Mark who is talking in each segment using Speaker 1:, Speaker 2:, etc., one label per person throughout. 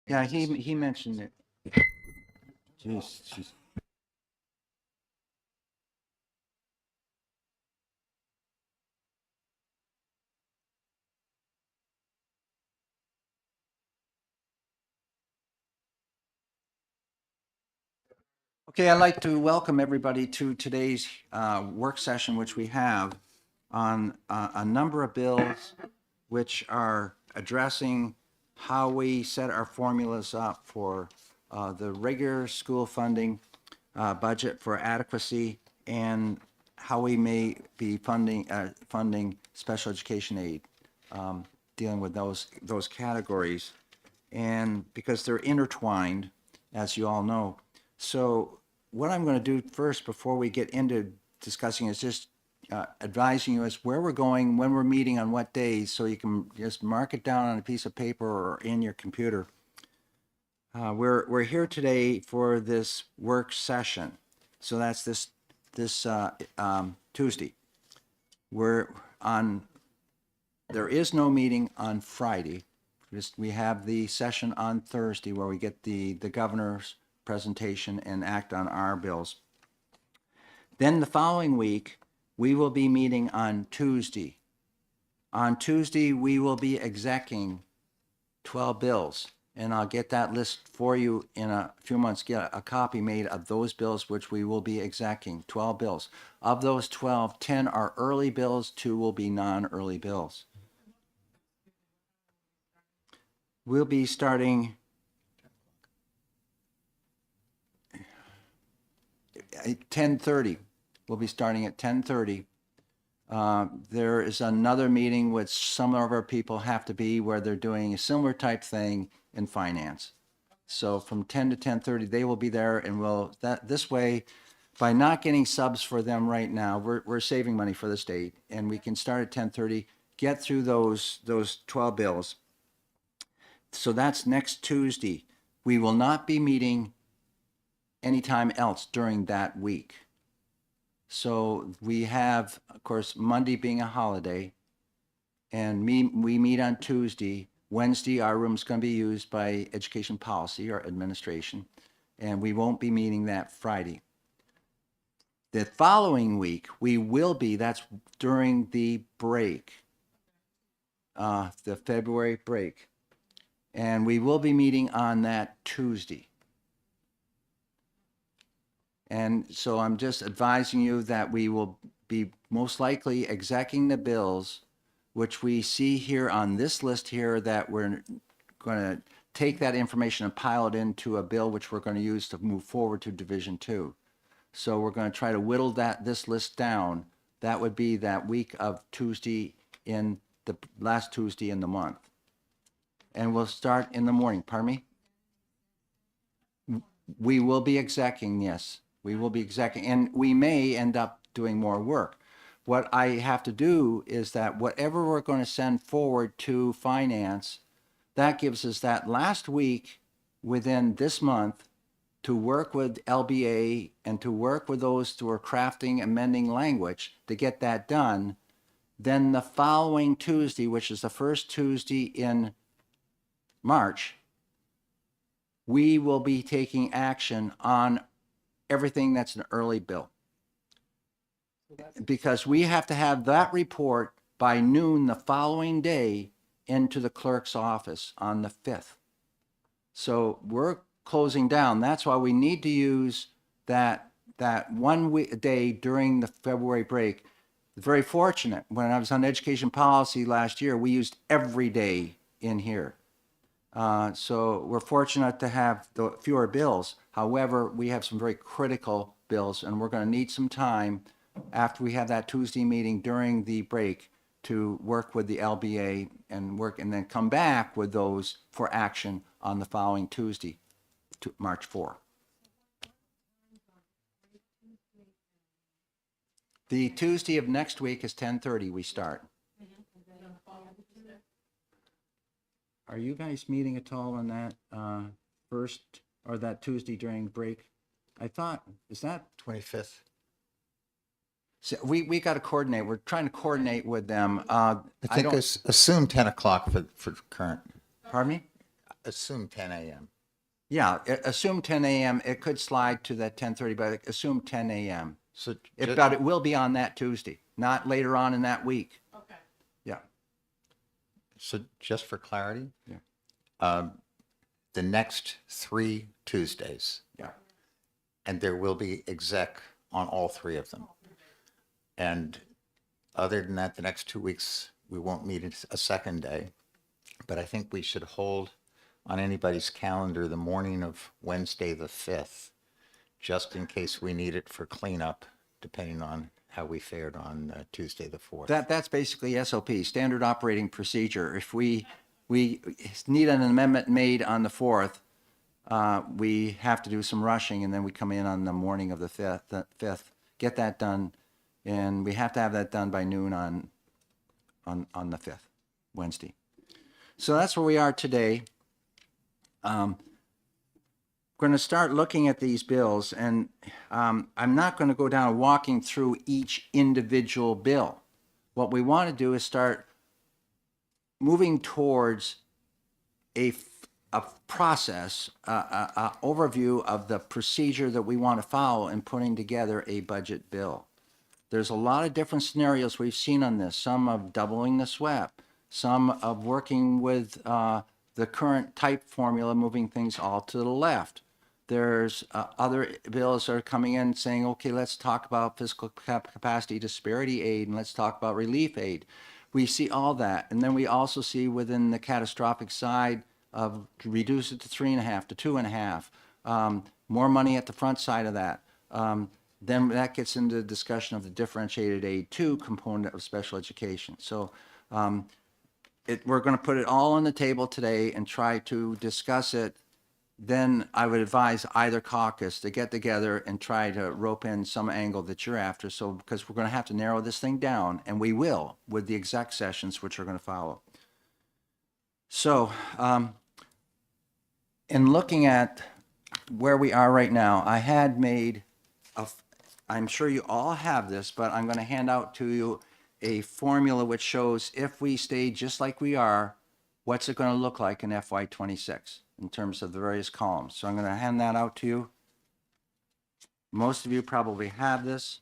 Speaker 1: Yeah, he mentioned it. Jeez. Okay, I'd like to welcome everybody to today's work session, which we have on a number of bills which are addressing how we set our formulas up for the regular school funding budget for adequacy and how we may be funding special education aid, dealing with those categories. And because they're intertwined, as you all know. So what I'm going to do first before we get into discussing is just advising you as where we're going, when we're meeting, on what days, so you can just mark it down on a piece of paper or in your computer. We're here today for this work session, so that's this Tuesday. We're on. There is no meeting on Friday. We have the session on Thursday where we get the governor's presentation and act on our bills. Then the following week, we will be meeting on Tuesday. On Tuesday, we will be execing 12 bills, and I'll get that list for you in a few months, get a copy made of those bills which we will be execing, 12 bills. Of those 12, 10 are early bills, 2 will be non-early bills. We'll be starting at 10:30. We'll be starting at 10:30. There is another meeting which some of our people have to be where they're doing a similar type thing in finance. So from 10 to 10:30, they will be there, and this way, by not getting subs for them right now, we're saving money for the state, and we can start at 10:30, get through those 12 bills. So that's next Tuesday. We will not be meeting anytime else during that week. So we have, of course, Monday being a holiday, and we meet on Tuesday. Wednesday, our room's going to be used by education policy or administration, and we won't be meeting that Friday. The following week, that's during the break, the February break. And we will be meeting on that Tuesday. And so I'm just advising you that we will be most likely execing the bills, which we see here on this list here, that we're going to take that information and pile it into a bill which we're going to use to move forward to Division 2. So we're going to try to whittle this list down. That would be that week of Tuesday, in the last Tuesday in the month. And we'll start in the morning. Pardon me? We will be execing, yes. We will be execing, and we may end up doing more work. What I have to do is that whatever we're going to send forward to finance, that gives us that last week within this month to work with LBA and to work with those who are crafting, amending language to get that done. Then the following Tuesday, which is the first Tuesday in March, we will be taking action on everything that's an early bill. Because we have to have that report by noon the following day into the clerk's office on the 5th. So we're closing down. That's why we need to use that 1 day during the February break. Very fortunate. When I was on education policy last year, we used every day in here. So we're fortunate to have the fewer bills. However, we have some very critical bills, and we're going to need some time after we have that Tuesday meeting during the break to work with the LBA and then come back with those for action on the following Tuesday, March 4. The Tuesday of next week is 10:30. We start. Are you guys meeting at all on that first or that Tuesday during break? I thought, is that
Speaker 2: 25th.
Speaker 1: So we got to coordinate. We're trying to coordinate with them.
Speaker 2: I think assume 10 o'clock for current.
Speaker 1: Pardon me?
Speaker 2: assume 10 a.m.
Speaker 1: Yeah, assume 10 a.m. It could slide to that 10:30, but assume 10 a.m.
Speaker 2: So,
Speaker 1: But it will be on that Tuesday, not later on in that week.
Speaker 3: Okay.
Speaker 1: Yeah.
Speaker 2: so just for clarity,
Speaker 1: Yeah.
Speaker 2: the next 3 Tuesdays,
Speaker 1: Yeah.
Speaker 2: and there will be exec on all 3 of them. And other than that, the next 2 weeks, we won't meet a second day. But I think we should hold on anybody's calendar the morning of Wednesday, the 5th, just in case we need it for cleanup, depending on how we fared on Tuesday, the 4th.
Speaker 1: That's basically SOP, standard operating procedure. If we need an amendment made on the 4th, we have to do some rushing, and then we come in on the morning of the 5th, get that done, and we have to have that done by noon on the 5th, Wednesday. So that's where we are today. We're going to start looking at these bills, and I'm not going to go down walking through each individual bill. What we want to do is start moving towards a process, a overview of the procedure that we want to follow in putting together a budget bill. There's a lot of different scenarios we've seen on this, some of doubling the SWEP, some of working with the current type formula, moving things all to the left. There's other bills that are coming in saying, okay, let's talk about fiscal capacity disparity aid and let's talk about relief aid. We see all that. And then we also see within the catastrophic side of reduce it to 3.5 to 2.5, more money at the front side of that. Then that gets into the discussion of the differentiated aid 2 component of special education. So we're going to put it all on the table today and try to discuss it. Then I would advise either caucus to get together and try to rope in some angle that you're after. So, because we're going to have to narrow this thing down, and we will with the exec sessions, which are going to follow. So, in looking at where we are right now, I had made I'm sure you all have this, but I'm going to hand out to you a formula which shows if we stay just like we are, what's it going to look like in FY26 in terms of the various columns. So I'm going to hand that out to you. Most of you probably have this.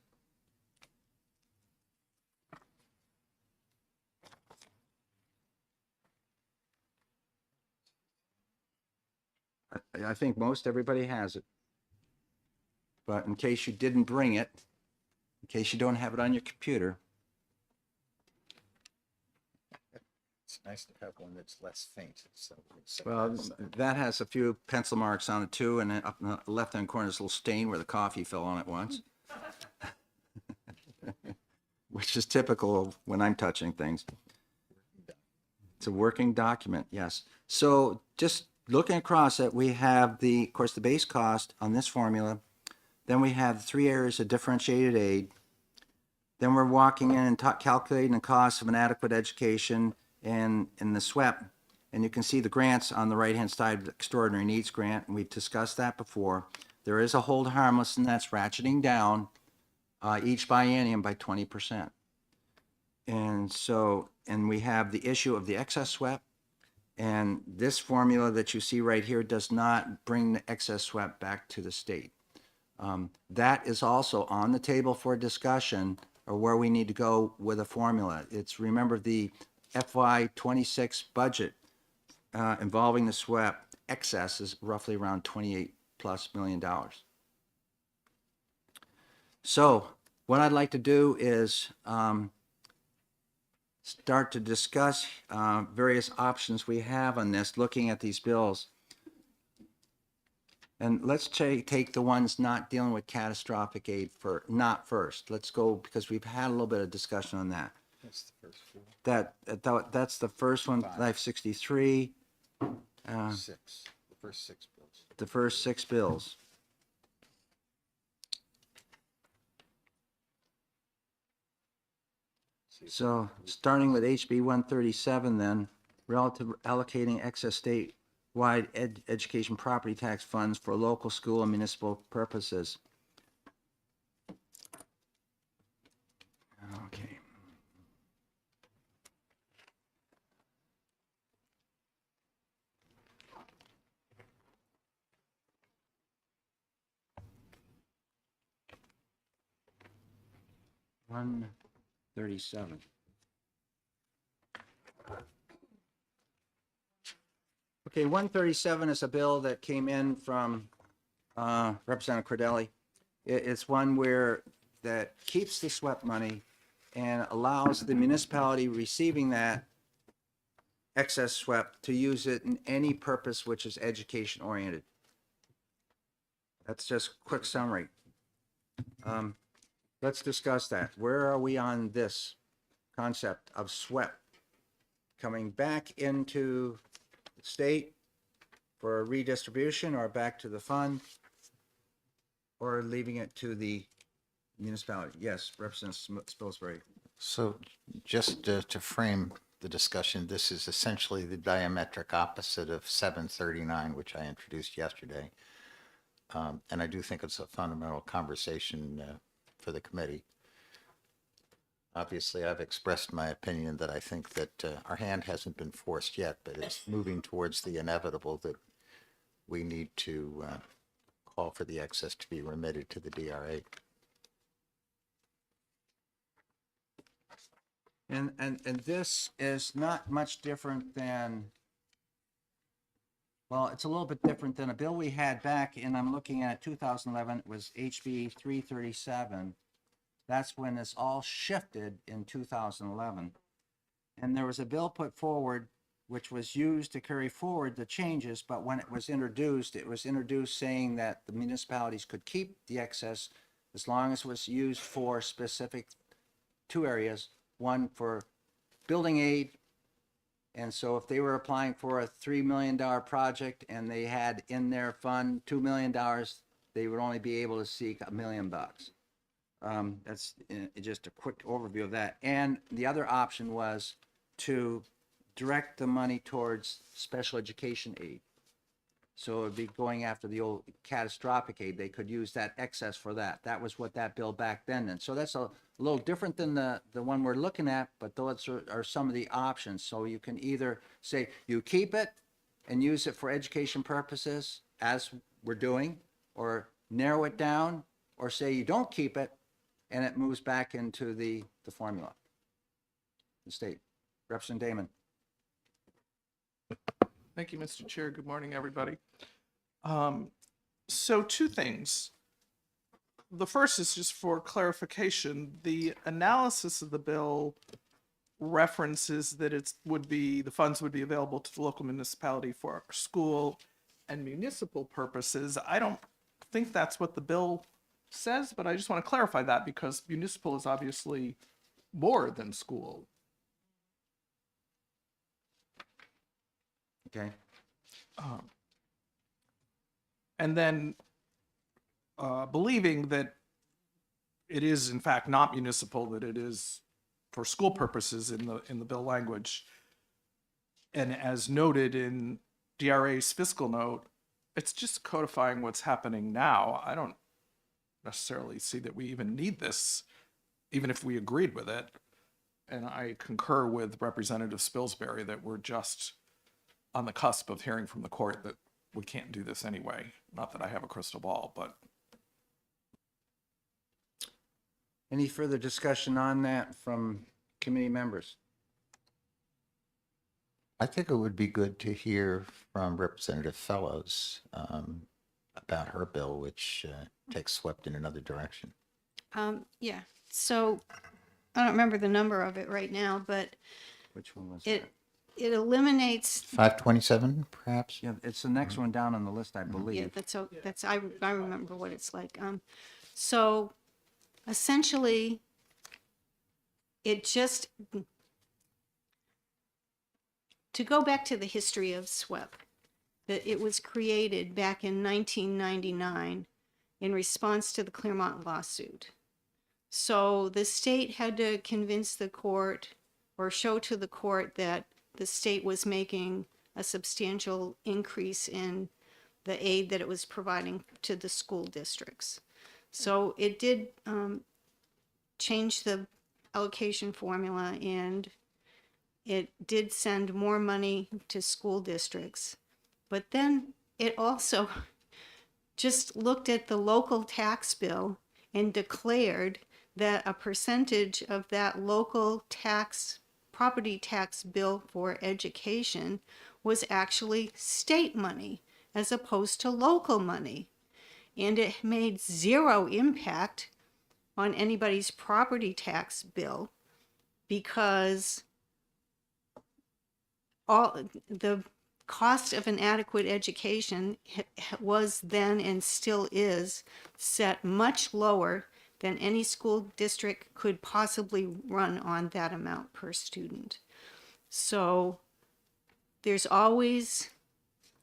Speaker 1: I think most everybody has it. But in case you didn't bring it, in case you don't have it on your computer,
Speaker 2: It's nice to have one that's less faint.
Speaker 1: well, that has a few pencil marks on it too, and then up in the left-hand corner, there's a little stain where the coffee fell on it once. Which is typical of when I'm touching things. It's a working document, yes. So just looking across it, we have of course, the base cost on this formula. Then we have 3 areas of differentiated aid. Then we're walking in and calculating the cost of an adequate education and in the SWEP. And you can see the grants on the right-hand side, the extraordinary needs grant, and we've discussed that before. There is a hold harmless, and that's ratcheting down each biennium by 20%. And so, and we have the issue of the excess SWEP. And this formula that you see right here does not bring the excess SWEP back to the state. That is also on the table for discussion, or where we need to go with a formula. It's, remember, the FY26 budget involving the SWEP excess is roughly around $28+ million. So what I'd like to do is start to discuss various options we have on this, looking at these bills. And let's take the ones not dealing with catastrophic aid not first. Let's go, because we've had a little bit of discussion on that.
Speaker 2: That's the first 4.
Speaker 1: That's the first one,
Speaker 2: 5.
Speaker 1: Life 63.
Speaker 2: 6. The first 6 bills.
Speaker 1: The first 6 bills. So starting with HB 137 then, relative allocating excess statewide education property tax funds for local school and municipal purposes. Okay. 137. Okay, 137 is a bill that came in from Representative Cordelli. It's one where that keeps the SWEP money and allows the municipality receiving that excess SWEP to use it in any purpose which is education oriented. That's just a quick summary. Let's discuss that. Where are we on this concept of SWEP coming back into the state for redistribution or back to the fund or leaving it to the municipality? Yes, Representative Spilsbury.
Speaker 2: So just to frame the discussion, this is essentially the diametric opposite of 739, which I introduced yesterday. And I do think it's a fundamental conversation for the committee. Obviously, I've expressed my opinion that I think that our hand hasn't been forced yet, but it's moving towards the inevitable that we need to call for the excess to be remitted to the DRA.
Speaker 1: And this is not much different than, well, it's a little bit different than a bill we had back, and I'm looking at 2011, it was HB 337. That's when this all shifted in 2011. And there was a bill put forward which was used to carry forward the changes, but when it was introduced saying that the municipalities could keep the excess as long as it was used for specific two areas. One for building aid, and so if they were applying for a $3 million project and they had in their fund $2 million, they would only be able to seek $1 million. That's just a quick overview of that. And the other option was to direct the money towards special education aid. So it would be going after the old catastrophic aid. They could use that excess for that. That was what that bill back then. And so that's a little different than the one we're looking at, but those are some of the options. So you can either say you keep it and use it for education purposes, as we're doing, or narrow it down, or say you don't keep it and it moves back into the formula, the state. Representative Damon.
Speaker 3: Thank you, Mr. Chair. Good morning, everybody. So two things. The first is just for clarification. The analysis of the bill references that the funds would be available to the local municipality for school and municipal purposes. I don't think that's what the bill says, but I just want to clarify that because municipal is obviously more than school.
Speaker 1: Okay.
Speaker 3: And then believing that it is in fact not municipal, that it is for school purposes in the bill language. And as noted in DRA's fiscal note, it's just codifying what's happening now. I don't necessarily see that we even need this, even if we agreed with it. And I concur with Representative Spilsbury that we're just on the cusp of hearing from the court that we can't do this anyway. Not that I have a crystal ball, but.
Speaker 1: Any further discussion on that from committee members?
Speaker 2: I think it would be good to hear from Representative Fellows about her bill, which takes SWEP in another direction.
Speaker 4: Yeah, so I don't remember the number of it right now, but
Speaker 1: Which one was
Speaker 4: it
Speaker 1: that?
Speaker 4: it eliminates.
Speaker 2: 527, perhaps?
Speaker 1: Yeah, it's the next one down on the list, I
Speaker 4: Yeah,
Speaker 1: believe.
Speaker 4: that's I remember what it's like. So essentially, it just, to go back to the history of SWEP, that it was created back in 1999 in response to the Claremont lawsuit. So the state had to convince the court or show to the court that the state was making a substantial increase in the aid that it was providing to the school districts. So it did change the allocation formula, and it did send more money to school districts. But then it also just looked at the local tax bill and declared that a percentage of that local tax, property tax bill for education was actually state money as opposed to local money. And it made zero impact on anybody's property tax bill because all the cost of an adequate education was then and still is set much lower than any school district could possibly run on that amount per student. So there's always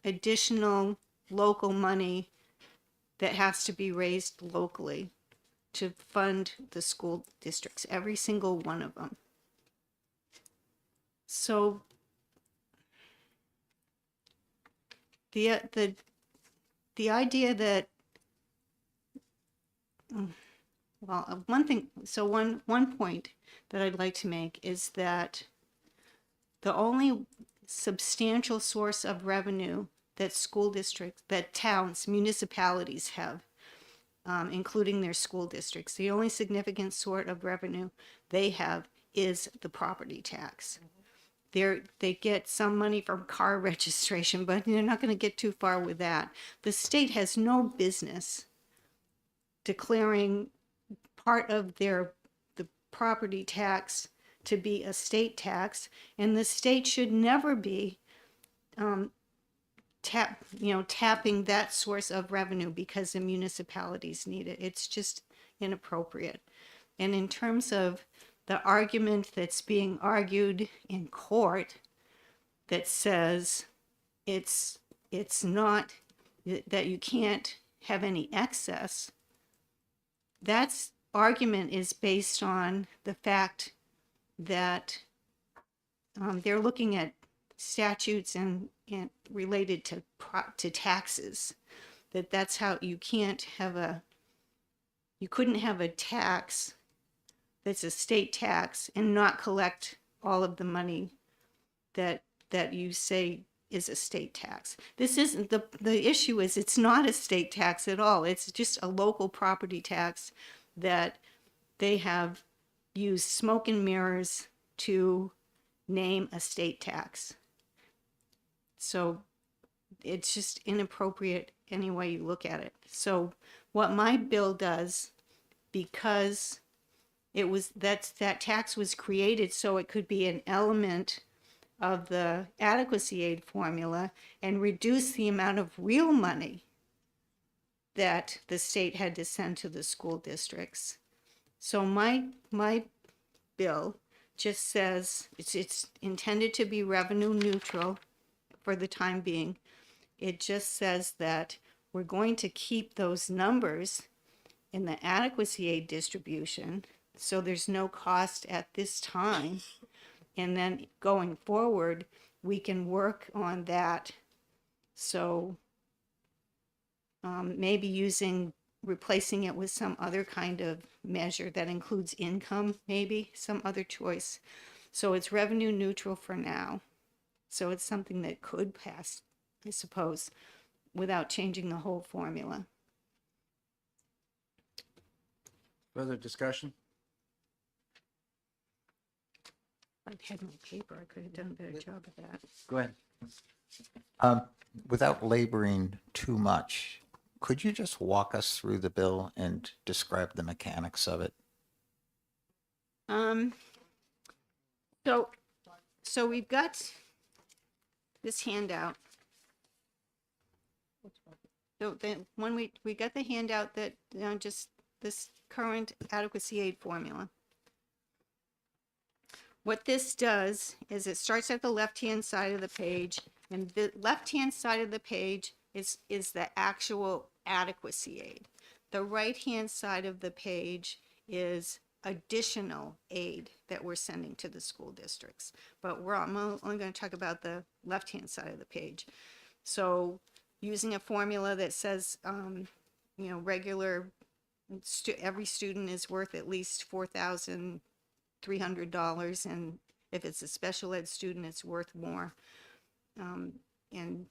Speaker 4: additional local money that has to be raised locally to fund the school districts, every single one of them. So the idea that, well, one thing, so one point that I'd like to make is that the only substantial source of revenue that school districts, that towns, municipalities have, including their school districts, the only significant sort of revenue they have is the property tax. They get some money from car registration, but they're not going to get too far with that. The state has no business declaring part of the property tax to be a state tax, and the state should never be tapping that source of revenue because the municipalities need it. It's just inappropriate. And in terms of the argument that's being argued in court that says it's not, that you can't have any excess, that argument is based on the fact that they're looking at statutes and related to taxes, that's how you couldn't have a tax that's a state tax and not collect all of the money that you say is a state tax. This isn't the issue is it's not a state tax at all. It's just a local property tax that they have used smoke and mirrors to name a state tax. So it's just inappropriate any way you look at it. So what my bill does, because that tax was created so it could be an element of the adequacy aid formula and reduce the amount of real money that the state had to send to the school districts. So my bill just says it's intended to be revenue neutral for the time being. It just says that we're going to keep those numbers in the adequacy aid distribution, so there's no cost at this time. And then going forward, we can work on that. So maybe replacing it with some other kind of measure that includes income, maybe some other choice. So it's revenue neutral for now. So it's something that could pass, I suppose, without changing the whole formula.
Speaker 1: Further discussion?
Speaker 4: If I had my paper, I could have done a better job of that.
Speaker 1: Go ahead.
Speaker 2: Without laboring too much, could you just walk us through the bill and describe the mechanics of it?
Speaker 4: So we've got this handout. So then when we got the handout that just this current adequacy aid formula. What this does is it starts at the left-hand side of the page, and the left-hand side of the page is the actual adequacy aid. The right-hand side of the page is additional aid that we're sending to the school districts. But I'm only going to talk about the left-hand side of the page. So using a formula that says, regular, every student is worth at least $4,300, and if it's a special ed student, it's worth more. And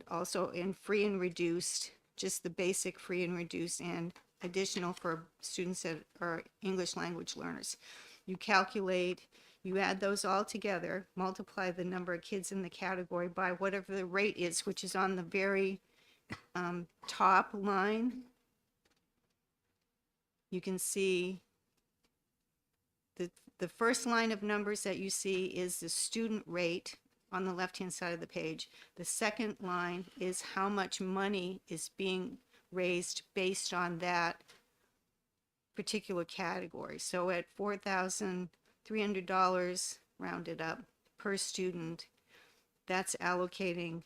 Speaker 4: also in free and reduced, just the basic free and reduced, and additional for students that are English language learners. You calculate, you add those all together, multiply the number of kids in the category by whatever the rate is, which is on the very top line. You can see the first line of numbers that you see is the student rate on the left-hand side of the page. The second line is how much money is being raised based on that particular category. So at $4,300 rounded up per student, that's allocating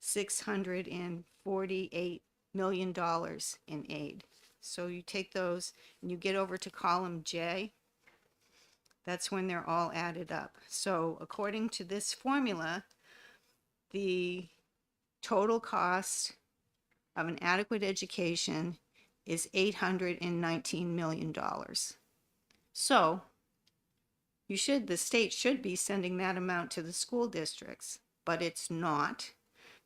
Speaker 4: $648 million in aid. So you take those and you get over to column J. That's when they're all added up. So according to this formula, the total cost of an adequate education is $819 million. So the state should be sending that amount to the school districts, but it's not,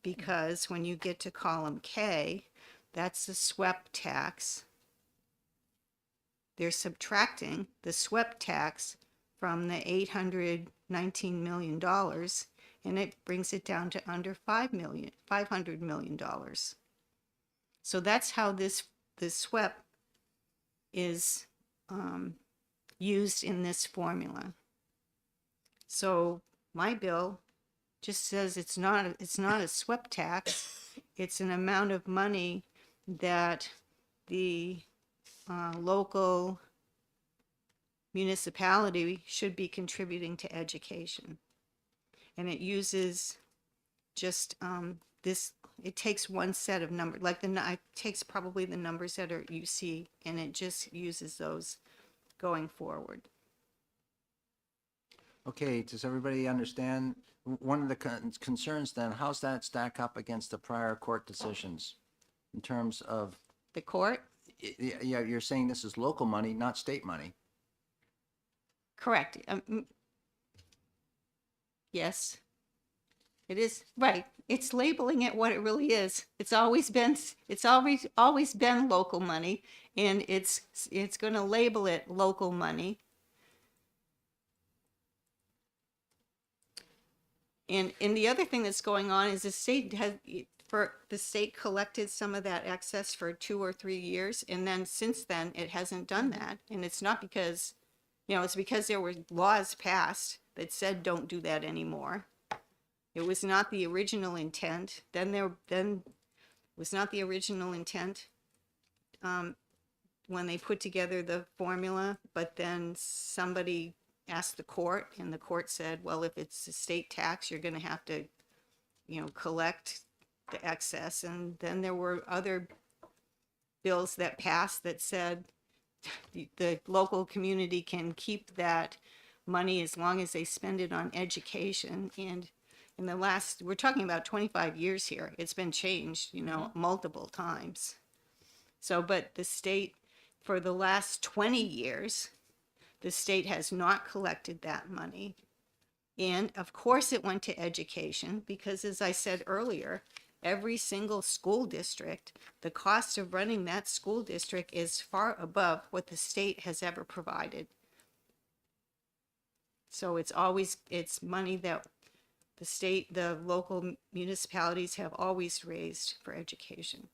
Speaker 4: because when you get to column K, that's the SWEP tax. They're subtracting the SWEP tax from the $819 million, and it brings it down to under $500 million. So that's how this SWEP is used in this formula. So my bill just says it's not a SWEP tax. It's an amount of money that the local municipality should be contributing to education. And it uses just this, it takes one set of numbers, like it takes probably the numbers that you see, and it just uses those going forward.
Speaker 1: Okay, does everybody understand? One of the concerns then, how's that stack up against the prior court decisions in terms of,
Speaker 4: The court?
Speaker 1: yeah, you're saying this is local money, not state money.
Speaker 4: Correct. Yes, it is, right. It's labeling it what it really is. It's always been local money, and it's going to label it local money. And the other thing that's going on is the state collected some of that excess for 2 or 3 years, and then since then it hasn't done that. And it's not because, it's because there were laws passed that said don't do that anymore. It was not the original intent. Then was not the original intent when they put together the formula, but then somebody asked the court, and the court said, well, if it's a state tax, you're going to have to, collect the excess. And then there were other bills that passed that said the local community can keep that money as long as they spend it on education. And in the last, we're talking about 25 years here, it's been changed, multiple times. So, but the state, for the last 20 years, the state has not collected that money. And of course it went to education because, as I said earlier, every single school district, the cost of running that school district is far above what the state has ever provided. So it's money that the local municipalities have always raised for education.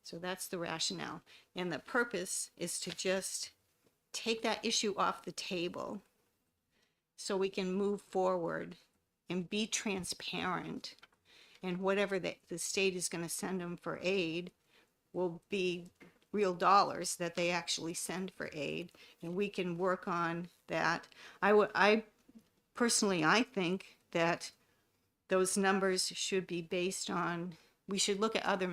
Speaker 4: So that's the rationale. And the purpose is to just take that issue off the table so we can move forward and be transparent. And whatever the state is going to send them for aid will be real dollars that they actually send for aid. And we can work on that. I personally think that those numbers should be based on, we should look at other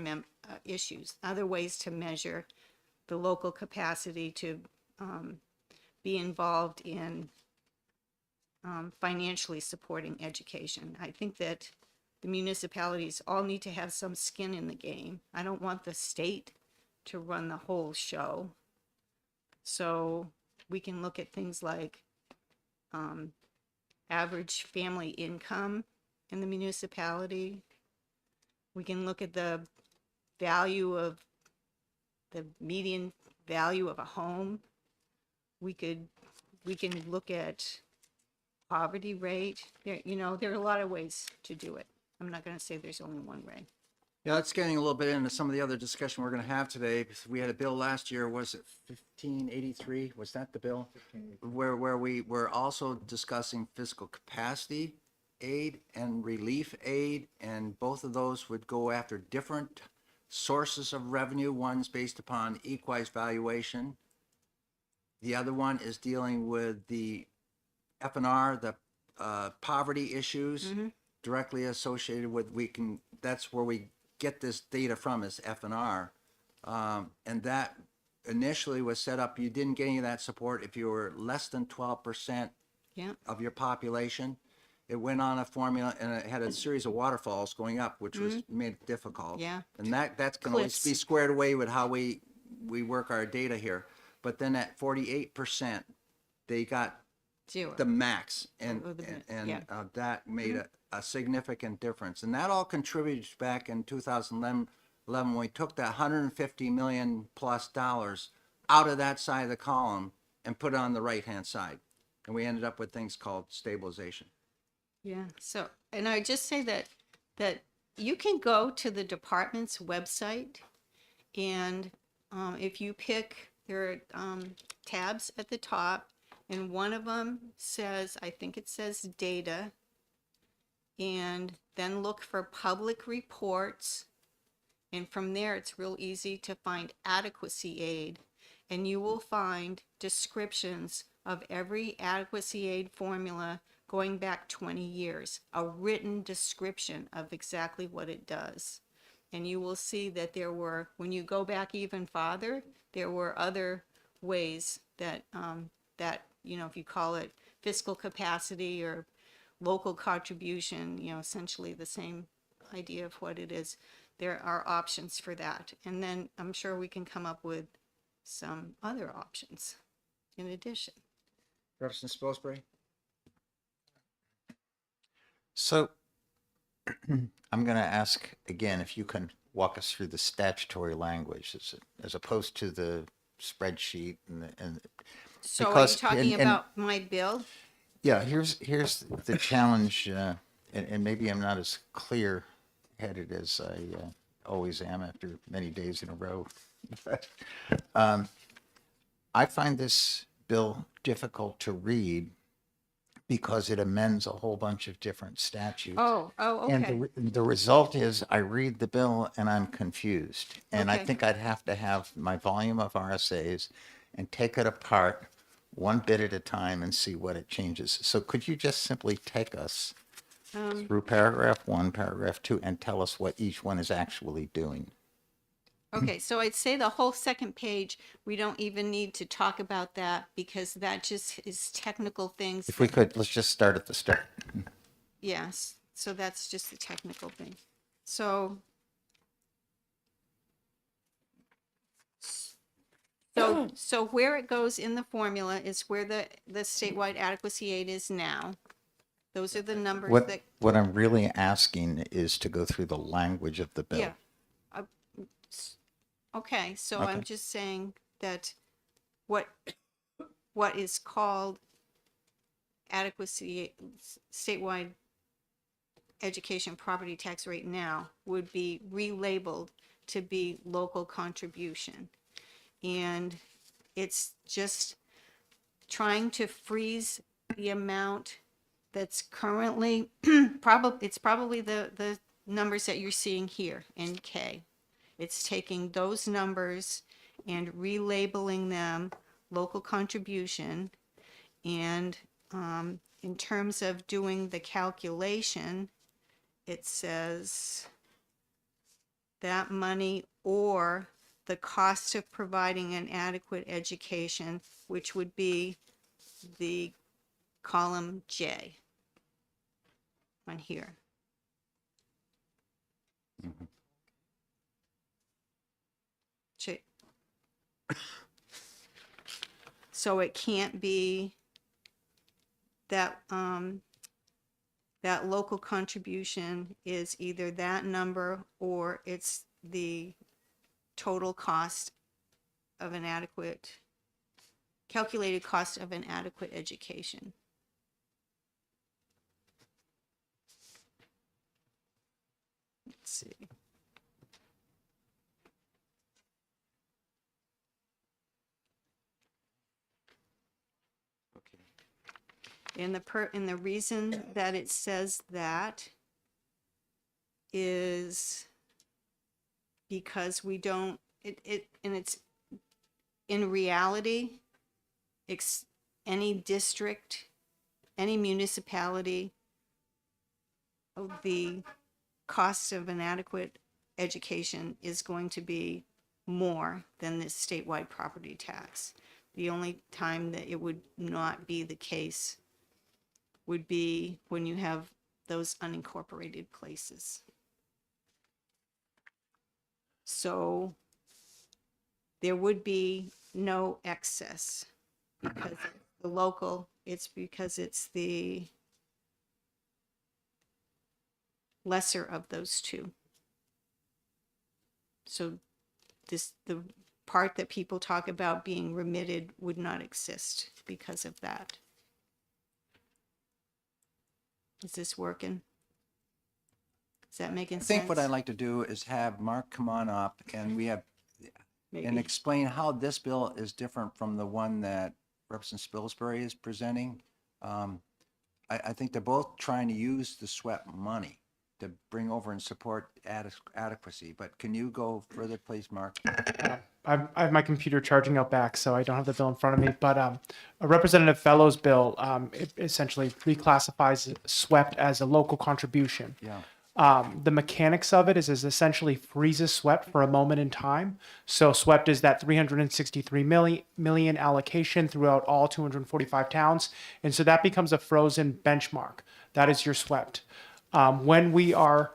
Speaker 4: issues, other ways to measure the local capacity to be involved in financially supporting education. I think that the municipalities all need to have some skin in the game. I don't want the state to run the whole show. So we can look at things like average family income in the municipality. We can look at the value of the median value of a home. We can look at poverty rate. There, there are a lot of ways to do it. I'm not going to say there's only one way.
Speaker 1: Yeah, that's getting a little bit into some of the other discussion we're going to have today. Because we had a bill last year, was it 1583? Was that the bill? Where we were also discussing fiscal capacity aid and relief aid, and both of those would go after different sources of revenue. One's based upon equalized valuation. The other one is dealing with the FNR, the poverty issues directly associated with, that's where we get this data from, is FNR. And that initially was set up, you didn't get any of that support if you were less than 12%
Speaker 4: Yeah.
Speaker 1: of your population. It went on a formula and it had a series of waterfalls going up, which was made it difficult.
Speaker 4: Yeah.
Speaker 1: And that's going to always be
Speaker 4: Cliffs.
Speaker 1: squared away with how we work our data here. But then at 48%, they got
Speaker 4: Zero.
Speaker 1: the max, and
Speaker 4: Oh, the
Speaker 1: and
Speaker 4: yeah.
Speaker 1: that made a significant difference, and that all contributed back in 2011 when we took that 150 million plus dollars out of that side of the column and put it on the right hand side, and we ended up with things called stabilization.
Speaker 4: Yeah. So, and I just say that you can go to the department's website, and if you pick, there are tabs at the top, and one of them says, I think it says data, and then look for public reports, and from there it's real easy to find adequacy aid, and you will find descriptions of every adequacy aid formula going back 20 years, a written description of exactly what it does. And you will see that there were, when you go back even farther, there were other ways that, if you call it fiscal capacity or local contribution, essentially the same idea of what it is, there are options for that. And then I'm sure we can come up with some other options in addition.
Speaker 1: Representative Spilsbury?
Speaker 2: So I'm going to ask again if you can walk us through the statutory language as opposed to the spreadsheet and
Speaker 4: So
Speaker 2: Because-
Speaker 4: are you talking
Speaker 2: and-
Speaker 4: about my bill?
Speaker 2: yeah, here's the challenge, and maybe I'm not as clear-headed as I always am after many days in a row. But, I find this bill difficult to read because it amends a whole bunch of different statutes.
Speaker 4: Oh, okay.
Speaker 2: And the result is I read the bill and I'm confused. And I
Speaker 4: Okay.
Speaker 2: think I'd have to have my volume of RSAs and take it apart one bit at a time and see what it changes. So could you just simply take us through paragraph 1, paragraph 2, and tell us what each one is actually doing?
Speaker 4: Okay, so I'd say the whole second page, we don't even need to talk about that because that just is technical things.
Speaker 2: If we could, let's just start at the start.
Speaker 4: Yes, so that's just the technical thing. So where it goes in the formula is where the statewide adequacy aid is now. Those are the numbers that,
Speaker 2: What I'm really asking is to go through the language of the bill.
Speaker 4: yeah. Okay, so I'm
Speaker 2: Okay.
Speaker 4: just saying that what is called adequacy statewide education property tax rate now would be relabeled to be local contribution. And it's just trying to freeze the amount that's currently it's probably the numbers that you're seeing here in K. It's taking those numbers and relabeling them local contribution. And in terms of doing the calculation, it says that money or the cost of providing an adequate education, which would be the column J on here. J. So it can't be that that local contribution is either that number or it's the total cost of an adequate, calculated cost of an adequate education. Let's see. And the reason that it says that is because we don't, and it's, in reality, any district, any municipality, the cost of an adequate education is going to be more than this statewide property tax. The only time that it would not be the case would be when you have those unincorporated places. So there would be no excess because the local, it's because it's the lesser of those two. So the part that people talk about being remitted would not exist because of that. Is this working? Is that making
Speaker 1: I
Speaker 4: sense?
Speaker 1: think what I'd like to do is have Mark come on up and
Speaker 4: Maybe.
Speaker 1: explain how this bill is different from the one that Representative Spilsbury is presenting. I think they're both trying to use the SWEP money to bring over and support adequacy, but can you go further, please, Mark?
Speaker 5: I have my computer charging out back, so I don't have the bill in front of me. But a Representative Fellows bill, it essentially reclassifies SWEPT as a local contribution.
Speaker 1: Yeah.
Speaker 5: The mechanics of it is essentially freezes SWEPT for a moment in time. So SWEPT is that 363 million allocation throughout all 245 towns. And so that becomes a frozen benchmark. That is your SWEPT. When we are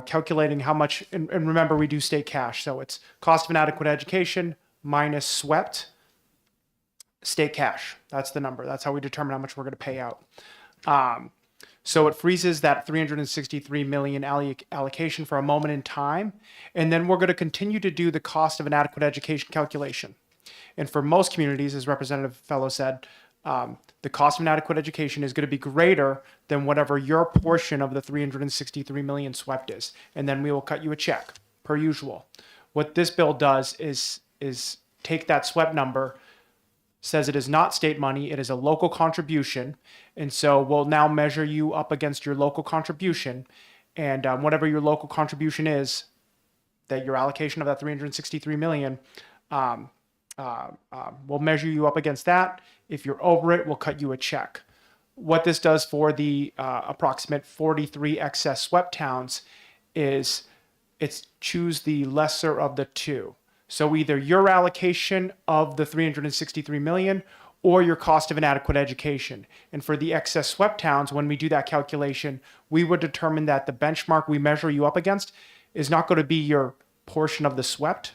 Speaker 5: calculating how much, and remember we do state cash, so it's cost of an adequate education minus SWEPT, state cash. That's the number. That's how we determine how much we're going to pay out. So it freezes that 363 million allocation for a moment in time, and then we're going to continue to do the cost of an adequate education calculation. And for most communities, as Representative Fellow said, the cost of an adequate education is going to be greater than whatever your portion of the 363 million SWEPT is. And then we will cut you a check, per usual. What this bill does is take that SWEPT number, says it is not state money, it is a local contribution. And so we'll now measure you up against your local contribution. And whatever your local contribution is, that your allocation of that 363 million, we'll measure you up against that. If you're over it, we'll cut you a check. What this does for the approximate 43 excess SWEPT towns is it's choose the lesser of the two. So either your allocation of the 363 million or your cost of an adequate education. And for the excess SWEPT towns, when we do that calculation, we would determine that the benchmark we measure you up against is not going to be your portion of the SWEPT.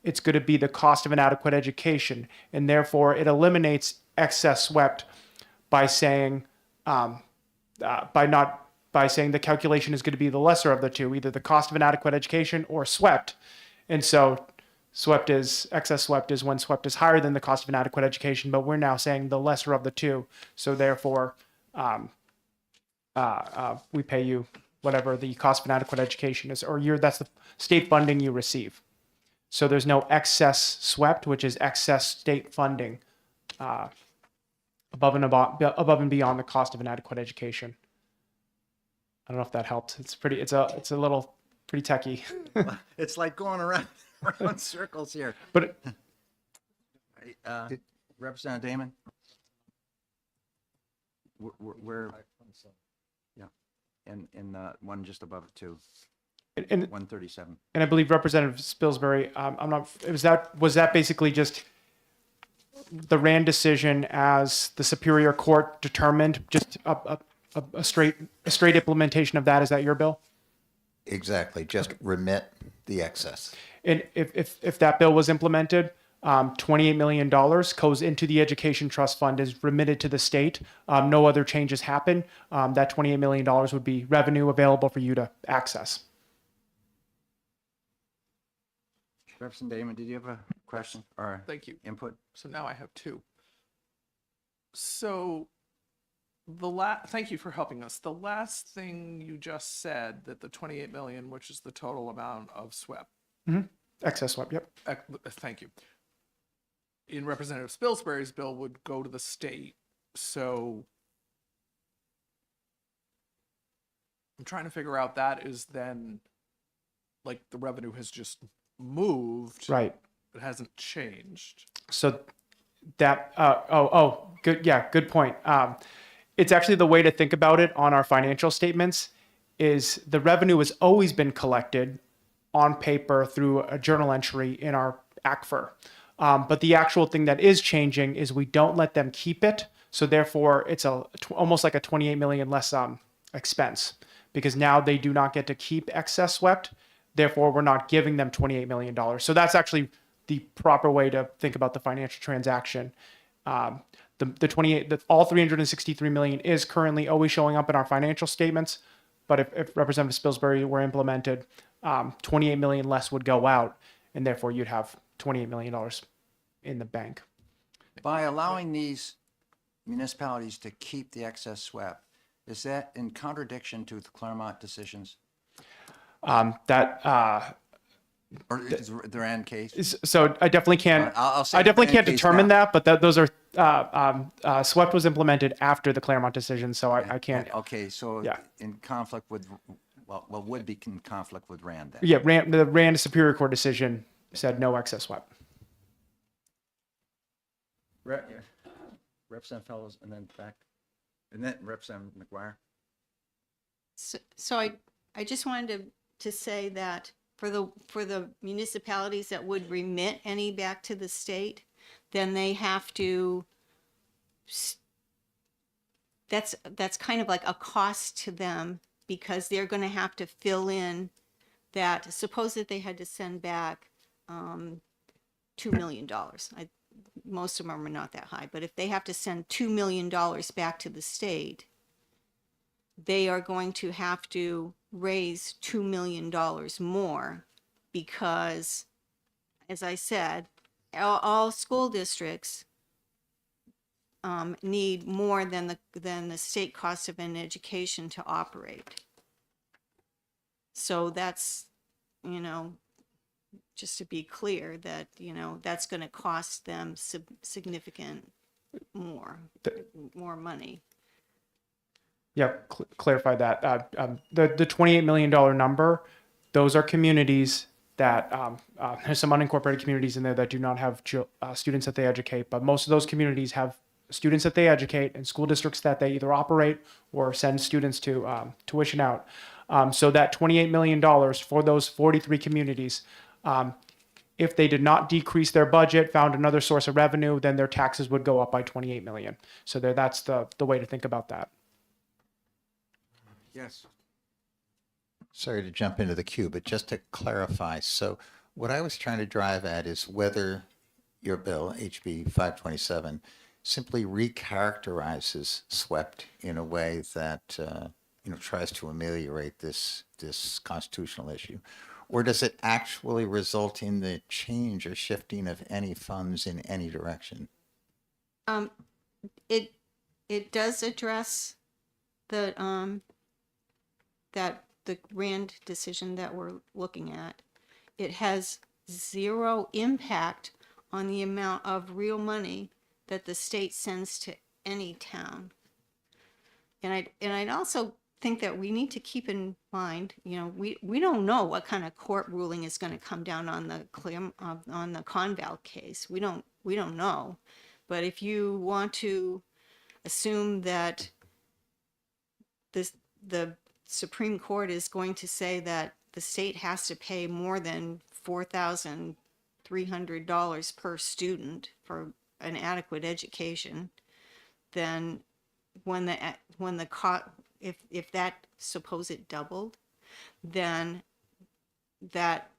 Speaker 5: It's going to be the cost of an adequate education. And therefore, it eliminates excess SWEPT by saying saying the calculation is going to be the lesser of the two, either the cost of an adequate education or SWEPT. And so excess SWEPT is when SWEPT is higher than the cost of an adequate education, but we're now saying the lesser of the two. So therefore, we pay you whatever the cost of an adequate education is, or that's the state funding you receive. So there's no excess SWEPT, which is excess state funding above and beyond the cost of an adequate education. I don't know if that helped. It's a little pretty techy.
Speaker 1: It's like going around circles here.
Speaker 5: But
Speaker 1: Representative Damon? Where? Yeah, and one just above it too,
Speaker 5: and
Speaker 1: 137.
Speaker 5: I believe Representative Spilsbury, was that basically just the Rand decision as the Superior Court determined, just a straight implementation of that? Is that your bill?
Speaker 2: Exactly. Just remit the excess.
Speaker 5: And if that bill was implemented, $28 million goes into the education trust fund, is remitted to the state. No other changes happen. That $28 million would be revenue available for you to access.
Speaker 1: Representative Damon, did you have a question or
Speaker 3: Thank you.
Speaker 1: input?
Speaker 3: So now I have two. So thank you for helping us. The last thing you just said, that the 28 million, which is the total amount of SWEP,
Speaker 5: Excess SWEP, yep.
Speaker 3: thank you. In Representative Spilsbury's bill would go to the state. So I'm trying to figure out, that is then like the revenue has just moved.
Speaker 5: Right.
Speaker 3: It hasn't changed.
Speaker 5: So that, good. Yeah, good point. It's actually the way to think about it on our financial statements is the revenue has always been collected on paper through a journal entry in our ACFR. But the actual thing that is changing is we don't let them keep it. So therefore it's almost like a 28 million less expense, because now they do not get to keep excess swept. Therefore, we're not giving them $28 million. So that's actually the proper way to think about the financial transaction. All 363 million is currently always showing up in our financial statements. But if Representative Spilsbury were implemented, 28 million less would go out, and therefore you'd have $28 million in the bank.
Speaker 1: By allowing these municipalities to keep the excess SWEP, is that in contradiction to the Claremont decisions or is the Rand case?
Speaker 5: So I definitely can't.
Speaker 1: I'll say
Speaker 5: I definitely can't
Speaker 1: Rand case
Speaker 5: determine
Speaker 1: now.
Speaker 5: that, but those are SWEP was implemented after the Claremont decision, so I can't.
Speaker 1: Okay, so
Speaker 5: Yeah.
Speaker 1: in conflict with, well, would be in conflict with Rand then.
Speaker 5: Yeah, the Rand Superior Court decision said no excess SWEP.
Speaker 1: Representative Fellows and then back, and then Representative McGuire.
Speaker 4: So I just wanted to say that for the municipalities that would remit any back to the state, then they have to, that's kind of like a cost to them, because they're going to have to fill in that, suppose that they had to send back $2 million. Most of them are not that high, but if they have to send $2 million back to the state, they are going to have to raise $2 million more, because, as I said, all school districts need more than the state cost of an education to operate. So that's, just to be clear, that that's going to cost them significant more money.
Speaker 5: Yeah, clarify that. The $28 million number, those are communities that, there's some unincorporated communities in there that do not have students that they educate, but most of those communities have students that they educate and school districts that they either operate or send students to tuition out. So that $28 million for those 43 communities, if they did not decrease their budget, found another source of revenue, then their taxes would go up by 28 million. So that's the way to think about that.
Speaker 1: Yes.
Speaker 2: Sorry to jump into the queue, but just to clarify, so what I was trying to drive at is whether your bill, HB 527, simply recharacterizes SWEPT in a way that tries to ameliorate this constitutional issue, or does it actually result in the change or shifting of any funds in any direction?
Speaker 4: It does address the Rand decision that we're looking at. It has zero impact on the amount of real money that the state sends to any town. And I'd also think that we need to keep in mind, we don't know what kind of court ruling is going to come down on the Conval case. We don't know. But if you want to assume that the Supreme Court is going to say that the state has to pay more than $4,300 per student for an adequate education, then if that, suppose it doubled, then that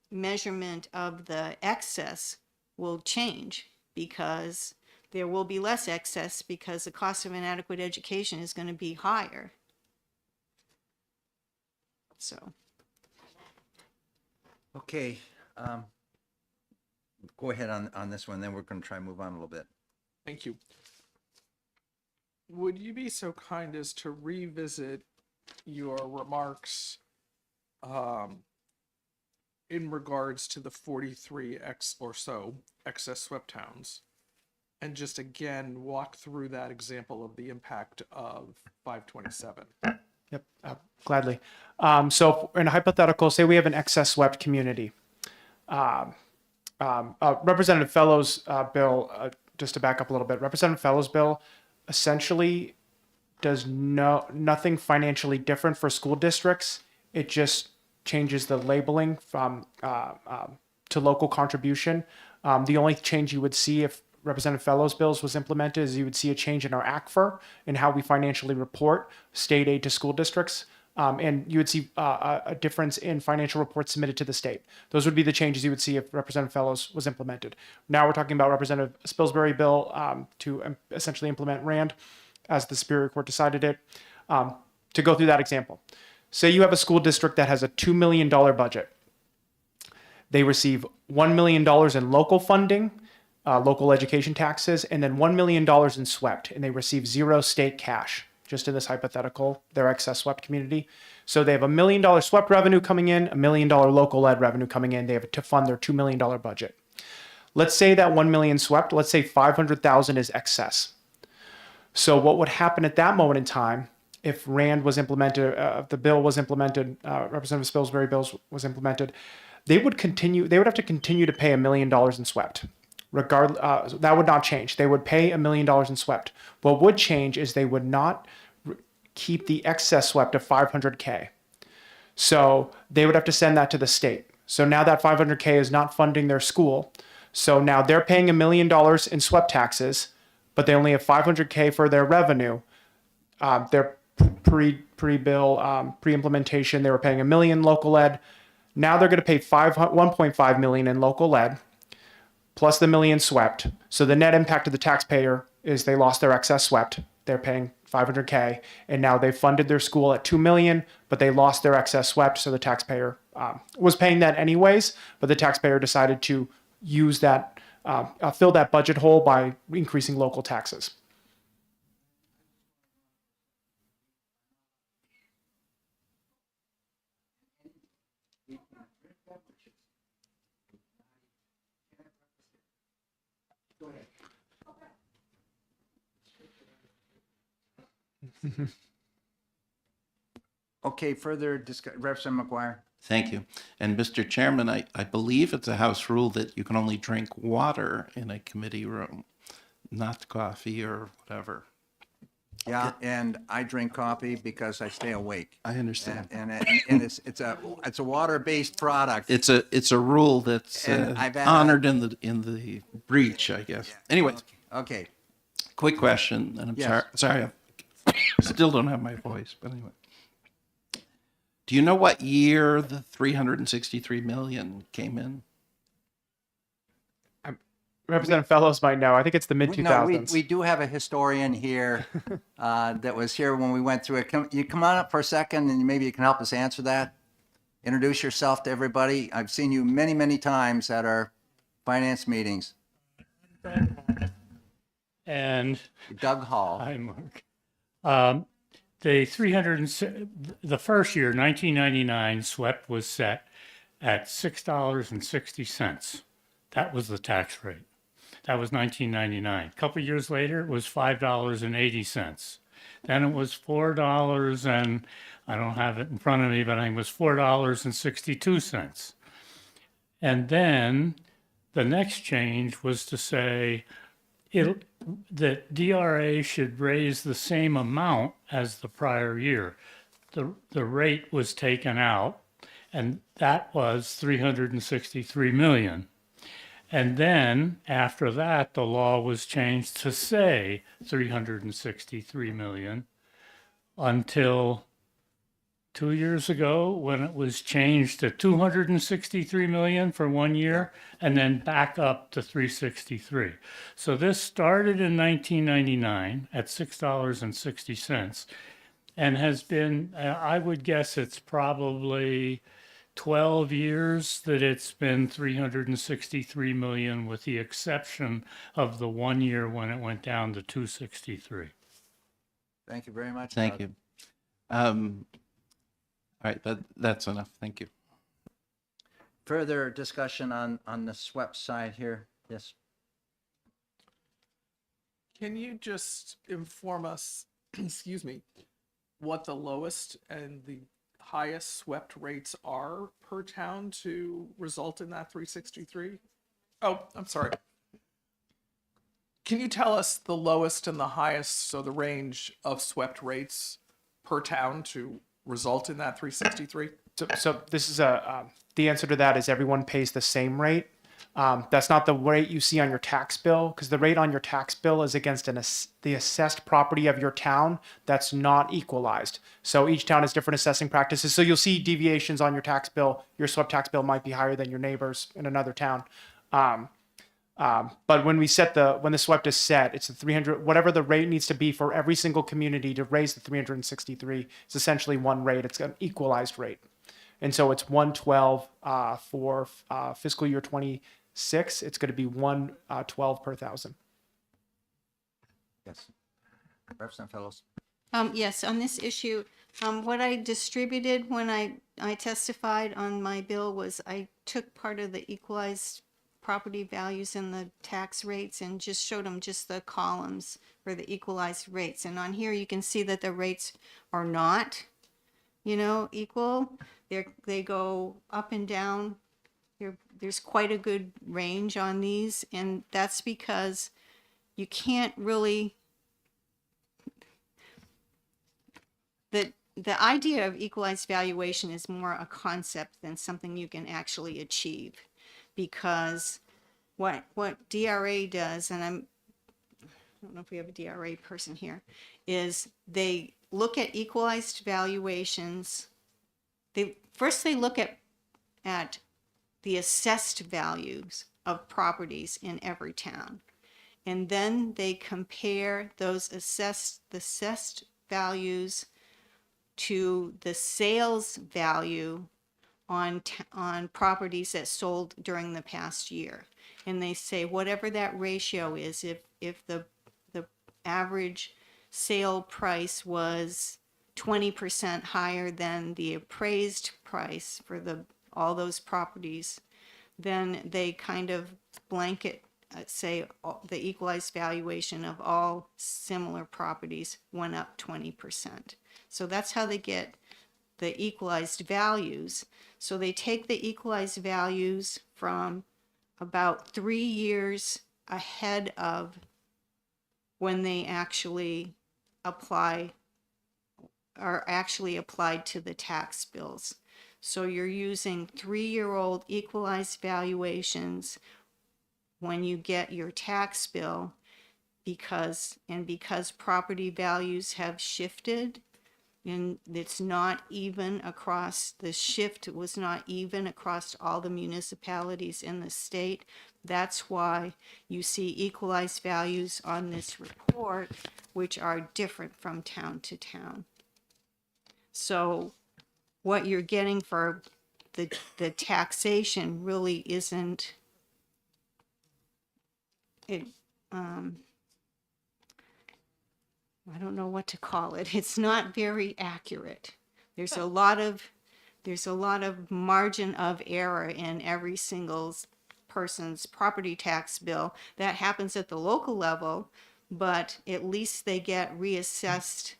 Speaker 4: measurement of the excess will change, because there will be less excess because the cost of an adequate education is going to be higher. So.
Speaker 1: Okay, go ahead on this one, then we're going to try and move on a little bit.
Speaker 3: Thank you. Would you be so kind as to revisit your remarks in regards to the 43 or so excess swept towns, and just again walk through that example of the impact of 527?
Speaker 5: Yep, gladly. So in a hypothetical, say we have an excess swept community. Representative Fellows' bill, just to back up a little bit, Representative Fellows' bill essentially does nothing financially different for school districts. It just changes the labeling from to local contribution. The only change you would see if Representative Fellows' bills was implemented is you would see a change in our ACFR and how we financially report state aid to school districts. And you would see a difference in financial reports submitted to the state. Those would be the changes you would see if Representative Fellows was implemented. Now we're talking about Representative Spilsbury bill to essentially implement RAND as the Superior Court decided it. To go through that example, say you have a school district that has a $2 million budget. They receive $1 million in local funding, local education taxes, and then $1 million in SWEPT, and they receive zero state cash. Just in this hypothetical, their excess SWEPT community. So they have $1 million SWEPT revenue coming in, $1 million local ed revenue coming in. They have to fund their $2 million budget. Let's say that 1 million SWEPT, let's say 500,000 is excess. So what would happen at that moment in time if RAND was implemented, if the bill was implemented, Representative Spilsbury bills was implemented, they would have to continue to pay $1 million in SWEPT. That would not change. They would pay $1 million in SWEPT. What would change is they would not keep the excess SWEPT of 500K. So they would have to send that to the state. So now that 500K is not funding their school. So now they're paying $1 million in SWEPT taxes, but they only have 500K for their revenue. Their pre-bill, pre-implementation, they were paying $1 million local ed. Now they're going to pay 1.5 million in local ed, plus the $1 million SWEPT. So the net impact to the taxpayer is they lost their excess SWEPT. They're paying 500K, and now they've funded their school at $2 million, but they lost their excess SWEPT. So the taxpayer was paying that anyways, but the taxpayer decided to use that, fill that budget hole by increasing local taxes.
Speaker 1: Okay, further discussion, Representative McGuire.
Speaker 6: Thank you. And Mr. Chairman, I believe it's a House rule that you can only drink water in a committee room, not coffee or whatever.
Speaker 1: Yeah, and I drink coffee because I stay awake.
Speaker 6: I understand.
Speaker 1: And it's a water-based product.
Speaker 6: It's a rule that's
Speaker 1: And I've had-
Speaker 6: honored in the breach, I guess. Anyways,
Speaker 1: Okay,
Speaker 6: quick question, and I'm
Speaker 1: Yes.
Speaker 6: sorry, I still don't have my voice, but anyway. Do you know what year the 363 million came in?
Speaker 5: Representative Fellows might know. I think it's the mid 2000s.
Speaker 1: we do have a historian here that was here when we went through it. You come on up for a second and maybe you can help us answer that. Introduce yourself to everybody. I've seen you many, many times at our finance meetings.
Speaker 7: And
Speaker 1: Doug Hall.
Speaker 7: hi, Mark. The first year, 1999, SWEPT was set at $6.60. That was the tax rate. That was 1999. A couple years later, it was $5.80. Then it was $4 and I don't have it in front of me, but I think it was $4.62. And then the next change was to say that DRA should raise the same amount as the prior year. The rate was taken out, and that was 363 million. And then after that, the law was changed to say 363 million until 2 years ago when it was changed to 263 million for 1 year and then back up to 363. So this started in 1999 at $6.60 and has been, I would guess it's probably 12 years that it's been 363 million, with the exception of the 1 year when it went down to 263.
Speaker 1: Thank you very much.
Speaker 6: Thank
Speaker 1: Doug.
Speaker 6: you. All right, that's enough. Thank you.
Speaker 1: Further discussion on the SWEP side here? Yes.
Speaker 3: Can you just inform us, excuse me, what the lowest and the highest swept rates are per town to result in that 363? Oh, I'm sorry. Can you tell us the lowest and the highest, so the range of swept rates per town to result in that 363?
Speaker 5: So this is the answer to that is everyone pays the same rate. That's not the rate you see on your tax bill, because the rate on your tax bill is against the assessed property of your town that's not equalized. So each town has different assessing practices. So you'll see deviations on your tax bill. Your swept tax bill might be higher than your neighbors in another town. But when the swept is set, it's the 300, whatever the rate needs to be for every single community to raise the 363. It's essentially one rate. It's an equalized rate. And so it's 112 for fiscal year 26. It's going to be 112 per thousand.
Speaker 1: Yes. Representative Fellows.
Speaker 4: Yes, on this issue, what I distributed when I testified on my bill was I took part of the equalized property values and the tax rates and just showed them just the columns for the equalized rates. And on here you can see that the rates are not, equal. They go up and down. There's quite a good range on these, and that's because you can't really. The idea of equalized valuation is more a concept than something you can actually achieve, because what DRA does, and I don't know if we have a DRA person here, is they look at equalized valuations. They look at the assessed values of properties in every town, and then they compare those assessed values to the sales value on properties that sold during the past year. And they say whatever that ratio is, if the average sale price was 20% higher than the appraised price for all those properties, then they kind of blanket say the equalized valuation of all similar properties went up 20%. So that's how they get the equalized values. So they take the equalized values from about 3 years ahead of when they actually are actually applied to the tax bills. So you're using 3-year-old equalized valuations when you get your tax bill, because property values have shifted, and it's not even across, the shift was not even across all the municipalities in the state. That's why you see equalized values on this report, which are different from town to town. So what you're getting for the taxation really isn't it. I don't know what to call it. It's not very accurate. There's a lot of margin of error in every single person's property tax bill. That happens at the local level, but at least they get reassessed.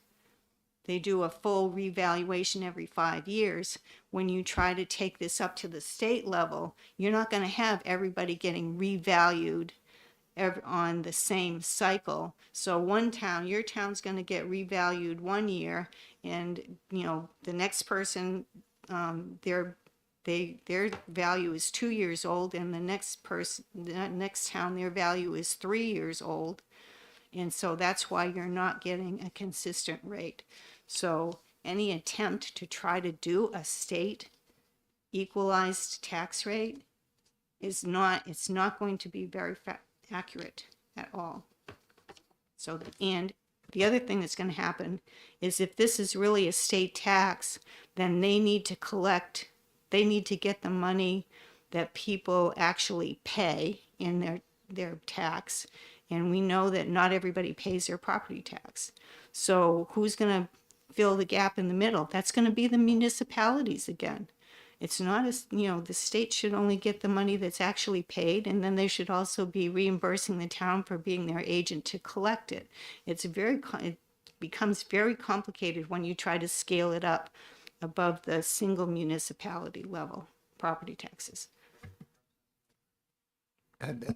Speaker 4: They do a full revaluation every 5 years. When you try to take this up to the state level, you're not going to have everybody getting revalued on the same cycle. So your town's going to get revalued 1 year, and the next person, their value is 2 years old, and the next town, their value is 3 years old. And so that's why you're not getting a consistent rate. So any attempt to try to do a state equalized tax rate it's not going to be very accurate at all. So, and the other thing that's going to happen is if this is really a state tax, then they need to collect they need to get the money that people actually pay in their tax. And we know that not everybody pays their property tax. So who's going to fill the gap in the middle? That's going to be the municipalities again. It's not as, the state should only get the money that's actually paid, and then they should also be reimbursing the town for being their agent to collect it. It becomes very complicated when you try to scale it up above the single municipality level property taxes.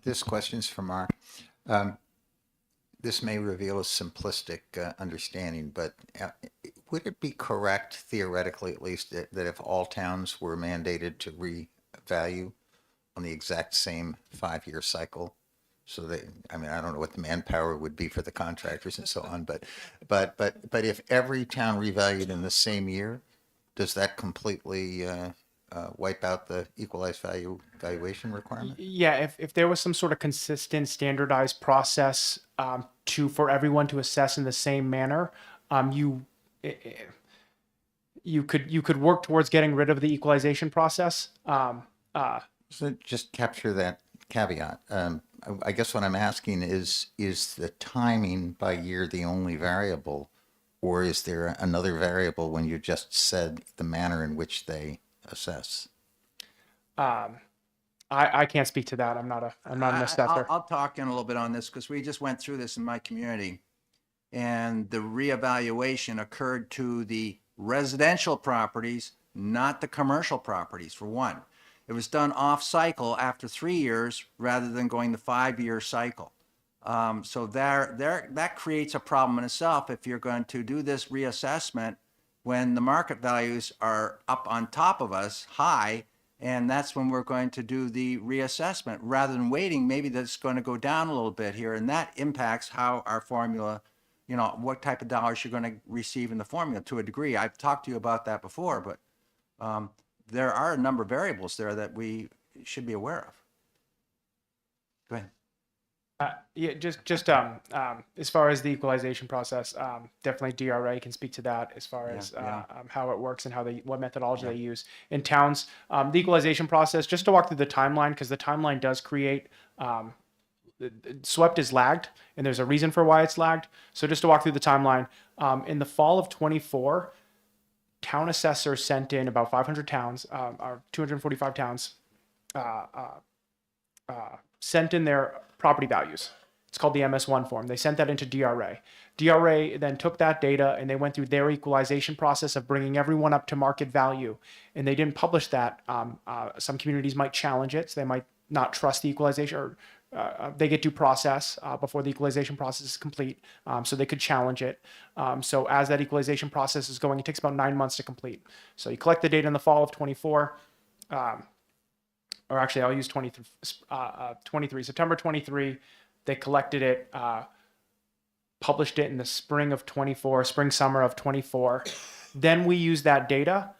Speaker 2: This question's for Mark. This may reveal a simplistic understanding, but would it be correct, theoretically at least, that if all towns were mandated to revalue on the exact same 5-year cycle? So I don't know what the manpower would be for the contractors and so on, but if every town revalued in the same year, does that completely wipe out the equalized valuation requirement?
Speaker 5: Yeah, if there was some sort of consistent, standardized process for everyone to assess in the same manner, you could work towards getting rid of the equalization process.
Speaker 2: So just capture that caveat. I guess what I'm asking is the timing by year the only variable, or is there another variable when you just said the manner in which they assess?
Speaker 5: I can't speak to that. I'm not an assessor.
Speaker 1: I'll talk in a little bit on this because we just went through this in my community. And the reevaluation occurred to the residential properties, not the commercial properties, for one. It was done off cycle after 3 years rather than going the 5-year cycle. So that creates a problem in itself if you're going to do this reassessment when the market values are up on top of us high, and that's when we're going to do the reassessment rather than waiting. Maybe that's going to go down a little bit here, and that impacts how our formula, what type of dollars you're going to receive in the formula to a degree. I've talked to you about that before, but there are a number of variables there that we should be aware of. Go ahead.
Speaker 5: Yeah, just as far as the equalization process, definitely DRA can speak to that as far as how it works and what methodology they use in towns. The equalization process, just to walk through the timeline, because the timeline does create SWEPT is lagged, and there's a reason for why it's lagged. So just to walk through the timeline, in the fall of 24, town assessors sent in about 500 towns, or 245 towns, sent in their property values. It's called the MS1 form. They sent that into DRA. DRA then took that data and they went through their equalization process of bringing everyone up to market value. And they didn't publish that. Some communities might challenge it, so they might not trust the equalization, or they get due process before the equalization process is complete, so they could challenge it. So as that equalization process is going, it takes about 9 months to complete. So you collect the data in the fall of 24, or actually I'll use 23, September 23, they collected it, published it in the spring of 24, summer of 24. Then we use that data.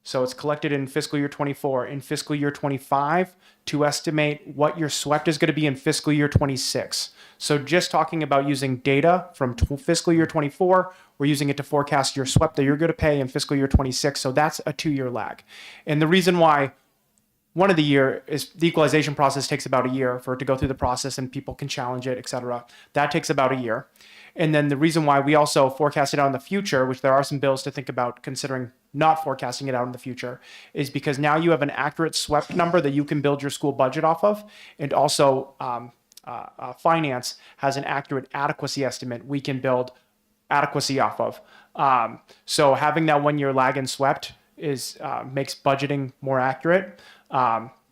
Speaker 5: So it's collected in fiscal year 24, in fiscal year 25 to estimate what your SWEPT is going to be in fiscal year 26. So just talking about using data from fiscal year 24, we're using it to forecast your SWEPT that you're going to pay in fiscal year 26. So that's a 2-year lag. And the reason why one of the year is the equalization process takes about a year for it to go through the process and people can challenge it, et cetera. That takes about a year. And then the reason why we also forecast it out in the future, which there are some bills to think about considering not forecasting it out in the future, is because now you have an accurate SWEPT number that you can build your school budget off of. And also finance has an accurate adequacy estimate we can build adequacy off of. So having that 1-year lag in SWEPT makes budgeting more accurate.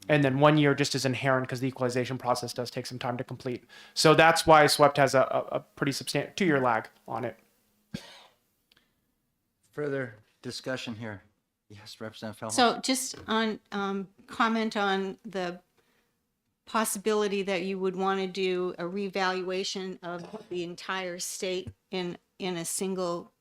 Speaker 5: And then 1 year just is inherent because the equalization process does take some time to complete. So that's why SWEPT has a pretty substantial 2-year lag on it.
Speaker 1: Further discussion here. Yes, Representative Feldman.
Speaker 4: So just on comment on the possibility that you would want to do a revaluation of the entire state in a single,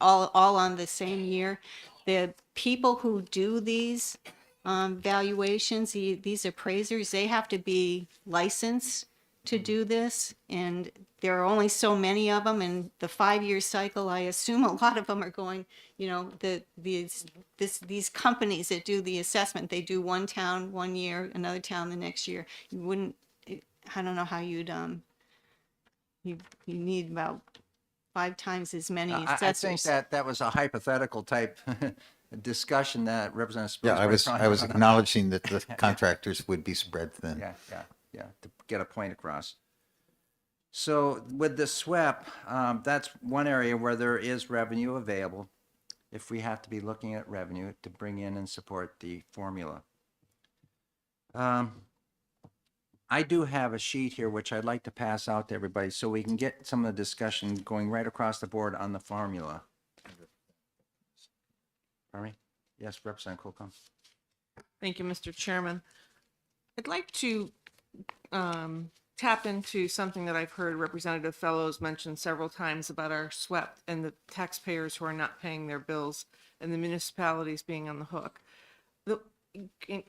Speaker 4: all on the same year. The people who do these valuations, these appraisers, they have to be licensed to do this, and there are only so many of them, and the 5-year cycle, I assume a lot of them are going, you know, these companies that do the assessment, they do one town one year, another town the next year. You wouldn't, I don't know how you'd, you need about 5 times as many
Speaker 1: I think
Speaker 4: assessors.
Speaker 1: that was a hypothetical type discussion that Representative Spruce.
Speaker 2: Yeah, I was acknowledging that the contractors would be spread thin.
Speaker 1: Yeah, to get a point across. So with the SWEP, that's one area where there is revenue available if we have to be looking at revenue to bring in and support the formula. I do have a sheet here which I'd like to pass out to everybody so we can get some of the discussion going right across the board on the formula. Pardon me? Yes, Representative Colcom.
Speaker 8: Thank you, Mr. Chairman. I'd like to tap into something that I've heard Representative Fellows mention several times about our SWEP and the taxpayers who are not paying their bills and the municipalities being on the hook.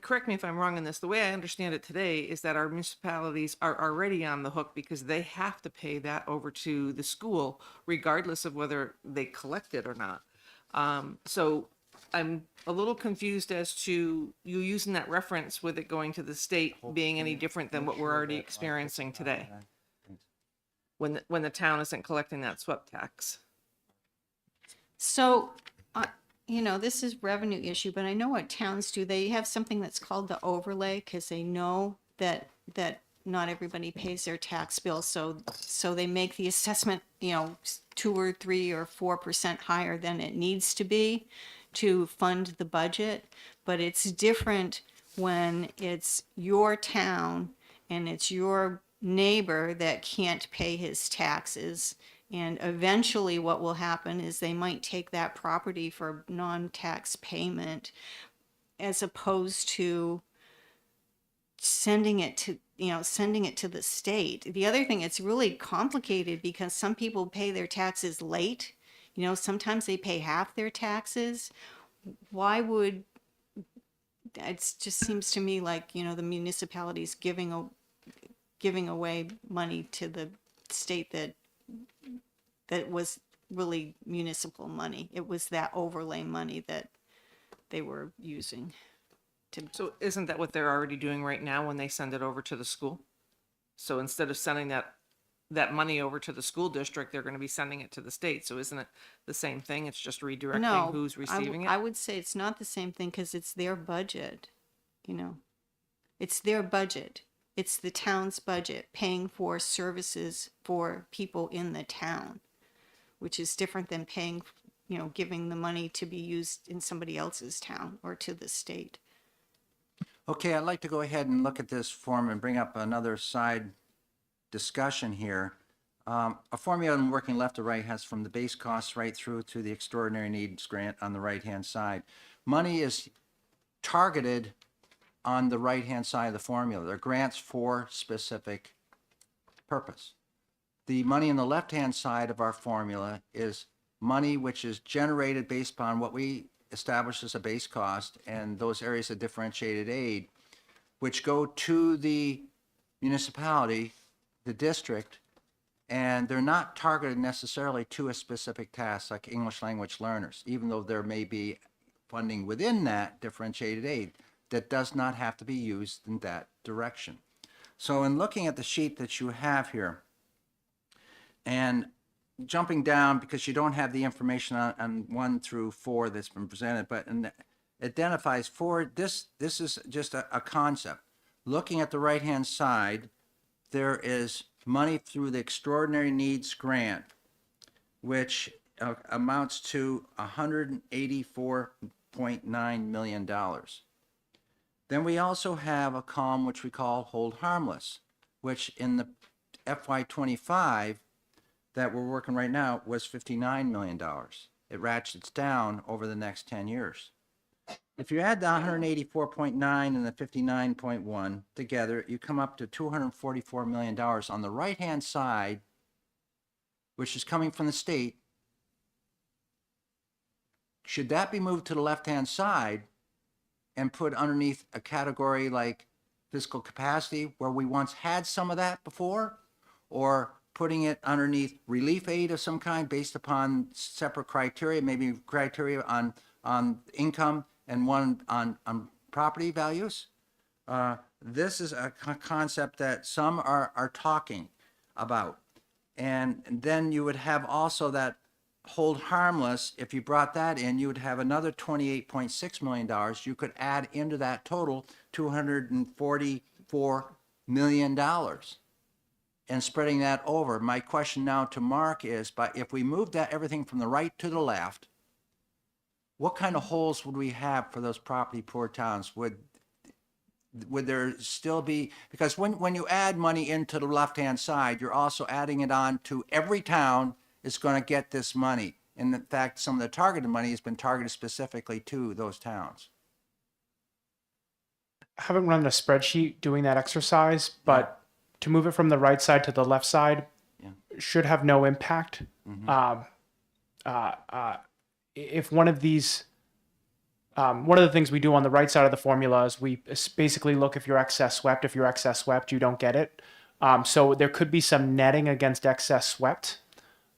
Speaker 8: Correct me if I'm wrong on this. The way I understand it today is that our municipalities are already on the hook because they have to pay that over to the school regardless of whether they collect it or not. So I'm a little confused as to you using that reference with it going to the state being any different than what we're already experiencing today when the town isn't collecting that SWEP tax.
Speaker 4: So, you know, this is revenue issue, but I know what towns do. They have something that's called the overlay because they know that not everybody pays their tax bill. So they make the assessment, you know, 2 or 3 or 4% higher than it needs to be to fund the budget. But it's different when it's your town and it's your neighbor that can't pay his taxes. And eventually what will happen is they might take that property for non-tax payment as opposed to sending it to the state. The other thing, it's really complicated because some people pay their taxes late. You know, sometimes they pay half their taxes. Why would, it just seems to me like, you know, the municipalities giving away money to the state that was really municipal money. It was that overlay money that they were using.
Speaker 8: So isn't that what they're already doing right now when they send it over to the school? So instead of sending that money over to the school district, they're going to be sending it to the state. So isn't it the same thing? It's just redirecting
Speaker 4: No,
Speaker 8: who's receiving
Speaker 4: I
Speaker 8: it?
Speaker 4: would say it's not the same thing because it's their budget, you know. It's their budget. It's the town's budget paying for services for people in the town, which is different than paying, you know, giving the money to be used in somebody else's town or to the state.
Speaker 1: Okay, I'd like to go ahead and look at this form and bring up another side discussion here. A formula in working left to right has from the base costs right through to the extraordinary needs grant on the right-hand side. Money is targeted on the right-hand side of the formula. They're grants for specific purpose. The money on the left-hand side of our formula is money which is generated based upon what we establish as a base cost and those areas of differentiated aid, which go to the municipality, the district, and they're not targeted necessarily to a specific task like English language learners, even though there may be funding within that differentiated aid that does not have to be used in that direction. So in looking at the sheet that you have here, and jumping down because you don't have the information on 1 through 4 that's been presented, but identifies 4, this is just a concept. Looking at the right-hand side, there is money through the Extraordinary Needs Grant, which amounts to $184.9 million. Then we also have a column which we call Hold Harmless, which in the FY25 that we're working right now was $59 million. It ratchets down over the next 10 years. If you add the 184.9 and the 59.1 together, you come up to $244 million on the right-hand side, which is coming from the state. Should that be moved to the left-hand side and put underneath a category like fiscal capacity where we once had some of that before, or putting it underneath relief aid of some kind based upon separate criteria, maybe criteria on income and one on property values. This is a concept that some are talking about. And then you would have also that hold harmless. If you brought that in, you would have another $28.6 million. You could add into that total $244 million. And spreading that over. My question now to Mark is, but if we move that everything from the right to the left, what kind of holes would we have for those property poor towns? Would there still be, because when you add money into the left-hand side, you're also adding it on to every town is going to get this money. And in fact, some of the targeted money has been targeted specifically to those towns.
Speaker 5: I haven't run a spreadsheet doing that exercise, but to move it from the right side to the left side should have no impact. If one of these, one of the things we do on the right side of the formula is we basically look if you're excess swept. If you're excess swept, you don't get it. So there could be some netting against excess swept.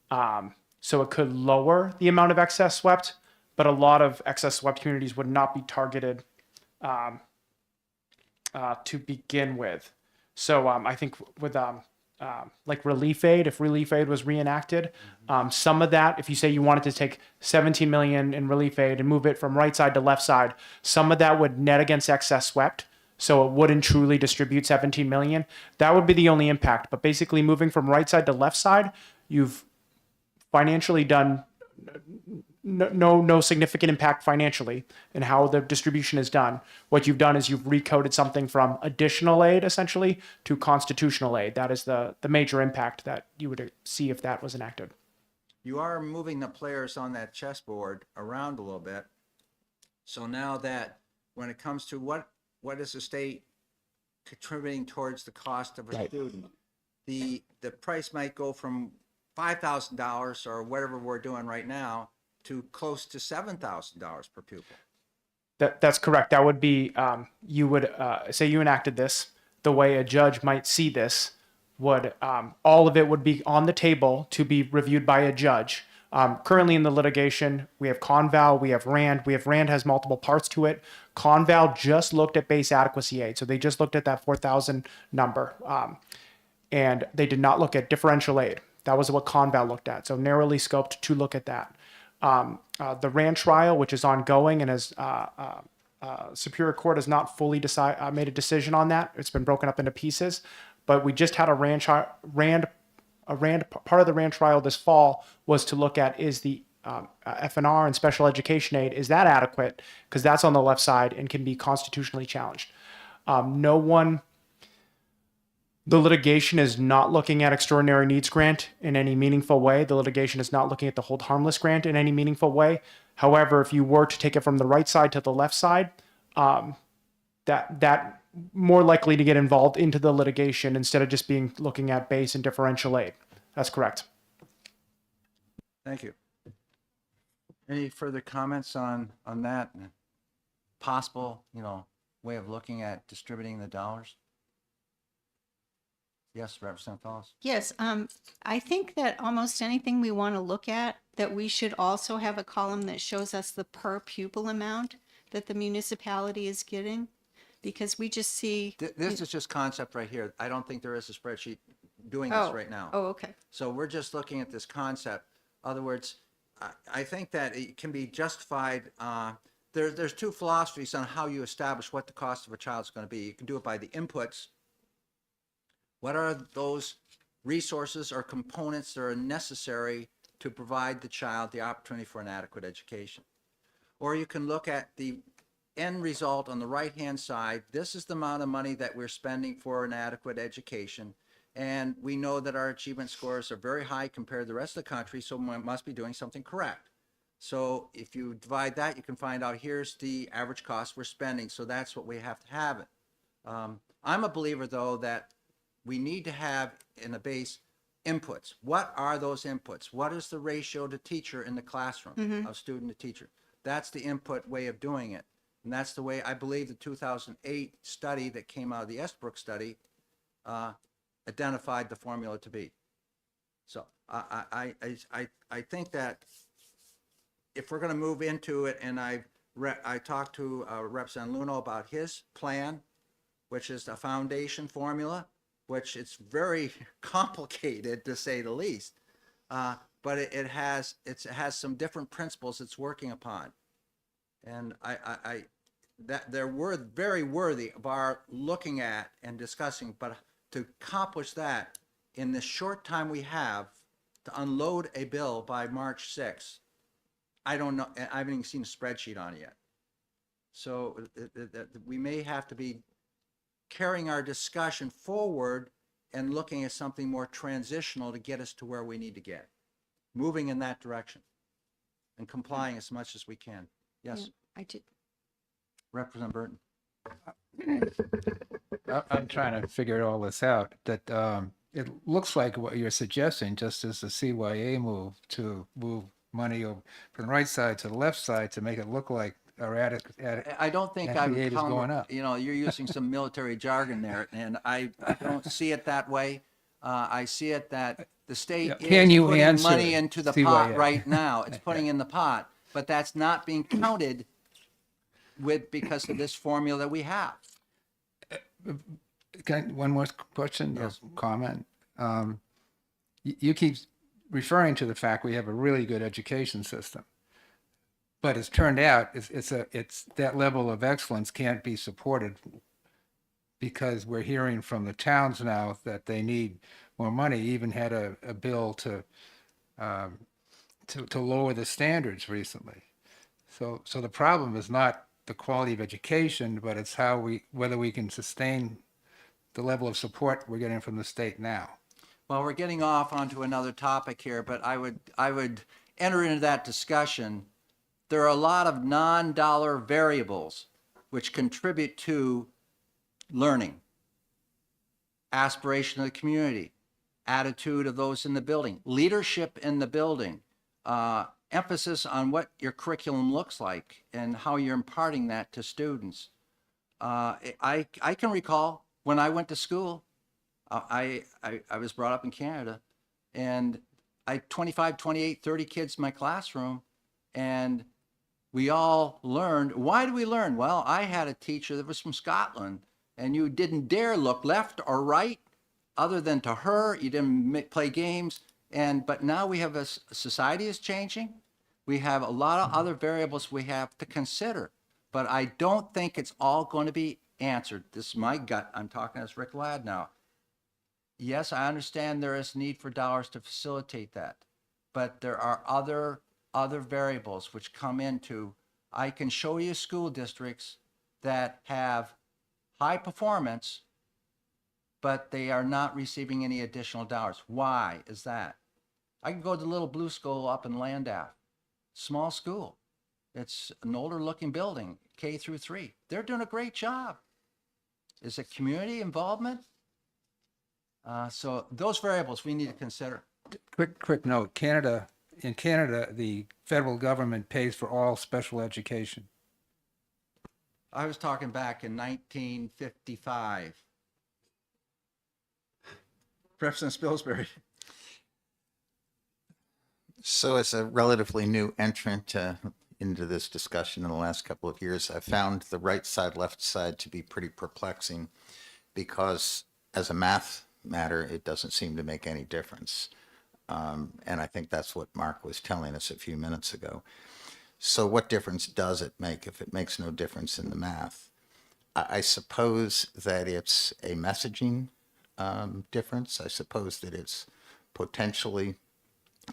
Speaker 5: So it could lower the amount of excess swept, but a lot of excess swept communities would not be targeted to begin with. So I think with like relief aid, if relief aid was reenacted, some of that, if you say you wanted to take 17 million in relief aid and move it from right side to left side, some of that would net against excess swept. So it wouldn't truly distribute 17 million. That would be the only impact. But basically moving from right side to left side, you've financially done no significant impact financially in how the distribution is done. What you've done is you've recoded something from additional aid essentially to constitutional aid. That is the major impact that you would see if that was enacted.
Speaker 1: You are moving the players on that chessboard around a little bit. So now that when it comes to what is the state contributing towards the cost of a student, the price might go from $5,000 or whatever we're doing right now to close to $7,000 per pupil.
Speaker 5: That's correct. That would be, you would say you enacted this, the way a judge might see this would, all of it would be on the table to be reviewed by a judge. Currently in the litigation, we have Conval, we have RAND. RAND has multiple parts to it. Conval just looked at base adequacy aid. So they just looked at that 4,000 number. And they did not look at differential aid. That was what Conval looked at. So narrowly scoped to look at that. The RAND trial, which is ongoing and has Superior Court has not fully made a decision on that. It's been broken up into pieces, but we just had a RAND part of the RAND trial this fall was to look at is the FNR and special education aid, is that adequate? Because that's on the left side and can be constitutionally challenged. The litigation is not looking at extraordinary needs grant in any meaningful way. The litigation is not looking at the hold harmless grant in any meaningful way. However, if you were to take it from the right side to the left side, that more likely to get involved into the litigation instead of just looking at base and differential aid. That's correct.
Speaker 1: Thank you. Any further comments on that possible, way of looking at distributing the dollars? Yes, Representative Fellows.
Speaker 4: Yes, I think that almost anything we want to look at, that we should also have a column that shows us the per pupil amount that the municipality is getting, because we just see.
Speaker 1: This is just concept right here. I don't think there is a spreadsheet doing this right now.
Speaker 4: Oh, okay.
Speaker 1: So we're just looking at this concept. In other words, I think that it can be justified. There's two philosophies on how you establish what the cost of a child is going to be. You can do it by the inputs. What are those resources or components that are necessary to provide the child the opportunity for an adequate education? Or you can look at the end result on the right-hand side. This is the amount of money that we're spending for an adequate education. And we know that our achievement scores are very high compared to the rest of the country, so we must be doing something correct. So if you divide that, you can find out here's the average cost we're spending. So that's what we have to have it. I'm a believer, though, that we need to have in a base inputs. What are those inputs? What is the ratio to teacher in the classroom of student to teacher? That's the input way of doing it. And that's the way I believe the 2008 study that came out of the Esbrook study identified the formula to be. So I think that if we're going to move into it, and I talked to Representative Luno about his plan, which is a foundation formula, which it's very complicated to say the least, but it has some different principles it's working upon, and that they're very worthy of our looking at and discussing. But to accomplish that in the short time we have to unload a bill by March 6th, I don't know. I haven't even seen a spreadsheet on it yet. So we may have to be carrying our discussion forward and looking at something more transitional to get us to where we need to get, moving in that direction and complying as much as we can. Yes,
Speaker 4: I did.
Speaker 1: Representative Burton.
Speaker 9: I'm trying to figure all this out, that it looks like what you're suggesting, just as the CYA move to move money over from the right side to the left side to make it look like our
Speaker 1: I don't think I'm
Speaker 9: FBA is going up.
Speaker 1: You know, you're using some military jargon there, and I don't see it that way. I see it that the state
Speaker 9: Can
Speaker 1: is
Speaker 9: you
Speaker 1: putting
Speaker 9: answer
Speaker 1: money into the pot
Speaker 9: CYA?
Speaker 1: right now. It's putting in the pot, but that's not being counted with because of this formula that we have.
Speaker 9: One more question or comment. You keep referring to the fact we have a really good education system, but it's turned out it's that level of excellence can't be supported because we're hearing from the towns now that they need more money. Even had a bill to lower the standards recently. So the problem is not the quality of education, but it's whether we can sustain the level of support we're getting from the state now.
Speaker 1: Well, we're getting off onto another topic here, but I would enter into that discussion. There are a lot of non-dollar variables which contribute to learning, aspiration of the community, attitude of those in the building, leadership in the building, emphasis on what your curriculum looks like and how you're imparting that to students. I can recall when I went to school, I was brought up in Canada, and I 25, 28, 30 kids in my classroom, and we all learned. Why do we learn? Well, I had a teacher that was from Scotland, and you didn't dare look left or right other than to her. You didn't play games. But now we have society is changing. We have a lot of other variables we have to consider, but I don't think it's all going to be answered. This is my gut. I'm talking as Rick Ladd now. Yes, I understand there is need for dollars to facilitate that, but there are other variables which come into. I can show you school districts that have high performance, but they are not receiving any additional dollars. Why is that? I can go to the Little Blue School up in Landaff, small school. It's an older looking building, K through 3. They're doing a great job. Is it community involvement? So those variables we need to consider.
Speaker 9: Quick note, in Canada, the federal government pays for all special education.
Speaker 1: I was talking back in 1955. Representative Spilsbury.
Speaker 2: So as a relatively new entrant into this discussion in the last couple of years, I found the right side, left side to be pretty perplexing because as a math matter, it doesn't seem to make any difference. And I think that's what Mark was telling us a few minutes ago. So what difference does it make if it makes no difference in the math? I suppose that it's a messaging difference. I suppose that it's potentially,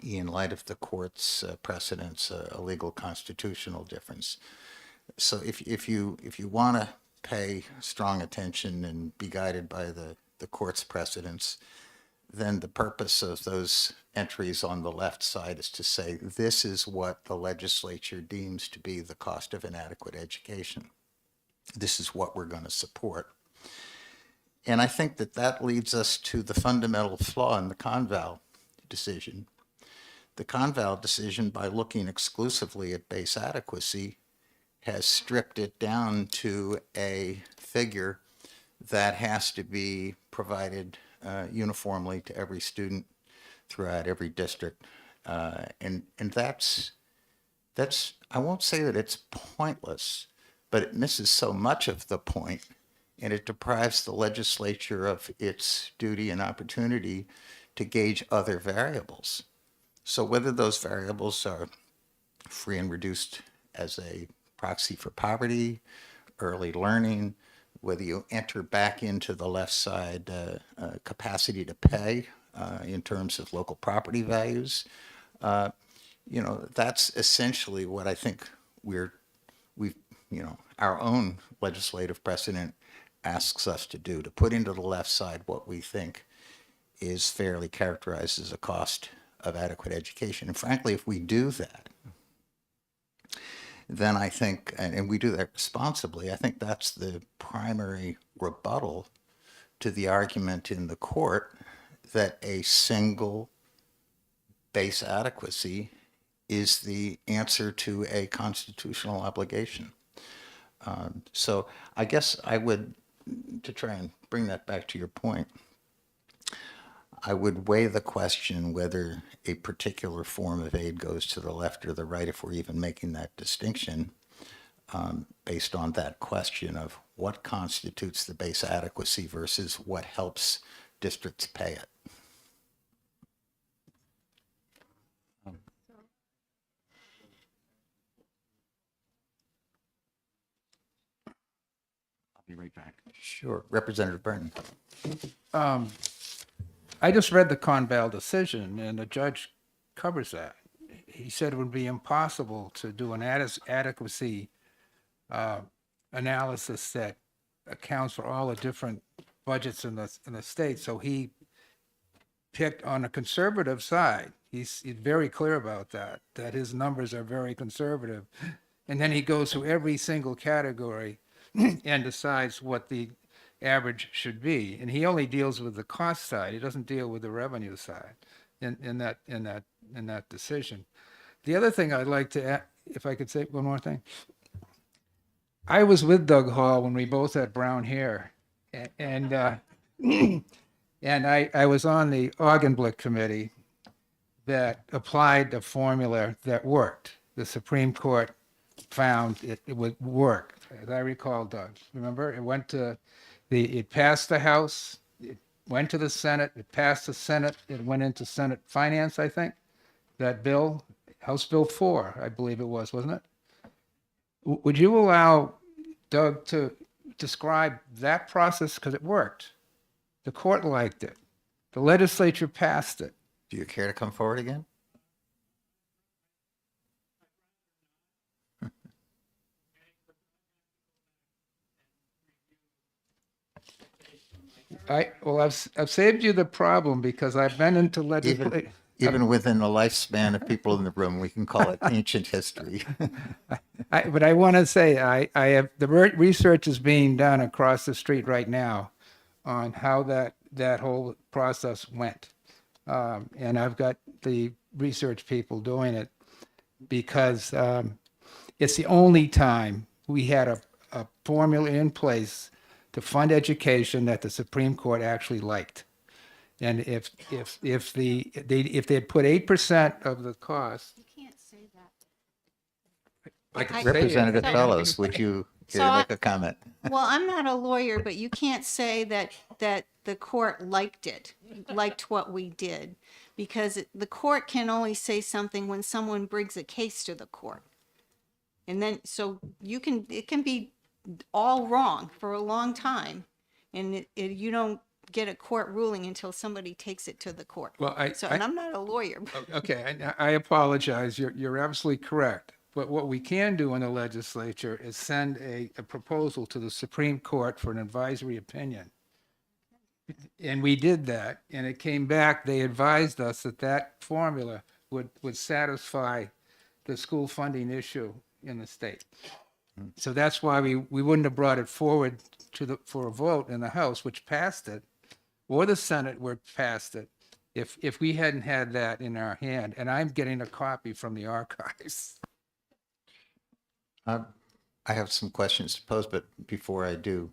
Speaker 2: in light of the court's precedents, a legal constitutional difference. So if you want to pay strong attention and be guided by the court's precedents, then the purpose of those entries on the left side is to say, this is what the legislature deems to be the cost of inadequate education. This is what we're going to support. And I think that leads us to the fundamental flaw in the Conval decision. The Conval decision, by looking exclusively at base adequacy, has stripped it down to a figure that has to be provided uniformly to every student throughout every district. And that's, I won't say that it's pointless, but it misses so much of the point, and it deprives the legislature of its duty and opportunity to gauge other variables. So whether those variables are free and reduced as a proxy for poverty, early learning, whether you enter back into the left side capacity to pay in terms of local property values, that's essentially what I think our own legislative precedent asks us to do, to put into the left side what we think is fairly characterized as a cost of adequate education. And frankly, if we do that, then I think, and we do that responsibly, I think that's the primary rebuttal to the argument in the court that a single base adequacy is the answer to a constitutional obligation. So I guess I would, to try and bring that back to your point, I would weigh the question whether a particular form of aid goes to the left or the right, if we're even making that distinction, based on that question of what constitutes the base adequacy versus what helps districts pay it.
Speaker 1: I'll be right back.
Speaker 2: Sure. Representative Burton.
Speaker 9: I just read the Conval decision, and the judge covers that. He said it would be impossible to do an adequacy analysis that accounts for all the different budgets in the state. So he picked on the conservative side. He's very clear about that his numbers are very conservative. And then he goes through every single category and decides what the average should be. And he only deals with the cost side. He doesn't deal with the revenue side in that decision. The other thing I'd like to add, if I could say one more thing. I was with Doug Hall when we both had brown hair, and I was on the Augenblick committee that applied a formula that worked. The Supreme Court found it would work, as I recall, Doug. Remember, it passed the House, it went to the Senate, it passed the Senate, it went into Senate Finance, I think. That bill, House Bill 4, I believe it was, wasn't it? Would you allow Doug to describe that process? Because it worked. The court liked it. The legislature passed it.
Speaker 2: Do you care to come forward again?
Speaker 9: I've saved you the problem because I've been into legislation.
Speaker 2: Even within the lifespan of people in the room, we can call it ancient history.
Speaker 9: But I want to say, I have the research is being done across the street right now on how that whole process went. And I've got the research people doing it because it's the only time we had a formula in place to fund education that the Supreme Court actually liked. And if they had put 8% of the cost,
Speaker 4: You can't say that.
Speaker 9: I could
Speaker 4: I-
Speaker 9: say it.
Speaker 2: Representative
Speaker 4: So-
Speaker 2: Fellows, would you care
Speaker 4: So
Speaker 2: to
Speaker 4: I-
Speaker 2: make a comment?
Speaker 4: Well, I'm not a lawyer, but you can't say that the court liked what we did, because the court can only say something when someone brings a case to the court. And then, so it can be all wrong for a long time, and you don't get a court ruling until somebody takes it to the court.
Speaker 9: Well,
Speaker 4: And I'm not a lawyer.
Speaker 9: Okay, I apologize. You're absolutely correct. But what we can do in the legislature is send a proposal to the Supreme Court for an advisory opinion. And we did that, and it came back. They advised us that formula would satisfy the school funding issue in the state. So that's why we wouldn't have brought it forward for a vote in the House, which passed it, or the Senate, where passed it, if we hadn't had that in our hand. And I'm getting a copy from the archives.
Speaker 2: I have some questions to pose, but before I do,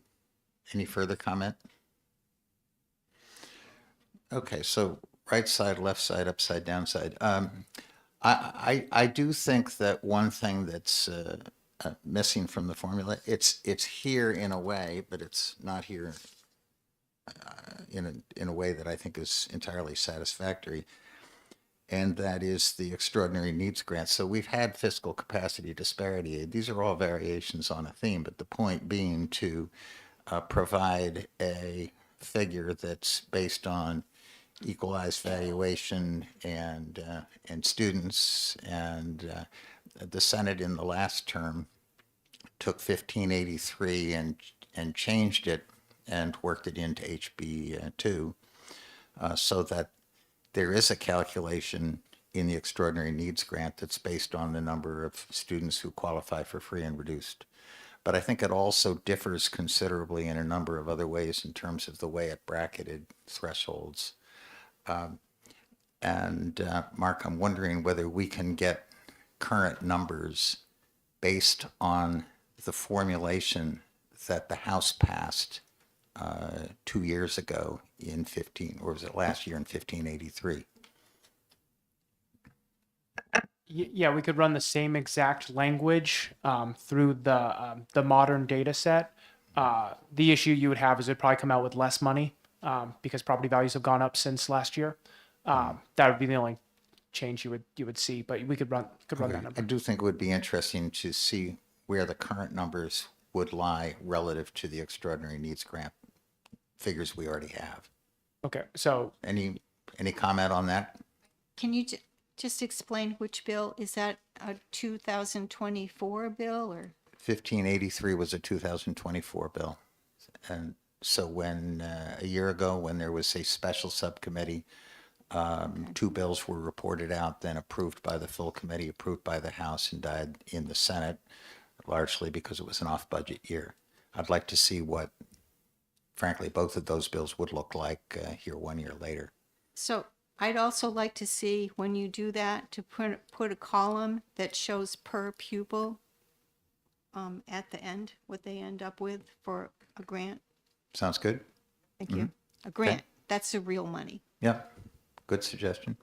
Speaker 2: any further comment? Okay, so right side, left side, upside, down side. I do think that one thing that's missing from the formula, it's here in a way, but it's not here in a way that I think is entirely satisfactory. And that is the extraordinary needs grant. So we've had fiscal capacity disparity aid. These are all variations on a theme, but the point being to provide a figure that's based on equalized valuation and students. And the Senate in the last term took 1583 and changed it and worked it into HB 2 so that there is a calculation in the extraordinary needs grant that's based on the number of students who qualify for free and reduced. But I think it also differs considerably in a number of other ways in terms of the way it bracketed thresholds. Mark, I'm wondering whether we can get current numbers based on the formulation that the House passed 2 years ago in 15, or was it last year in 1583?
Speaker 5: Yeah, we could run the same exact language through the modern data set. The issue you would have is it'd probably come out with less money because property values have gone up since last year. That would be the only change you would see, but we could run that
Speaker 2: I
Speaker 5: number.
Speaker 2: do think it would be interesting to see where the current numbers would lie relative to the extraordinary needs grant figures we already have.
Speaker 5: Okay, so
Speaker 2: Any comment on that?
Speaker 4: Can you just explain which bill? Is that a 2024 bill or?
Speaker 2: 1583 was a 2024 bill. And so when a year ago, when there was a special subcommittee, two bills were reported out, then approved by the full committee, approved by the House, and died in the Senate, largely because it was an off-budget year. I'd like to see what, frankly, both of those bills would look like here 1 year later.
Speaker 4: So I'd also like to see when you do that to put a column that shows per pupil at the end, what they end up with for a grant.
Speaker 2: Sounds good?
Speaker 4: Thank you. A grant, that's the real money.
Speaker 2: Yeah, good suggestion.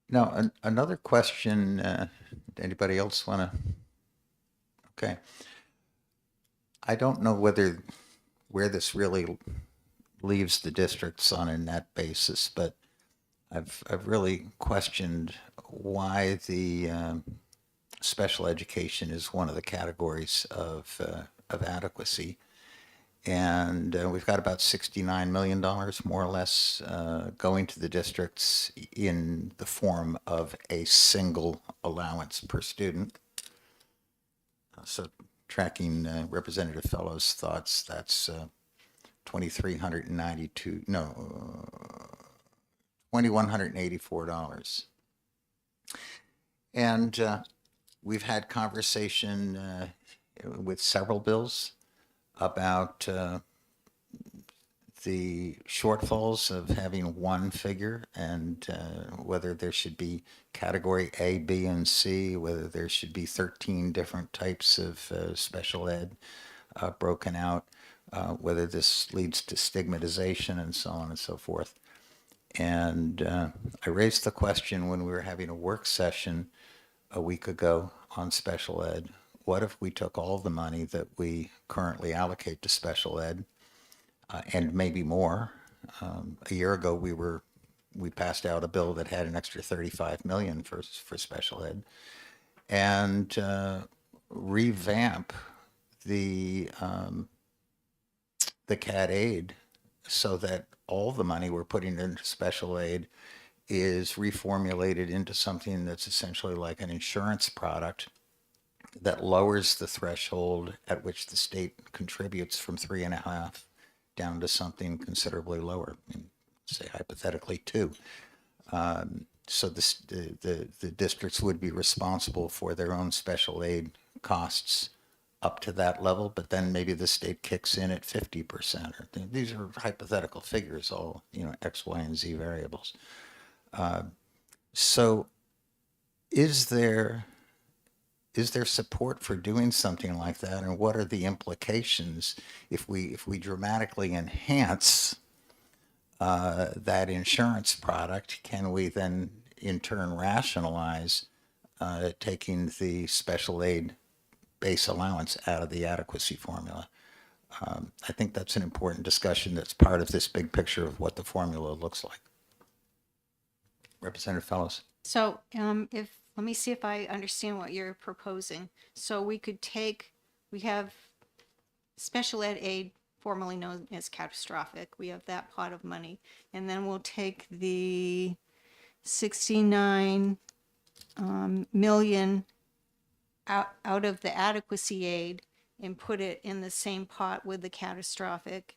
Speaker 2: Now, another question, anybody else want to? Okay. I don't know where this really leaves the districts on a net basis, but I've really questioned why the special education is one of the categories of adequacy. And we've got about $69 million, more or less, going to the districts in the form of a single allowance per student. So tracking Representative Fellow's thoughts, that's $2,184. And we've had conversation with several bills about the shortfalls of having one figure and whether there should be category A, B, and C, whether there should be 13 different types of special ed broken out, whether this leads to stigmatization and so on and so forth. And I raised the question when we were having a work session a week ago on special ed. What if we took all the money that we currently allocate to special ed and maybe more? A year ago, we passed out a bill that had an extra $35 million for special ed, and revamp the CAD aid so that all the money we're putting into special aid is reformulated into something that's essentially like an insurance product that lowers the threshold at which the state contributes from 3.5 down to something considerably lower, say hypothetically 2. So the districts would be responsible for their own special aid costs up to that level, but then maybe the state kicks in at 50%. These are hypothetical figures, all X, Y, and Z variables. So is there is there support for doing something like that? And what are the implications if we dramatically enhance that insurance product? Can we then in turn rationalize taking the special aid base allowance out of the adequacy formula? I think that's an important discussion that's part of this big picture of what the formula looks like. Representative Fellows.
Speaker 4: So, let me see if I understand what you're proposing. So we have special ed aid, formerly known as catastrophic. We have that pot of money. And then we'll take the 69 million out of the adequacy aid and put it in the same pot with the catastrophic,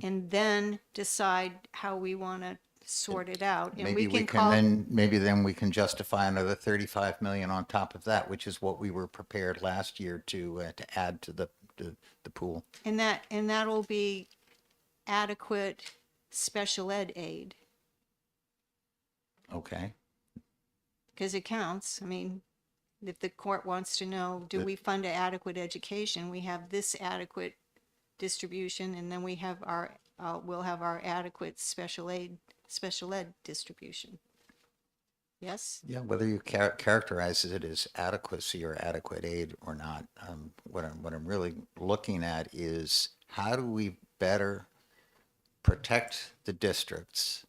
Speaker 4: and then decide how we want to sort it out. And
Speaker 2: Maybe we can then, maybe then we can justify another 35 million on top of that, which is what we were prepared last year to add to the pool.
Speaker 4: and that'll be adequate special ed aid,
Speaker 2: Okay.
Speaker 4: because it counts. I mean, if the court wants to know, do we fund adequate education? We have this adequate distribution, and then we have we'll have our adequate special ed distribution. Yes?
Speaker 2: Yeah, whether you characterize it as adequacy or adequate aid or not, what I'm really looking at is how do we better protect the districts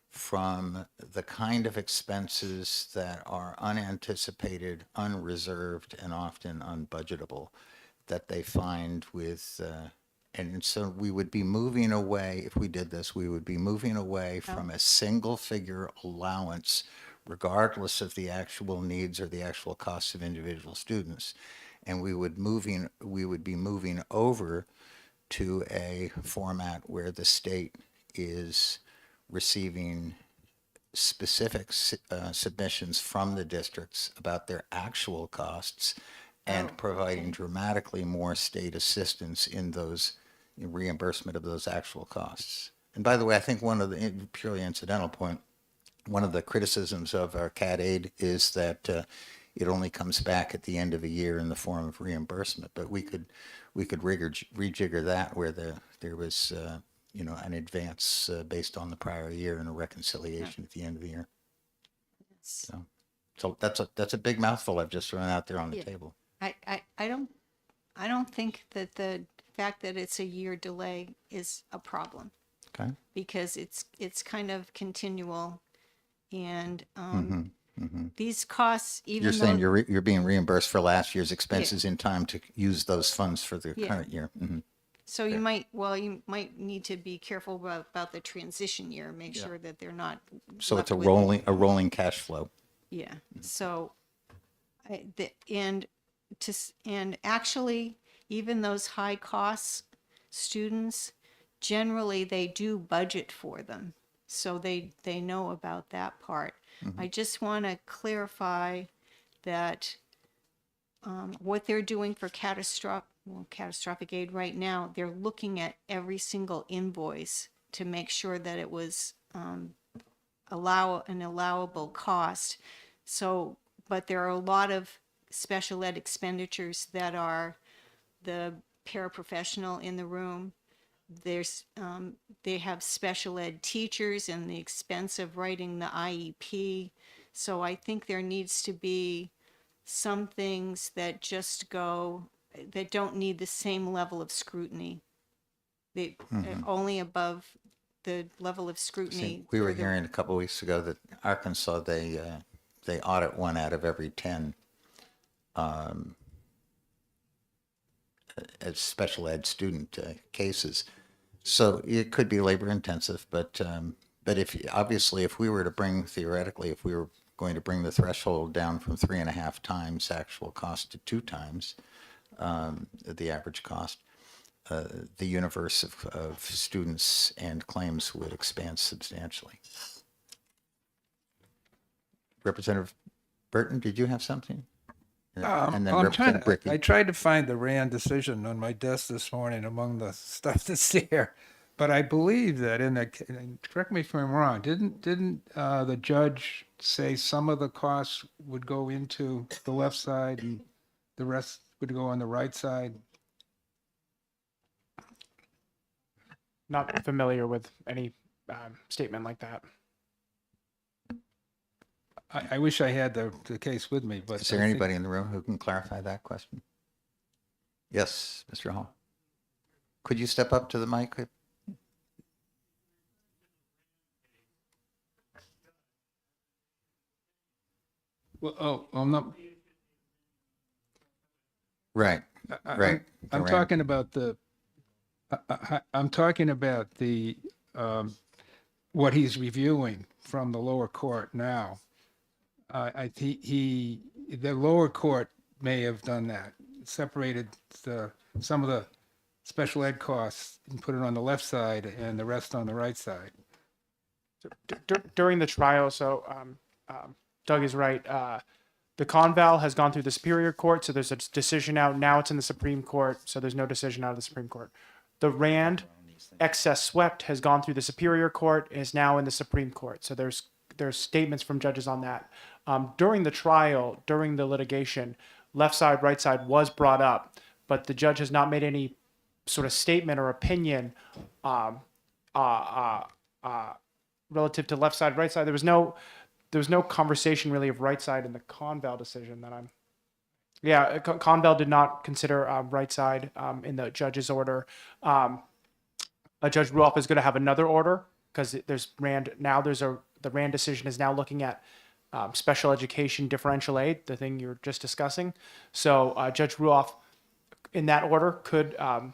Speaker 2: from the kind of expenses that are unanticipated, unreserved, and often unbudgetable that they find with, and so we would be moving away, if we did this, we would be moving away from a single figure allowance, regardless of the actual needs or the actual costs of individual students. And we would be moving over to a format where the state is receiving specific submissions from the districts about their actual costs and providing dramatically more state assistance in those reimbursement of those actual costs. And by the way, I think one of the purely incidental point, one of the criticisms of our CAD aid is that it only comes back at the end of a year in the form of reimbursement. But we could rejigger that where there was an advance based on the prior year and a reconciliation at the end of the year. So that's a big mouthful I've just thrown out there on the table.
Speaker 4: I don't think that the fact that it's a year delay is a problem,
Speaker 2: Okay.
Speaker 4: because it's kind of continual, and these costs, even
Speaker 2: You're
Speaker 4: though
Speaker 2: saying you're being reimbursed for last year's expenses in time to use those funds for the current year. Mm-hmm.
Speaker 4: so you might need to be careful about the transition year, make sure that they're not.
Speaker 2: So it's
Speaker 4: left
Speaker 2: a
Speaker 4: with-
Speaker 2: rolling cash flow.
Speaker 4: Yeah. So, and actually, even those high cost students, generally they do budget for them, so they know about that part. I just want to clarify that what they're doing for catastrophic aid right now, they're looking at every single invoice to make sure that it was an allowable cost. So, but there are a lot of special ed expenditures that are the paraprofessional in the room. There's they have special ed teachers and the expense of writing the IEP. So I think there needs to be some things that that don't need the same level of scrutiny. They only above the level of scrutiny.
Speaker 2: We were
Speaker 4: for the-
Speaker 2: hearing a couple of weeks ago that Arkansas, they audit 1 out of every 10 as special ed student cases. So it could be labor intensive, but if we were going to bring the threshold down from 3.5 times actual cost to 2 times the average cost, the universe of students and claims would expand substantially. Representative Burton, did you have something? And then Representative Bricky.
Speaker 9: I tried to find the Rand decision on my desk this morning among the stuff that's there, but I believe that and correct me if I'm wrong, didn't the judge say some of the costs would go into the left side and the rest would go on the right side?
Speaker 5: Not familiar with any statement like that.
Speaker 9: I wish I had the case with me, but.
Speaker 2: Is there
Speaker 9: I think-
Speaker 2: anybody in the room who can clarify that question? Yes, Mr. Hall. Could you step up to the mic?
Speaker 9: Well, I'm not,
Speaker 2: Right, right.
Speaker 9: I'm
Speaker 2: Around-
Speaker 9: talking about I'm talking about what he's reviewing from the lower court now. The lower court may have done that, separated some of the special ed costs and put it on the left side and the rest on the right side.
Speaker 5: During the trial, so Doug is right. The Conval has gone through the Superior Court, so there's a decision out. Now it's in the Supreme Court, so there's no decision out of the Supreme Court. The Rand excess swept has gone through the Superior Court and is now in the Supreme Court. So there's statements from judges on that. During the trial, during the litigation, left side, right side was brought up, but the judge has not made any sort of statement or opinion relative to left side, right side. There was no conversation really of right side in the Conval decision that I'm. Yeah, Conval did not consider right side in the judge's order. Judge Ruoff is going to have another order because there's Rand now. The Rand decision is now looking at special education differential aid, the thing you're just discussing. So Judge Ruoff, in that order, could the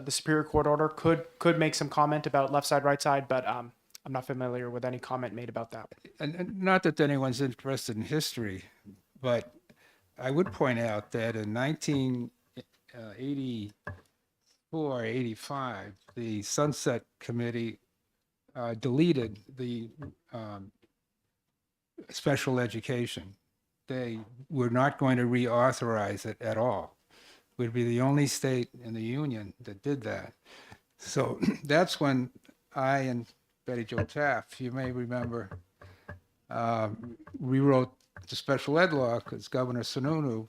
Speaker 5: Superior Court order could make some comment about left side, right side, but I'm not familiar with any comment made about that.
Speaker 9: And not that anyone's interested in history, but I would point out that in 1984, 85, the Sunset Committee deleted the special education. They were not going to reauthorize it at all. We'd be the only state in the union that did that. So that's when I and Betty Jo Taft, you may remember, rewrote the special ed law because Governor Sununu,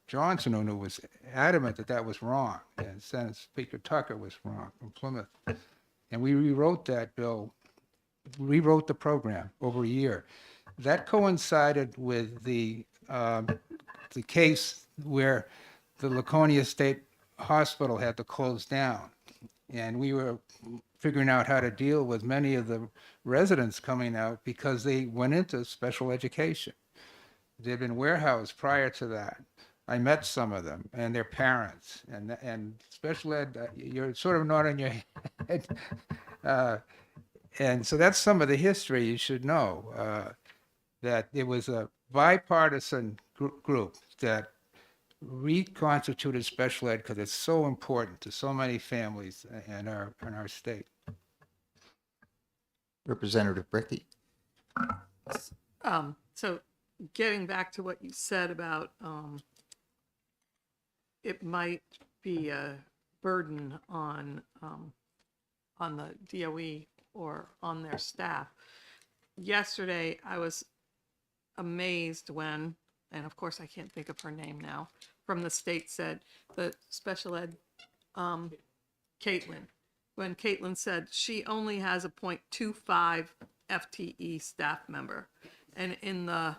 Speaker 9: John Sununu, was adamant that that was wrong, and Senate Speaker Tucker was wrong from Plymouth. And we rewrote that bill, rewrote the program over a year. That coincided with the case where the Laconia State Hospital had to close down, and we were figuring out how to deal with many of the residents coming out because they went into special education. They'd been warehoused prior to that. I met some of them and their parents, and special ed, you're sort of nodding your head. And so that's some of the history you should know, that it was a bipartisan group that reconstituted special ed because it's so important to so many families in our state.
Speaker 2: Representative Bricky.
Speaker 8: So getting back to what you said about it might be a burden on the DOE or on their staff. Yesterday, I was amazed when, and of course I can't think of her name now, from the state said, the special ed, Caitlin, when Caitlin said she only has a 0.25 FTE staff member. And in the,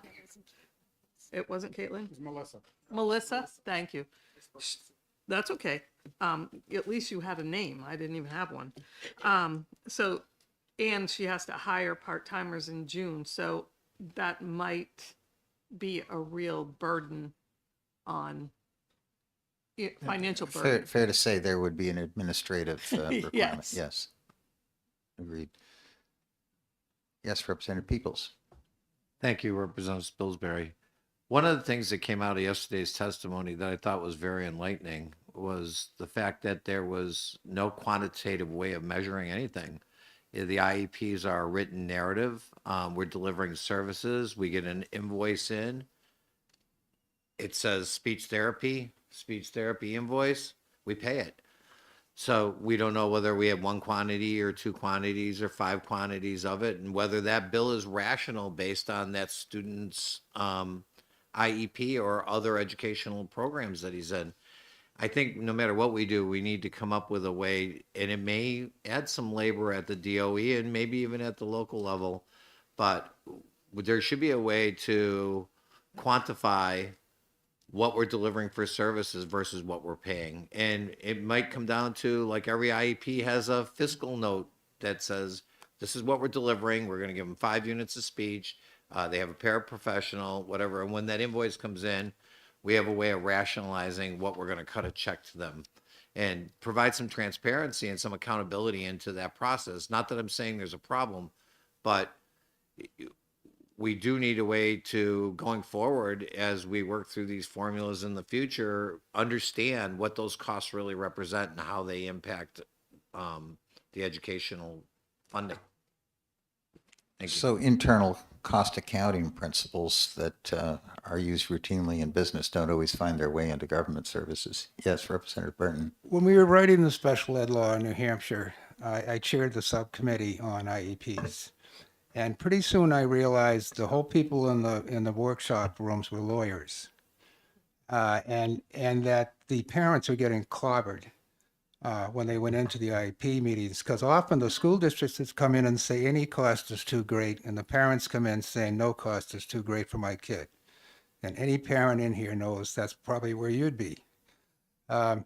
Speaker 8: it wasn't Caitlin? It was Melissa. Melissa, thank you. That's okay. At least you had a name. I didn't even have one. So, and she has to hire part-timers in June. So that might be a real burden on financial burden.
Speaker 2: Fair to say there would be an administrative requirement.
Speaker 8: Yes.
Speaker 2: Yes. Agreed. Yes, Representative Peoples.
Speaker 10: Thank you, Representative Spilsbury. One of the things that came out of yesterday's testimony that I thought was very enlightening was the fact that there was no quantitative way of measuring anything. The IEPs are a written narrative. We're delivering services. We get an invoice in. It says speech therapy invoice. We pay it. So we don't know whether we have one quantity or two quantities or five quantities of it, and whether that bill is rational based on that student's IEP or other educational programs that he's in. I think no matter what we do, we need to come up with a way, and it may add some labor at the DOE and maybe even at the local level, but there should be a way to quantify what we're delivering for services versus what we're paying. And it might come down to, like, every IEP has a fiscal note that says, this is what we're delivering. We're going to give them 5 units of speech. They have a paraprofessional, whatever. And when that invoice comes in, we have a way of rationalizing what we're going to cut a check to them and provide some transparency and some accountability into that process. Not that I'm saying there's a problem, but we do need a way to, going forward, as we work through these formulas in the future, understand what those costs really represent and how they impact the educational funding. Thank you.
Speaker 2: So internal cost accounting principles that are used routinely in business don't always find their way into government services. Yes, Representative Burton.
Speaker 9: When we were writing the special ed law in New Hampshire, I chaired the subcommittee on IEPs. And pretty soon I realized the whole people in the workshop rooms were lawyers. And that the parents were getting clobbered when they went into the IEP meetings, because often the school districts just come in and say any cost is too great, and the parents come in saying no cost is too great for my kid. And any parent in here knows that's probably where you'd be. There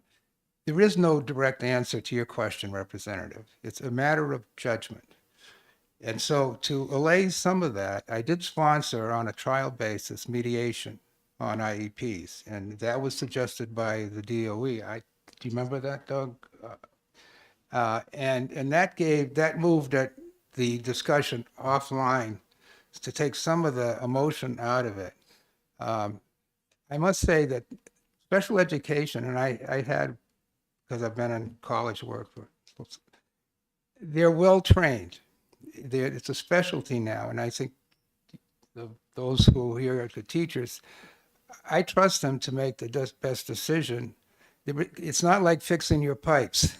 Speaker 9: is no direct answer to your question, Representative. It's a matter of judgment. And so to allay some of that, I did sponsor on a trial basis mediation on IEPs, and that was suggested by the DOE. Do you remember that, Doug? And that moved the discussion offline to take some of the emotion out of it. I must say that special education, and I had, because I've been in college work, they're well trained. It's a specialty now, and I think those who here are the teachers, I trust them to make the best decision. It's not like fixing your pipes.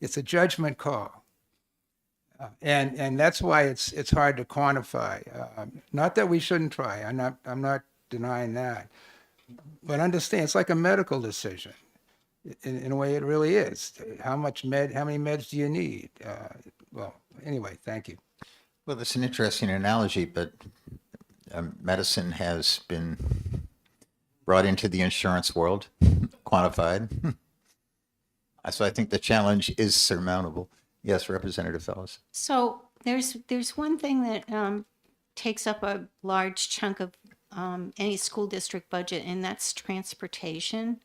Speaker 9: It's a judgment call. And that's why it's hard to quantify. Not that we shouldn't try. I'm not denying that. But understand, it's like a medical decision. In a way, it really is. How many meds do you need? Well, anyway, thank you.
Speaker 2: Well, that's an interesting analogy, but medicine has been brought into the insurance world, quantified. So I think the challenge is surmountable. Yes, Representative Fellows.
Speaker 4: So there's one thing that takes up a large chunk of any school district budget, and that's transportation.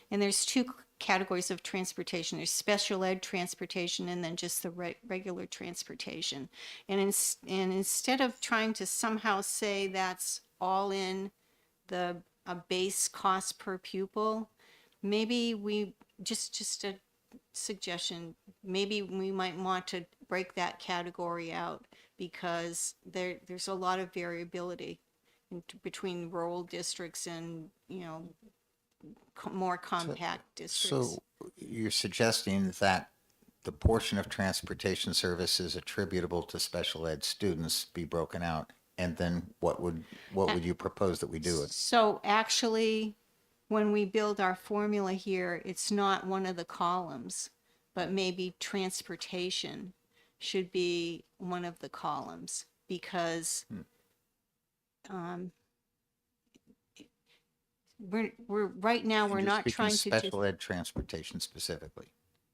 Speaker 4: And there's two categories of transportation. There's special ed transportation and then just the regular transportation. And instead of trying to somehow say that's all in a base cost per pupil, maybe we just a suggestion, maybe we might want to break that category out, because there's a lot of variability between rural districts and more compact districts.
Speaker 2: So you're suggesting that the portion of transportation services attributable to special ed students be broken out, and then what would you propose that we do it?
Speaker 4: So actually, when we build our formula here, it's not one of the columns, but maybe transportation should be one of the columns, because we're right now we're
Speaker 2: You're
Speaker 4: not
Speaker 2: speaking
Speaker 4: trying to
Speaker 2: special ed transportation specifically.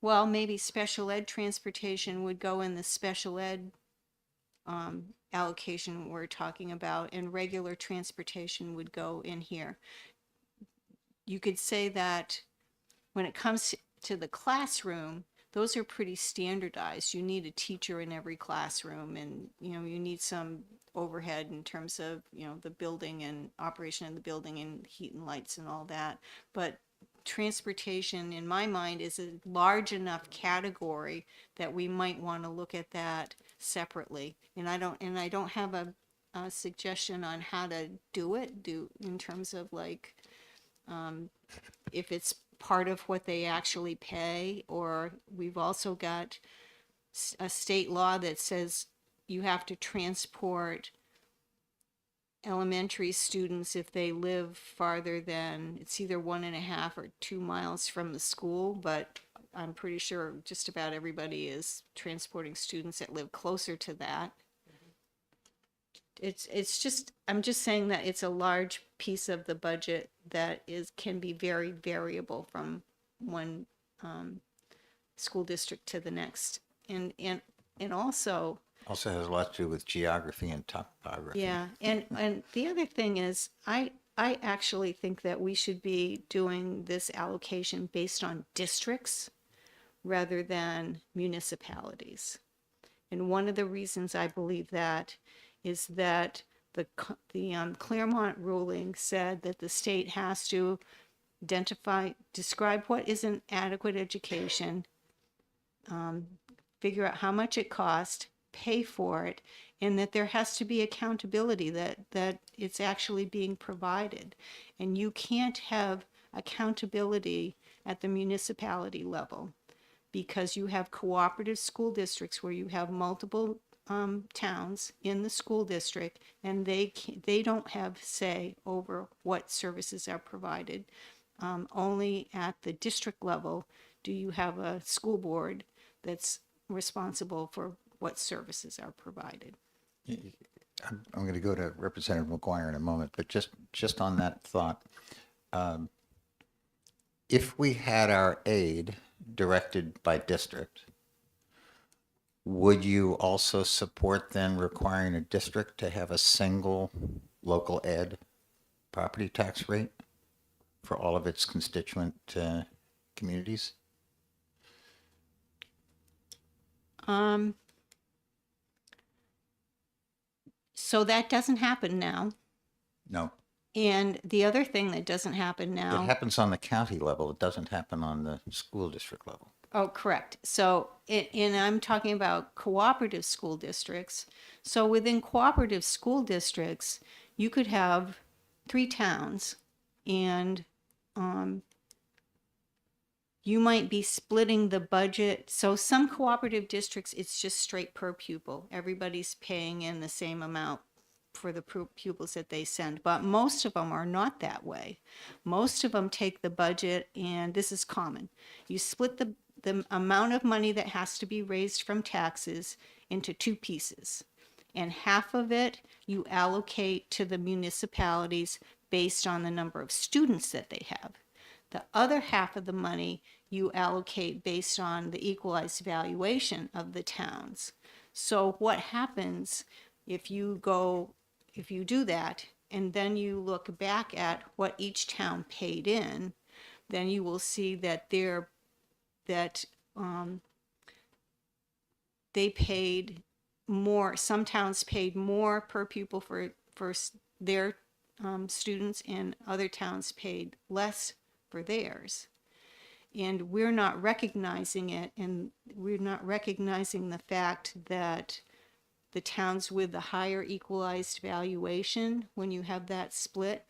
Speaker 4: well, maybe special ed transportation would go in the special ed allocation we're talking about, and regular transportation would go in here. You could say that when it comes to the classroom, those are pretty standardized. You need a teacher in every classroom, and you need some overhead in terms of the building and operation of the building and heat and lights and all that. But transportation, in my mind, is a large enough category that we might want to look at that separately. And I don't have a suggestion on how to do in terms of like if it's part of what they actually pay, or we've also got a state law that says you have to transport elementary students, if they live farther than, it's either 1.5 or 2 miles from the school, but I'm pretty sure just about everybody is transporting students that live closer to that. It's just, I'm just saying that it's a large piece of the budget that can be very variable from one school district to the next. And also,
Speaker 2: Also has a lot to do with geography and topography.
Speaker 4: yeah, and the other thing is, I actually think that we should be doing this allocation based on districts rather than municipalities. And one of the reasons I believe that is that the Claremont ruling said that the state has to describe what is an adequate education, figure out how much it costs, pay for it, and that there has to be accountability that it's actually being provided. And you can't have accountability at the municipality level because you have cooperative school districts where you have multiple towns in the school district, and they don't have say over what services are provided. Only at the district level do you have a school board that's responsible for what services are provided.
Speaker 2: I'm going to go to Representative McGuire in a moment, but just on that thought, if we had our aid directed by district, would you also support then requiring a district to have a single local ed property tax rate for all of its constituent communities?
Speaker 4: So that doesn't happen now.
Speaker 2: No.
Speaker 4: And the other thing that doesn't happen
Speaker 2: It
Speaker 4: now.
Speaker 2: happens on the county level. It doesn't happen on the school district level.
Speaker 4: Oh, correct. So, and I'm talking about cooperative school districts. So within cooperative school districts, you could have 3 towns, and you might be splitting the budget. So some cooperative districts, it's just straight per pupil. Everybody's paying in the same amount for the pupils that they send. But most of them are not that way. Most of them take the budget, and this is common. You split the amount of money that has to be raised from taxes into 2 pieces. And half of it you allocate to the municipalities based on the number of students that they have. The other half of the money you allocate based on the equalized valuation of the towns. So what happens if you do that, and then you look back at what each town paid in, then you will see that they paid more. Some towns paid more per pupil for their students, and other towns paid less for theirs. And we're not recognizing it, and we're not recognizing the fact that the towns with the higher equalized valuation, when you have that split,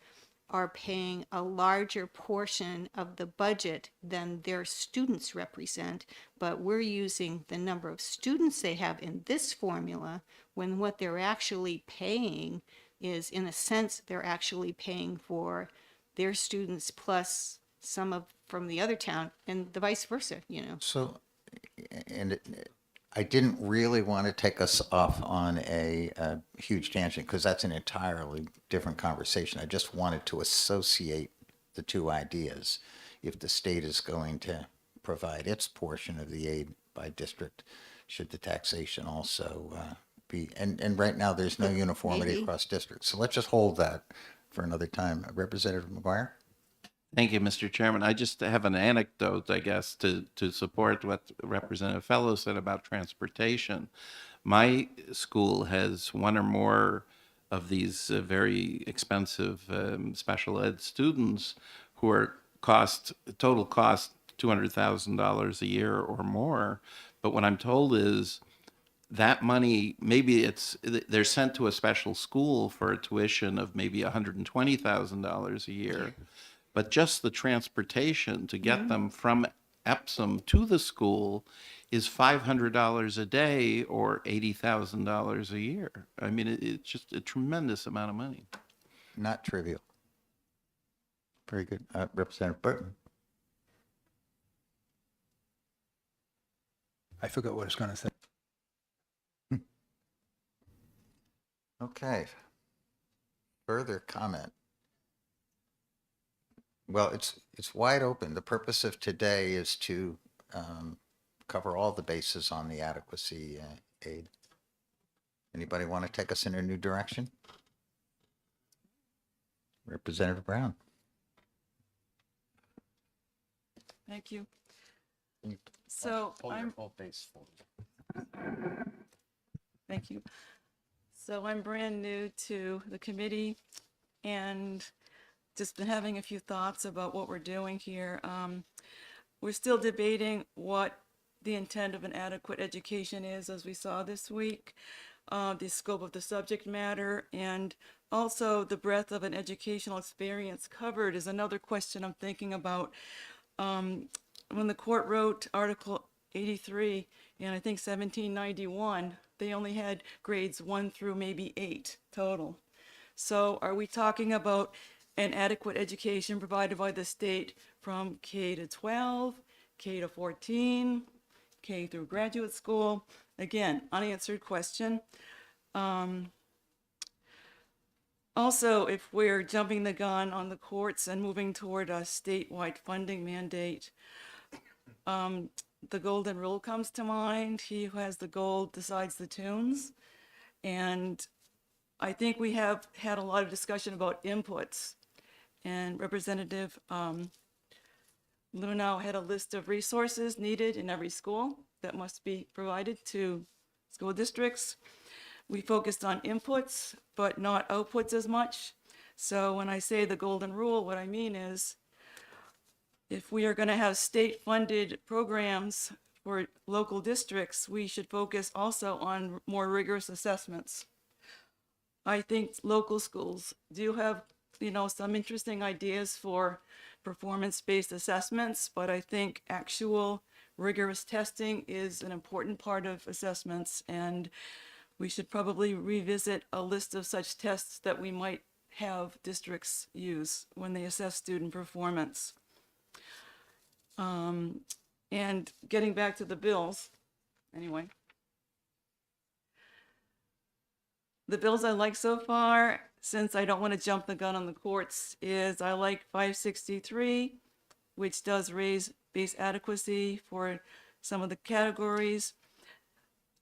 Speaker 4: are paying a larger portion of the budget than their students represent, but we're using the number of students they have in this formula when what they're actually paying is, in a sense, they're actually paying for their students plus some from the other town, and the vice versa,
Speaker 2: So, and I didn't really want to take us off on a huge tangent because that's an entirely different conversation. I just wanted to associate the two ideas. If the state is going to provide its portion of the aid by district, should the taxation also be, and right now there's no uniformity
Speaker 4: Maybe.
Speaker 2: across districts. So let's just hold that for another time. Representative McGuire?
Speaker 6: Thank you, Mr. Chairman. I just have an anecdote, I guess, to support what Representative Fellows said about transportation. My school has one or more of these very expensive special ed students who are total cost $200,000 a year or more. But what I'm told is that money, maybe they're sent to a special school for a tuition of maybe $120,000 a year. But just the transportation to get them from Epsom to the school is $500 a day or $80,000 a year. I mean, it's just a tremendous amount of money.
Speaker 2: not trivial. Very good. Representative Burton.
Speaker 9: I forgot what I was going to say.
Speaker 2: Okay. Further comment? Well, it's wide open. The purpose of today is to cover all the bases on the adequacy aid. Anybody want to take us in a new direction? Representative Brown.
Speaker 11: Thank you. So I'm, thank you. So I'm brand new to the committee and just been having a few thoughts about what we're doing here. We're still debating what the intent of an adequate education is, as we saw this week, the scope of the subject matter, and also the breadth of an educational experience covered is another question I'm thinking about. When the court wrote Article 83 in, I think, 1791, they only had grades 1 through maybe 8 total. So are we talking about an adequate education provided by the state from K to 12, K to 14, K through graduate school? Again, unanswered question. Also, if we're jumping the gun on the courts and moving toward a statewide funding mandate, the golden rule comes to mind. He who has the gold decides the tunes. And I think we have had a lot of discussion about inputs. And Representative Lunau had a list of resources needed in every school that must be provided to school districts. We focused on inputs, but not outputs as much. So when I say the golden rule, what I mean is if we are going to have state-funded programs for local districts, we should focus also on more rigorous assessments. I think local schools do have, some interesting ideas for performance-based assessments, but I think actual rigorous testing is an important part of assessments, and we should probably revisit a list of such tests that we might have districts use when they assess student performance. And getting back to the bills, anyway. The bills I like so far, since I don't want to jump the gun on the courts, is I like 563, which does raise base adequacy for some of the categories.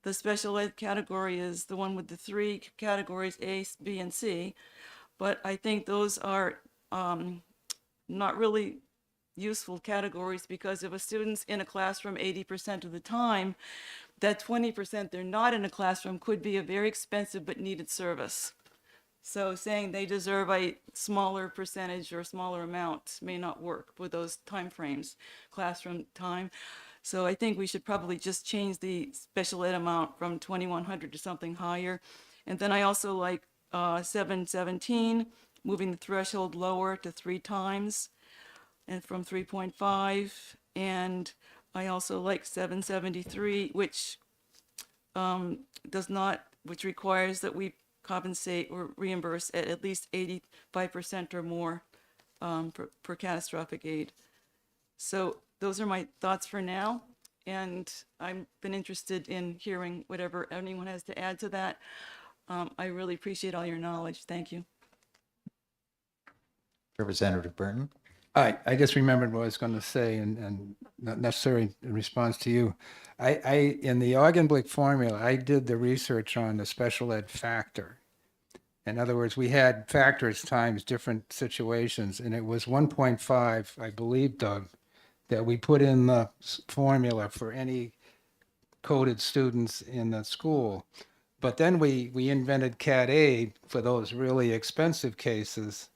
Speaker 11: The special ed category is the one with the 3 categories, A, B, and C. But I think those are not really useful categories, because if a student's in a classroom 80% of the time, that 20% they're not in a classroom could be a very expensive but needed service. So saying they deserve a smaller percentage or smaller amount may not work with those time frames, classroom time. So I think we should probably just change the special ed amount from 2,100 to something higher. And then I also like 717, moving the threshold lower to 3 times and from 3.5. And I also like 773, which which requires that we compensate or reimburse at least 85% or more for catastrophic aid. So those are my thoughts for now, and I've been interested in hearing whatever anyone has to add to that. I really appreciate all your knowledge. Thank you.
Speaker 2: Representative Burton.
Speaker 9: I just remembered what I was going to say, and not necessarily in response to you. In the Augenblick formula, I did the research on the special ed factor. In other words, we had factors times different situations, and it was 1.5, I believe, Doug, that we put in the formula for any coded students in the school. But then we invented CAT aid for those really expensive cases.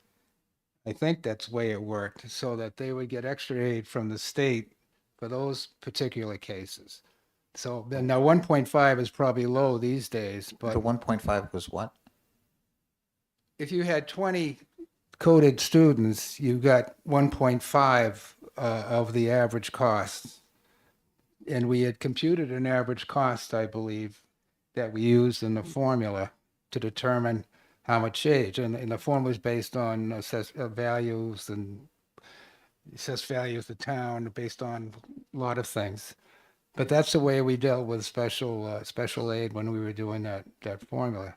Speaker 9: I think that's the way it worked, so that they would get extra aid from the state for those particular cases. So now 1.5 is probably low these days,
Speaker 2: The
Speaker 9: but
Speaker 2: 1.5 was what?
Speaker 9: if you had 20 coded students, you got 1.5 of the average cost. And we had computed an average cost, I believe, that we used in the formula to determine how much changed. And the formula is based on values and assessed values of the town based on a lot of things. But that's the way we dealt with special aid when we were doing that formula.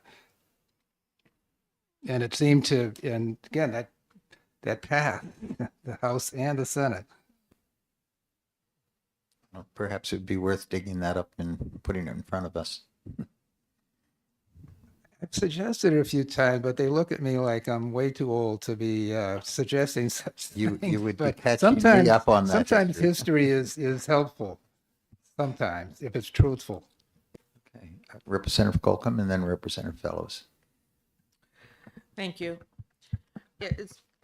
Speaker 9: And it seemed to, and again, that passed the House and the Senate.
Speaker 2: Well, perhaps it'd be worth digging that up and putting it in front of us.
Speaker 9: I've suggested it a few times, but they look at me like I'm way too old to be suggesting such
Speaker 2: You
Speaker 9: things.
Speaker 2: would be
Speaker 9: But
Speaker 2: catching me
Speaker 9: sometimes,
Speaker 2: up on that
Speaker 9: sometimes
Speaker 2: history.
Speaker 9: history is helpful. Sometimes, if it's truthful.
Speaker 2: Okay. Representative Colcom and then Representative Fellows.
Speaker 8: Thank you. Yeah,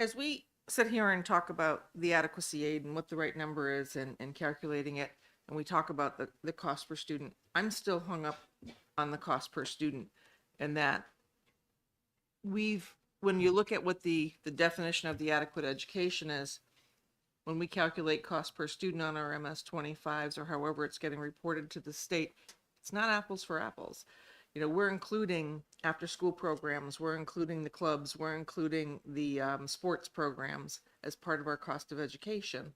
Speaker 8: as we sit here and talk about the adequacy aid and what the right number is and calculating it, and we talk about the cost per student, I'm still hung up on the cost per student, and that when you look at what the definition of the adequate education is, when we calculate cost per student on our MS-25s or however it's getting reported to the state, it's not apples for apples. You know, we're including after-school programs, we're including the clubs, we're including the sports programs as part of our cost of education.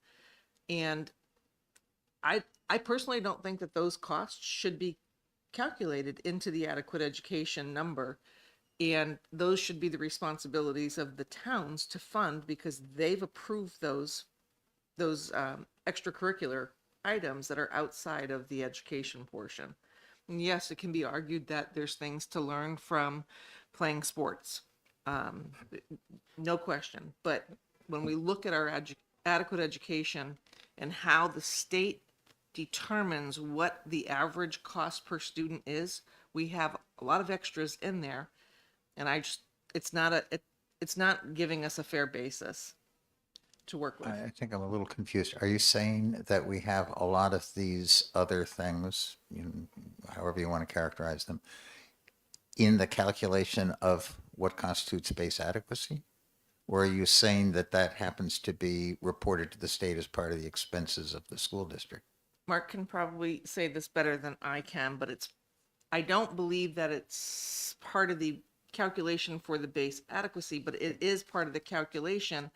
Speaker 8: And I personally don't think that those costs should be calculated into the adequate education number. And those should be the responsibilities of the towns to fund because they've approved those extracurricular items that are outside of the education portion. And yes, it can be argued that there's things to learn from playing sports. No question. But when we look at our adequate education and how the state determines what the average cost per student is, we have a lot of extras in there. And it's not giving us a fair basis to work with.
Speaker 2: I think I'm a little confused. Are you saying that we have a lot of these other things, however you want to characterize them, in the calculation of what constitutes base adequacy? Or are you saying that that happens to be reported to the state as part of the expenses of the school district?
Speaker 8: Mark can probably say this better than I can, but I don't believe that it's part of the calculation for the base adequacy, but it is part of the calculation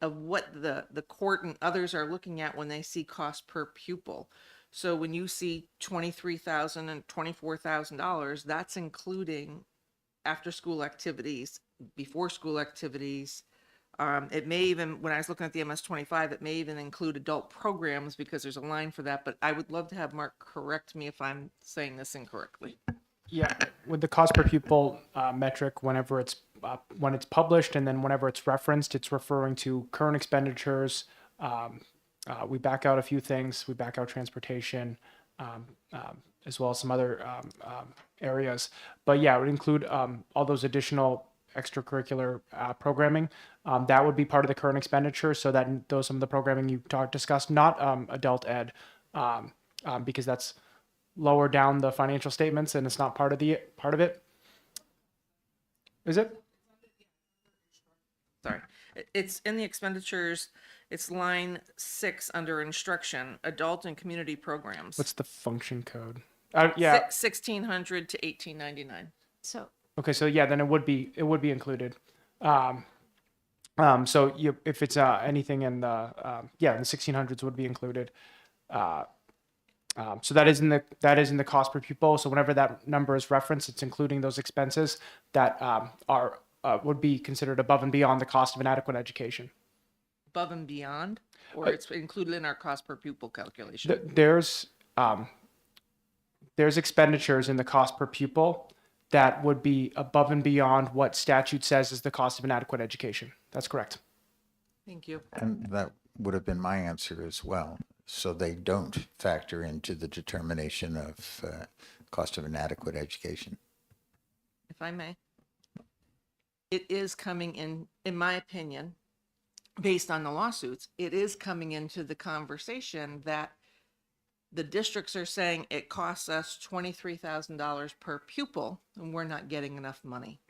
Speaker 8: of what the court and others are looking at when they see cost per pupil. So when you see $23,000 and $24,000, that's including after school activities, before school activities. It may even, when I was looking at the MS-25, it may even include adult programs because there's a line for that, but I would love to have Mark correct me if I'm saying this incorrectly.
Speaker 5: Yeah, with the cost per pupil metric, whenever when it's published and then whenever it's referenced, it's referring to current expenditures. We back out a few things. We back out transportation, as well as some other areas. But yeah, it would include all those additional extracurricular programming. That would be part of the current expenditure. So that those some of the programming you discussed, not adult ed, because that's lower down the financial statements and it's not part of it. Is it?
Speaker 8: Sorry. It's in the expenditures. It's line 6 under instruction, adult and community programs.
Speaker 5: What's the function code? Yeah.
Speaker 8: 1600 to 1899.
Speaker 4: So
Speaker 5: Okay, so yeah, then it would be included. So if it's anything in the in the 1600s would be included. So that is in the cost per pupil. So whenever that number is referenced, it's including those expenses that would be considered above and beyond the cost of an adequate education.
Speaker 8: Above and beyond, or it's included in our cost per pupil calculation?
Speaker 5: There's expenditures in the cost per pupil that would be above and beyond what statute says is the cost of an adequate education. That's correct.
Speaker 8: Thank you.
Speaker 2: And that would have been my answer as well. So they don't factor into the determination of cost of an adequate education.
Speaker 8: If I may. It is coming in my opinion, based on the lawsuits, it is coming into the conversation that the districts are saying it costs us $23,000 per pupil and we're not getting enough money.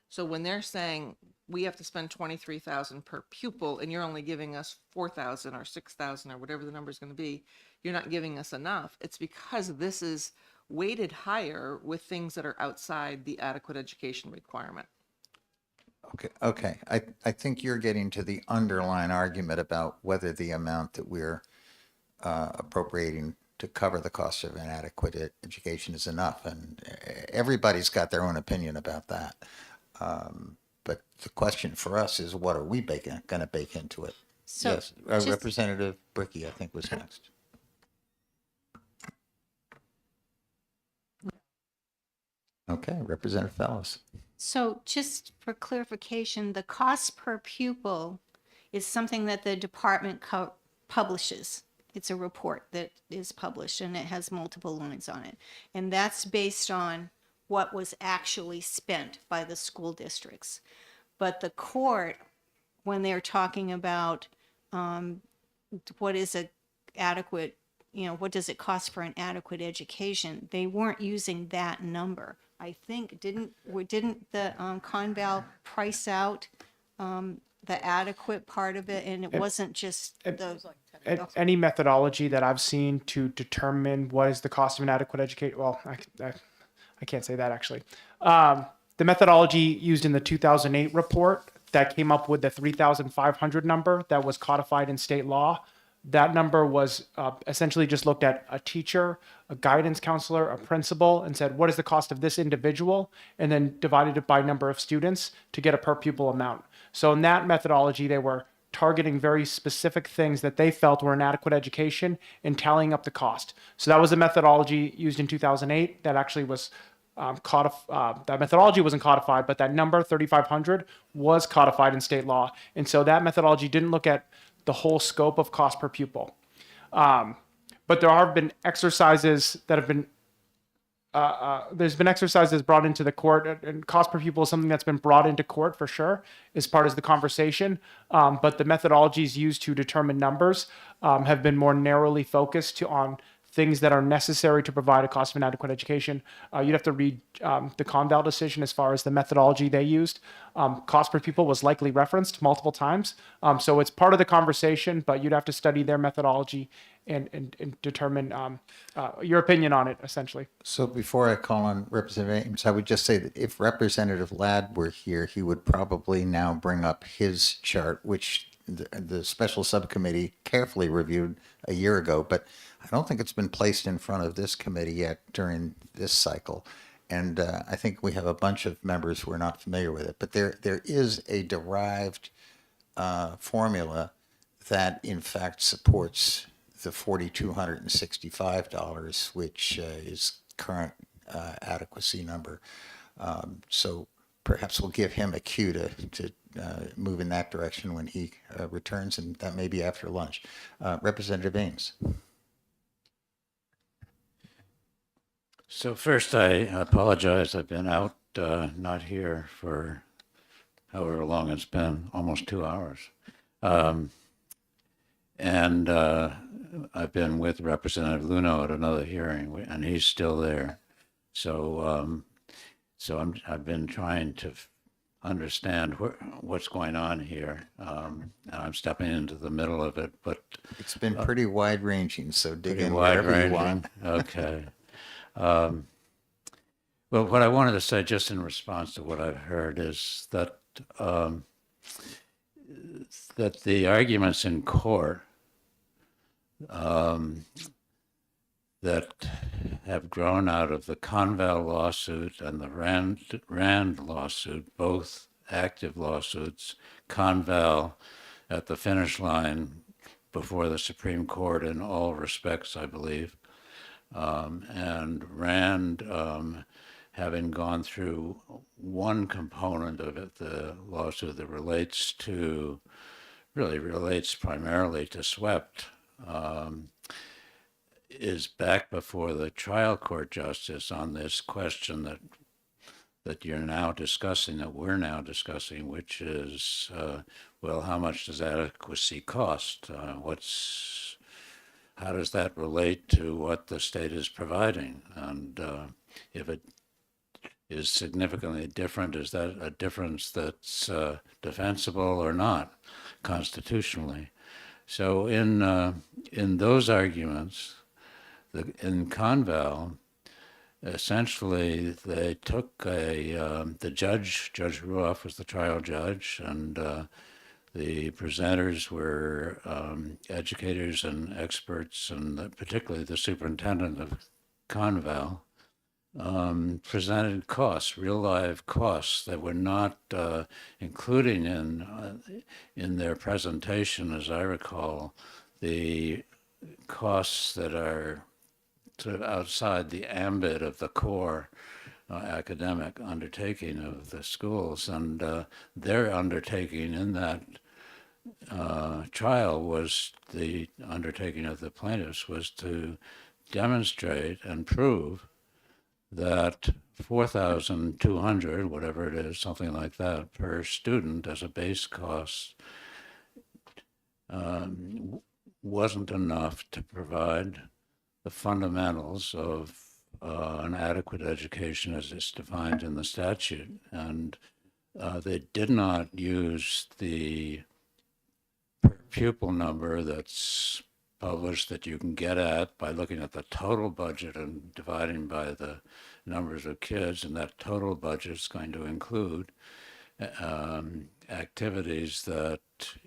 Speaker 8: So when they're saying we have to spend $23,000 per pupil and you're only giving us $4,000 or $6,000 or whatever the number is going to be, you're not giving us enough. It's because this is weighted higher with things that are outside the adequate education requirement.
Speaker 2: Okay. I think you're getting to the underlying argument about whether the amount that we're appropriating to cover the cost of inadequate education is enough. And everybody's got their own opinion about that. But the question for us is, what are we going to bake into it?
Speaker 4: So
Speaker 2: Yes,
Speaker 4: just-
Speaker 2: Representative Bricky, I think, was next. Okay, Representative Fellows.
Speaker 4: So just for clarification, the cost per pupil is something that the department publishes. It's a report that is published and it has multiple lines on it. And that's based on what was actually spent by the school districts. But the court, when they're talking about what is a adequate, what does it cost for an adequate education, they weren't using that number. I think, didn't the Conval price out the adequate part of it, and it wasn't just the.
Speaker 5: Any methodology that I've seen to determine what is the cost of an adequate education, well, I can't say that actually. The methodology used in the 2008 report that came up with the 3,500 number that was codified in state law, that number was essentially just looked at a teacher, a guidance counselor, a principal, and said, what is the cost of this individual? And then divided it by number of students to get a per pupil amount. So in that methodology, they were targeting very specific things that they felt were inadequate education and tallying up the cost. So that was the methodology used in 2008 that actually was that methodology wasn't codified, but that number 3,500 was codified in state law. And so that methodology didn't look at the whole scope of cost per pupil. But there have been exercises that have been, there's been exercises brought into the court, and cost per pupil is something that's been brought into court for sure as part of the conversation. But the methodologies used to determine numbers have been more narrowly focused on things that are necessary to provide a cost of inadequate education. You'd have to read the Conval decision as far as the methodology they used. Cost per pupil was likely referenced multiple times. So it's part of the conversation, but you'd have to study their methodology and determine your opinion on it, essentially.
Speaker 2: So before I call on Representative Ames, I would just say that if Representative Ladd were here, he would probably now bring up his chart, which the special subcommittee carefully reviewed a year ago, but I don't think it's been placed in front of this committee yet during this cycle. And I think we have a bunch of members who are not familiar with it, but there is a derived formula that in fact supports the $4,265, which is current adequacy number. So perhaps we'll give him a cue to move in that direction when he returns, and that may be after lunch. Representative Ames.
Speaker 12: So first, I apologize. I've been out, not here for however long it's been, almost 2 hours. And I've been with Representative Luno at another hearing, and he's still there. So, I've been trying to understand what's going on here. And I'm stepping into the middle of it, but
Speaker 2: It's been pretty wide ranging, so dig
Speaker 12: pretty
Speaker 2: in wherever you
Speaker 12: wide-ranging.
Speaker 2: want.
Speaker 12: Okay. Well, what I wanted to say, just in response to what I've heard, is that that the arguments in court that have grown out of the Conval lawsuit and the Rand lawsuit, both active lawsuits, Conval at the finish line before the Supreme Court in all respects, I believe, and Rand having gone through one component of it, the lawsuit that relates primarily to SWEPT, is back before the trial court justice on this question that you're now discussing, that we're now discussing, which is, well, how much does adequacy cost? How does that relate to what the state is providing? And if it is significantly different, is that a difference that's defensible or not constitutionally? So in those arguments, in Conval, essentially they took the judge, Judge Ruoff was the trial judge, and the presenters were educators and experts, and particularly the superintendent of Conval, presented costs, real live costs that were not including in their presentation, as I recall, the costs that are sort of outside the ambit of the core academic undertaking of the schools. And their undertaking in that trial was, the undertaking of the plaintiffs was to demonstrate and prove that 4,200, whatever it is, something like that, per student as a base cost wasn't enough to provide the fundamentals of an adequate education as it's defined in the statute. And they did not use the per pupil number that's published that you can get at by looking at the total budget and dividing by the numbers of kids, and that total budget is going to include activities that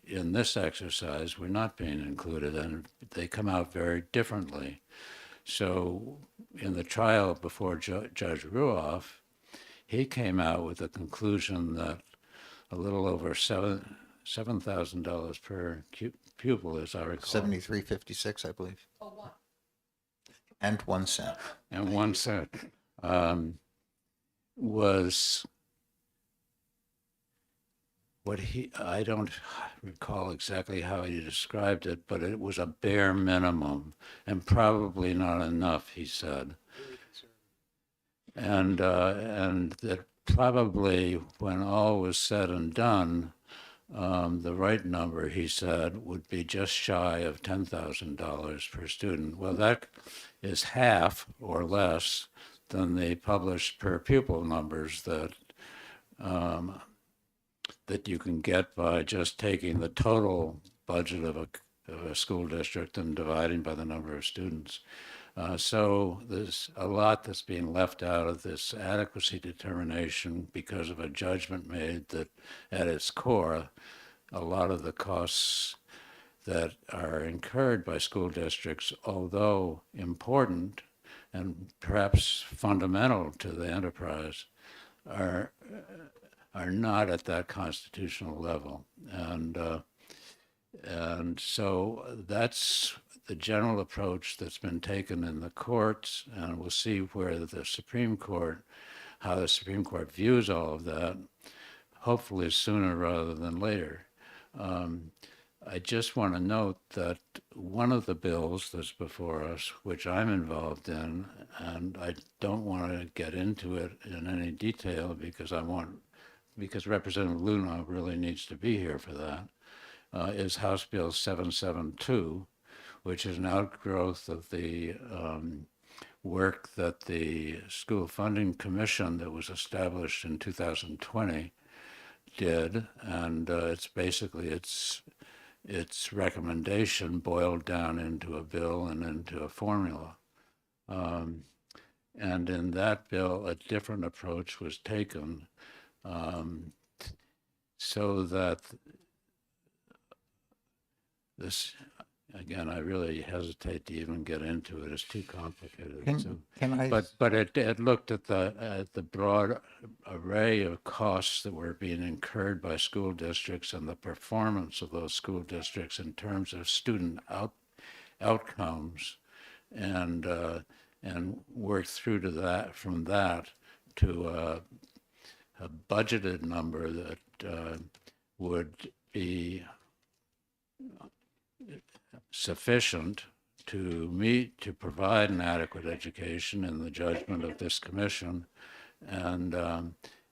Speaker 12: in this exercise were not being included, and they come out very differently. So in the trial before Judge Ruoff, he came out with a conclusion that a little over $7,000 per pupil, as I recall.
Speaker 2: 73.56, I believe. And 1 cent.
Speaker 12: And 1 cent was what I don't recall exactly how he described it, but it was a bare minimum and probably not enough, he said. And that probably when all was said and done, the right number, he said, would be just shy of $10,000 per student. Well, that is half or less than the published per pupil numbers that that you can get by just taking the total budget of a school district and dividing by the number of students. So there's a lot that's being left out of this adequacy determination because of a judgment made that at its core, a lot of the costs that are incurred by school districts, although important and perhaps fundamental to the enterprise, are not at that constitutional level. And so that's the general approach that's been taken in the courts, and we'll see where the Supreme Court, how the Supreme Court views all of that, hopefully sooner rather than later. I just want to note that one of the bills that's before us, which I'm involved in, and I don't want to get into it in any detail because Representative Luna really needs to be here for that, is House Bill 772, which is an outgrowth of the work that the School Funding Commission that was established in 2020 did, and it's basically its recommendation boiled down into a bill and into a formula. And in that bill, a different approach was taken so that this, again, I really hesitate to even get into it. It's too complicated. But it looked at the broad array of costs that were being incurred by school districts and the performance of those school districts in terms of student outcomes, and worked through to that, from that to a budgeted number that would be sufficient to provide an adequate education in the judgment of this commission, and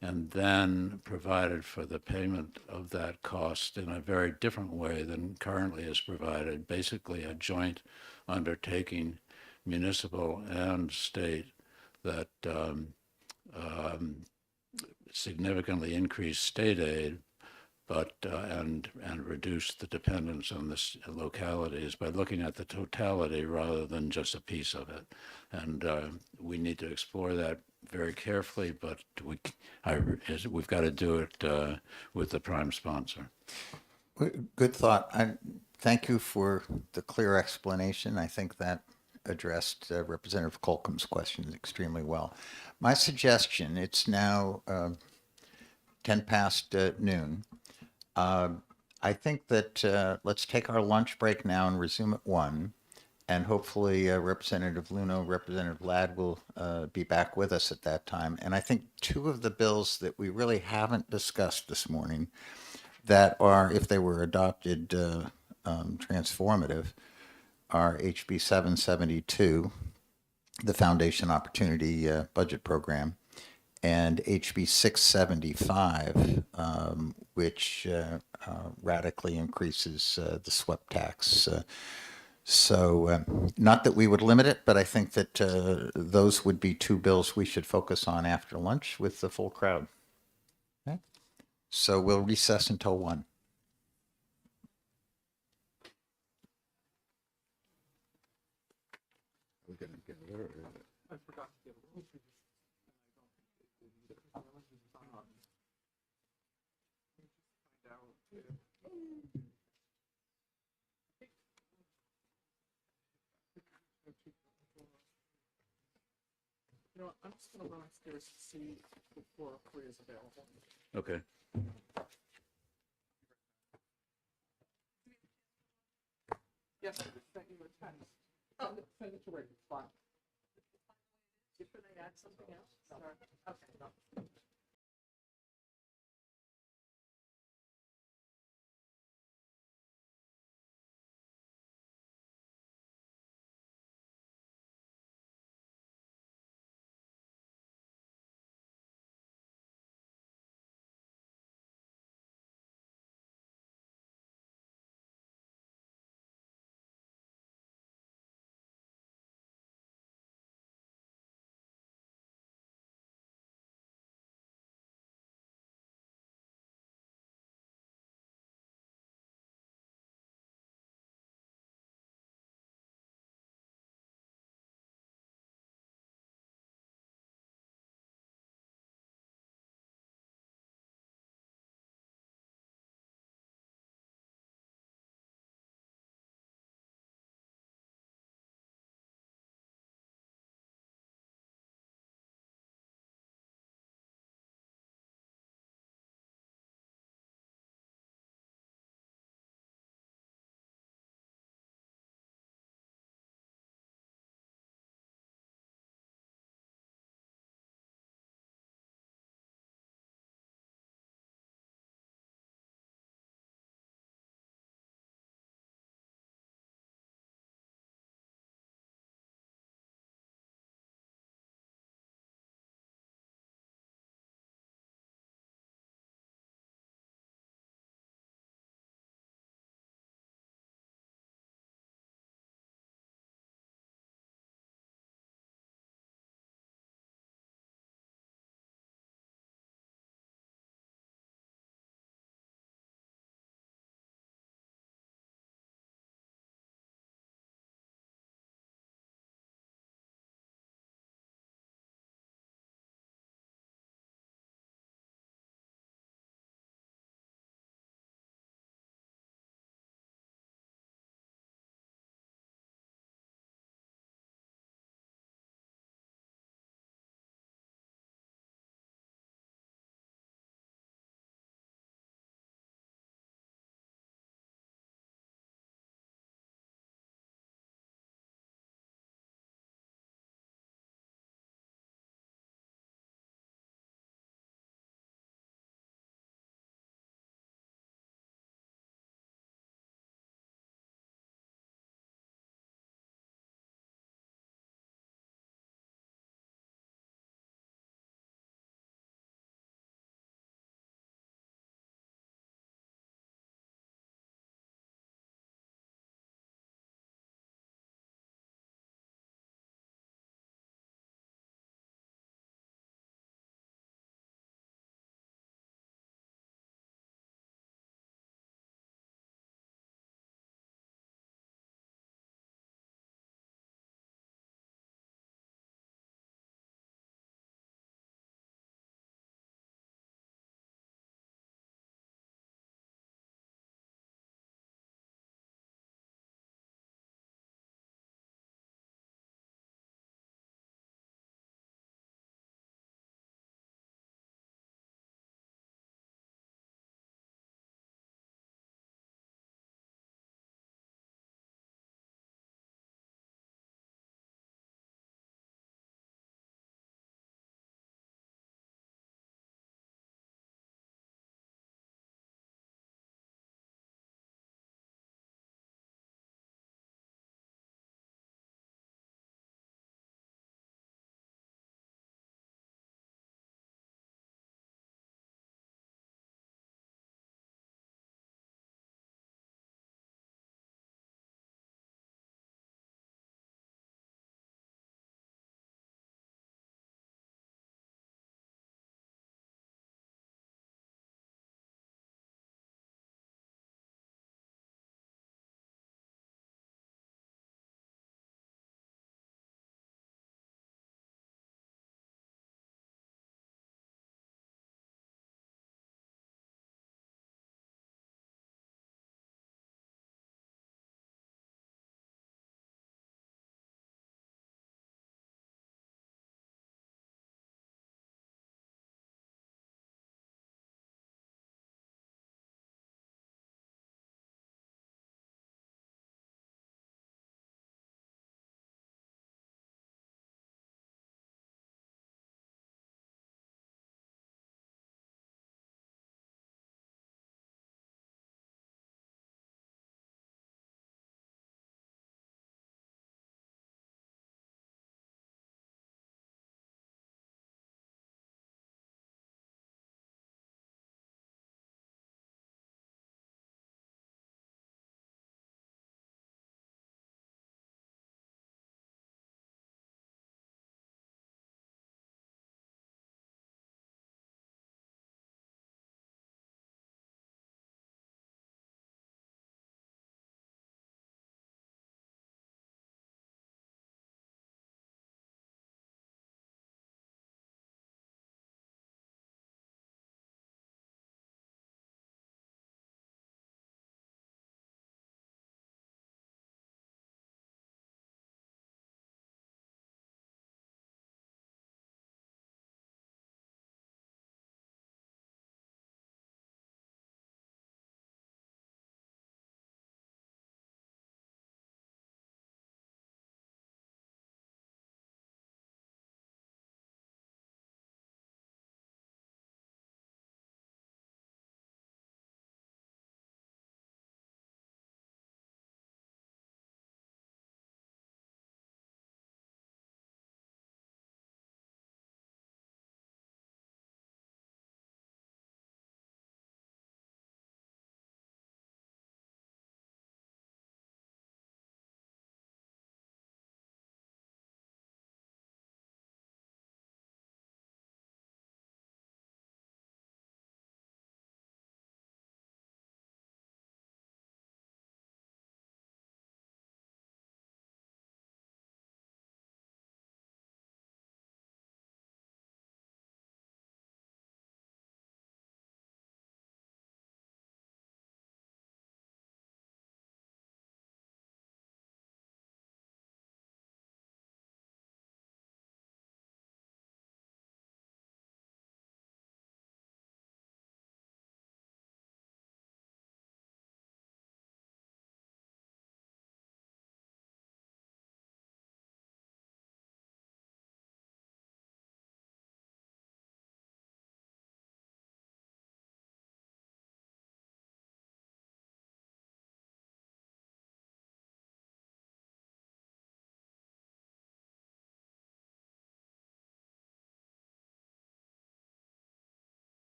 Speaker 12: then provided for the payment of that cost in a very different way than currently is provided, basically a joint undertaking, municipal and state, that significantly increased state aid, but and reduce the dependence on this localities by looking at the totality rather than just a piece of it. And we need to explore that very carefully, but we've got to do it with the prime sponsor.
Speaker 2: Good thought. Thank you for the clear explanation. I think that addressed Representative Colcom's questions extremely well. My suggestion, it's now 10 past noon. I think that let's take our lunch break now and resume at 1. And hopefully Representative Luno, Representative Ladd will be back with us at that time. And I think 2 of the bills that we really haven't discussed this morning that are, if they were adopted, transformative, are HB 772, the Foundation Opportunity Budget Program, and HB 675, which radically increases the SWEP tax. So not that we would limit it, but I think that those would be 2 bills we should focus on after lunch with the full crowd. Okay. So we'll recess until 1.
Speaker 3: You know, I'm just gonna run upstairs to see before Korea is available.
Speaker 12: Okay.
Speaker 3: Yes, I just sent you a text. Oh, send it to Rick, it's fine. Should I add something else? Okay, no.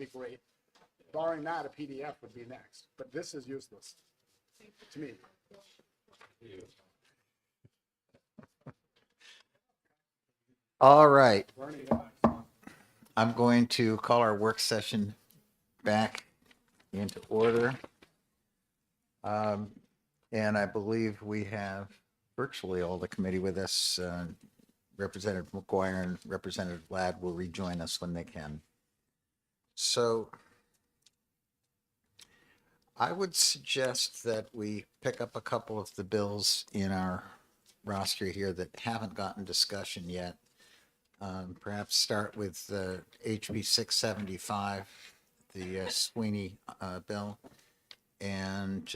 Speaker 13: be great. Barring that, a PDF would be next, but this is useless to me.
Speaker 2: All right. I'm going to call our work session back into order. And I believe we have virtually all the committee with us. Representative McGuire and Representative Ladd will rejoin us when they can. So I would suggest that we pick up a couple of the bills in our roster here that haven't gotten discussion yet. Perhaps start with HB 675, the Sweeney bill, and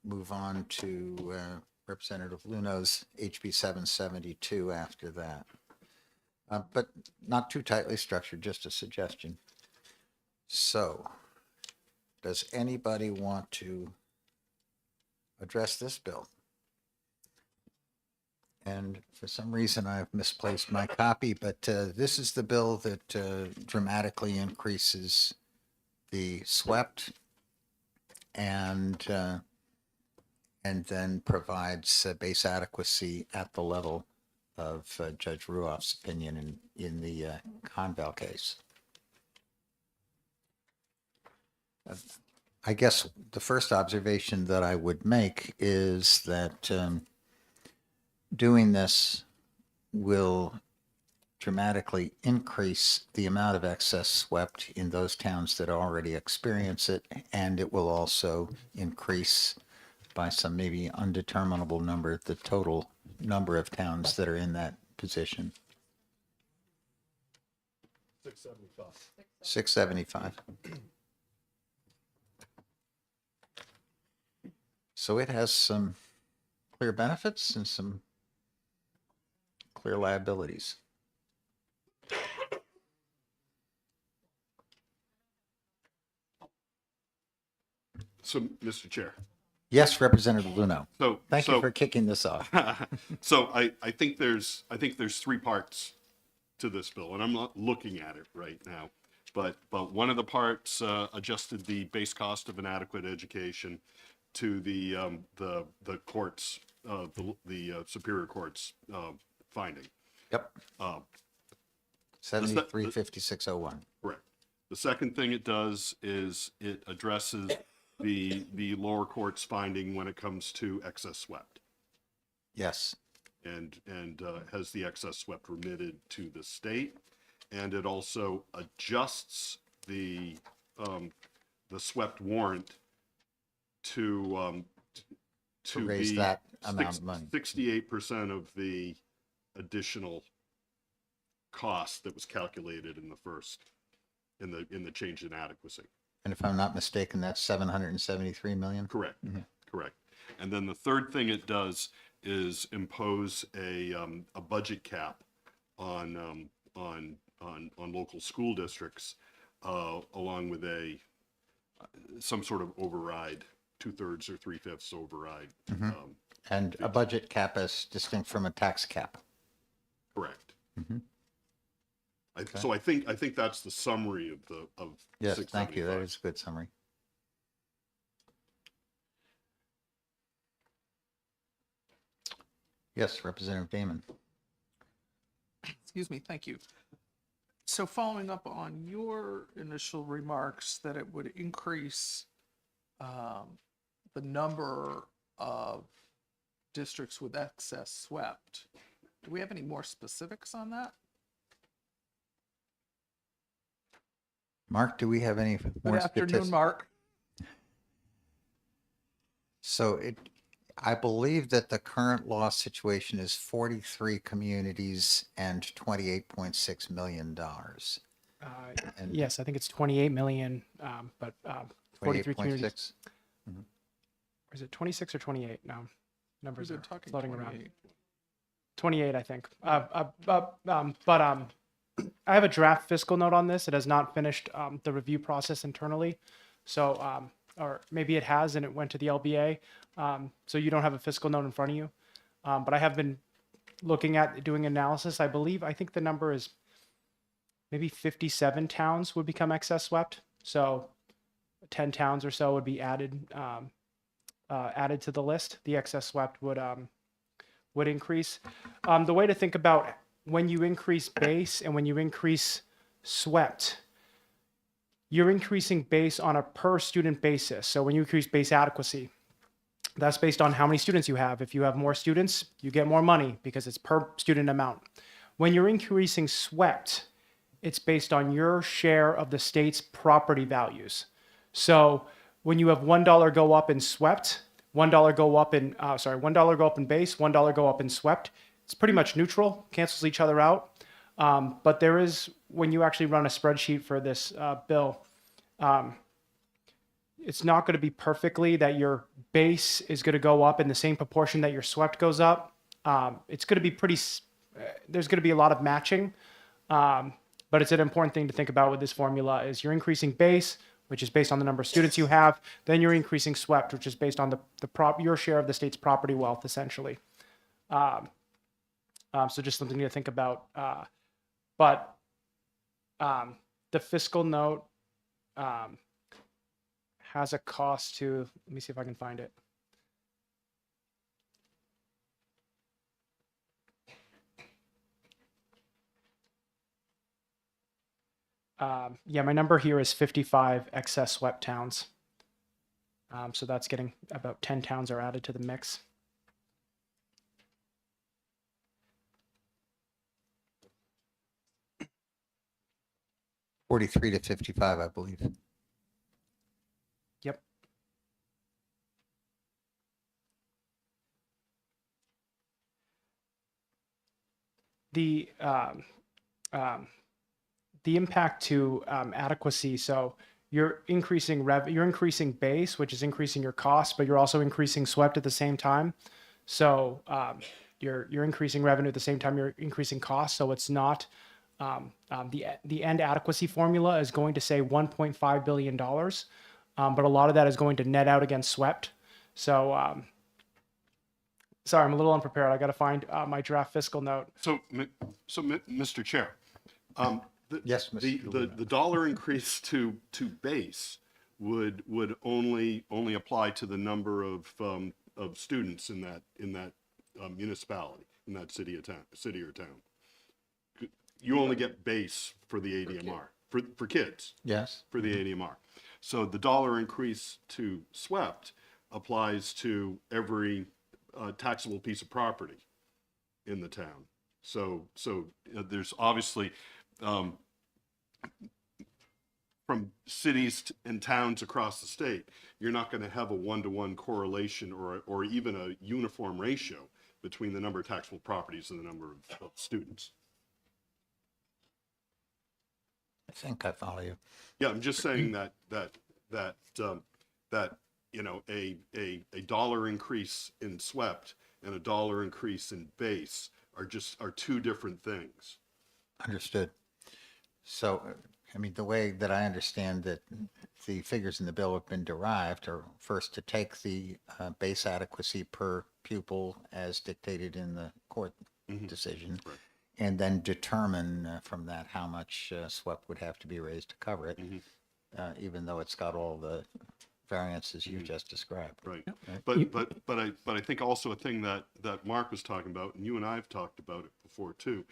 Speaker 2: move on to Representative Luno's HB 772 after that. But not too tightly structured, just a suggestion. So, does anybody want to address this bill? And for some reason, I've misplaced my copy, but this is the bill that dramatically increases the SWEPT and then provides base adequacy at the level of Judge Ruoff's opinion in the Conval case. I guess the first observation that I would make is that doing this will dramatically increase the amount of excess swept in those towns that already experience it, and it will also increase by some maybe undeterminable number the total number of towns that are in that position. 675. So it has some clear benefits and some clear liabilities.
Speaker 14: So, Mr. Chair.
Speaker 2: Yes, Representative Luno. Thank you
Speaker 14: So
Speaker 2: for kicking this off.
Speaker 14: so I think there's three parts to this bill, and I'm not looking at it right now. But one of the parts adjusted the base cost of an adequate education to the courts, the Superior Court's finding.
Speaker 2: Yep. 735601.
Speaker 14: Correct. The second thing it does is it addresses the lower court's finding when it comes to excess swept,
Speaker 2: Yes.
Speaker 14: and has the excess swept remitted to the state, and it also adjusts the swept warrant to
Speaker 2: raise
Speaker 14: be
Speaker 2: that amount of money.
Speaker 14: 68% of the additional cost that was calculated in the first in the change in adequacy.
Speaker 2: And if I'm not mistaken, that's 773 million?
Speaker 14: Correct. Correct. And then the third thing it does is impose a budget cap on local school districts, along with some sort of override, 2/3 or 3/5 override.
Speaker 2: And a budget cap is distinct from a tax cap.
Speaker 14: Correct. So I think that's the summary of
Speaker 2: Yes, thank you. That
Speaker 14: 675.
Speaker 2: is a good summary. Yes, Representative Damon.
Speaker 3: Excuse me, thank you. So following up on your initial remarks that it would increase the number of districts with excess swept, do we have any more specifics on that?
Speaker 2: Mark, do we have any
Speaker 3: Good
Speaker 2: more
Speaker 3: afternoon,
Speaker 2: statistics?
Speaker 3: Mark.
Speaker 2: So I believe that the current law situation is 43 communities and $28.6 million. And
Speaker 5: Yes, I think it's 28 million, but 43 communities.
Speaker 2: 28.6.
Speaker 5: Or is it 26 or 28? No, numbers
Speaker 3: They're
Speaker 5: are
Speaker 3: talking
Speaker 5: floating around.
Speaker 3: 28.
Speaker 5: 28, I think. I have a draft fiscal note on this. It has not finished the review process internally. So, or maybe it has and it went to the LBA. So you don't have a fiscal note in front of you. But I have been looking at doing analysis. I think the number is maybe 57 towns would become excess swept. So 10 towns or so would be added added to the list. The excess swept would increase. The way to think about when you increase base and when you increase swept, you're increasing base on a per student basis. So when you increase base adequacy, that's based on how many students you have. If you have more students, you get more money because it's per student amount. When you're increasing swept, it's based on your share of the state's property values. So when you have $1 go up in swept, $1 go up in $1 go up in base, $1 go up in swept, it's pretty much neutral, cancels each other out. But there is, when you actually run a spreadsheet for this bill, it's not going to be perfectly that your base is going to go up in the same proportion that your swept goes up. It's going to be there's going to be a lot of matching. But it's an important thing to think about with this formula is you're increasing base, which is based on the number of students you have. Then you're increasing swept, which is based on your share of the state's property wealth, essentially. So just something to think about. But the fiscal note has a cost to, let me see if I can find it. Yeah, my number here is 55 excess swept towns. So that's getting about 10 towns are added to the mix.
Speaker 2: $43 to $55, I believe.
Speaker 5: Yep. The impact to adequacy. So you're increasing you're increasing base, which is increasing your cost, but you're also increasing swept at the same time. So you're increasing revenue at the same time you're increasing costs. So it's not the end adequacy formula is going to say $1.5 billion, but a lot of that is going to net out against swept. So sorry, I'm a little unprepared. I got to find my draft fiscal note.
Speaker 14: So, Mr. Chair,
Speaker 2: Yes, Mr.
Speaker 14: the dollar increase to base would only apply to the number of students in that municipality, in that city or town. You only get base for the ADMR for kids.
Speaker 2: Yes.
Speaker 14: For the ADMR. So the dollar increase to swept applies to every taxable piece of property in the town. So there's obviously from cities and towns across the state, you're not going to have a one-to-one correlation or even a uniform ratio between the number of taxable properties and the number of students.
Speaker 2: I think I follow you.
Speaker 14: Yeah, I'm just saying that you know, a dollar increase in swept and a dollar increase in base are two different things.
Speaker 2: Understood. So, I mean, the way that I understand that the figures in the bill have been derived are first to take the base adequacy per pupil as dictated in the court decision,
Speaker 14: Right.
Speaker 2: and then determine from that how much swept would have to be raised to cover it, even though it's got all the variances you just described.
Speaker 14: Right. But I think also a thing that Mark was talking about, and you and I have talked about it before too,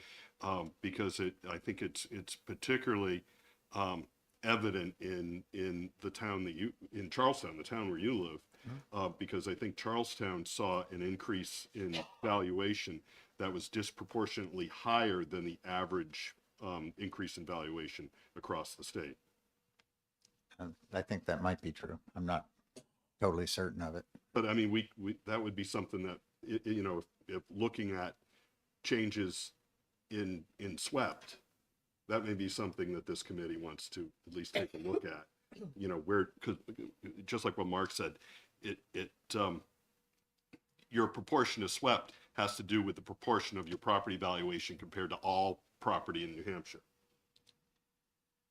Speaker 14: because I think it's particularly evident in the town in Charlestown, the town where you live, because I think Charlestown saw an increase in valuation that was disproportionately higher than the average increase in valuation across the state.
Speaker 2: I think that might be true. I'm not totally certain of it.
Speaker 14: But I mean, we that would be something that, you know, if looking at changes in swept, that may be something that this committee wants to at least take a look at. You know, because just like what Mark said, your proportion of swept has to do with the proportion of your property valuation compared to all property in New Hampshire.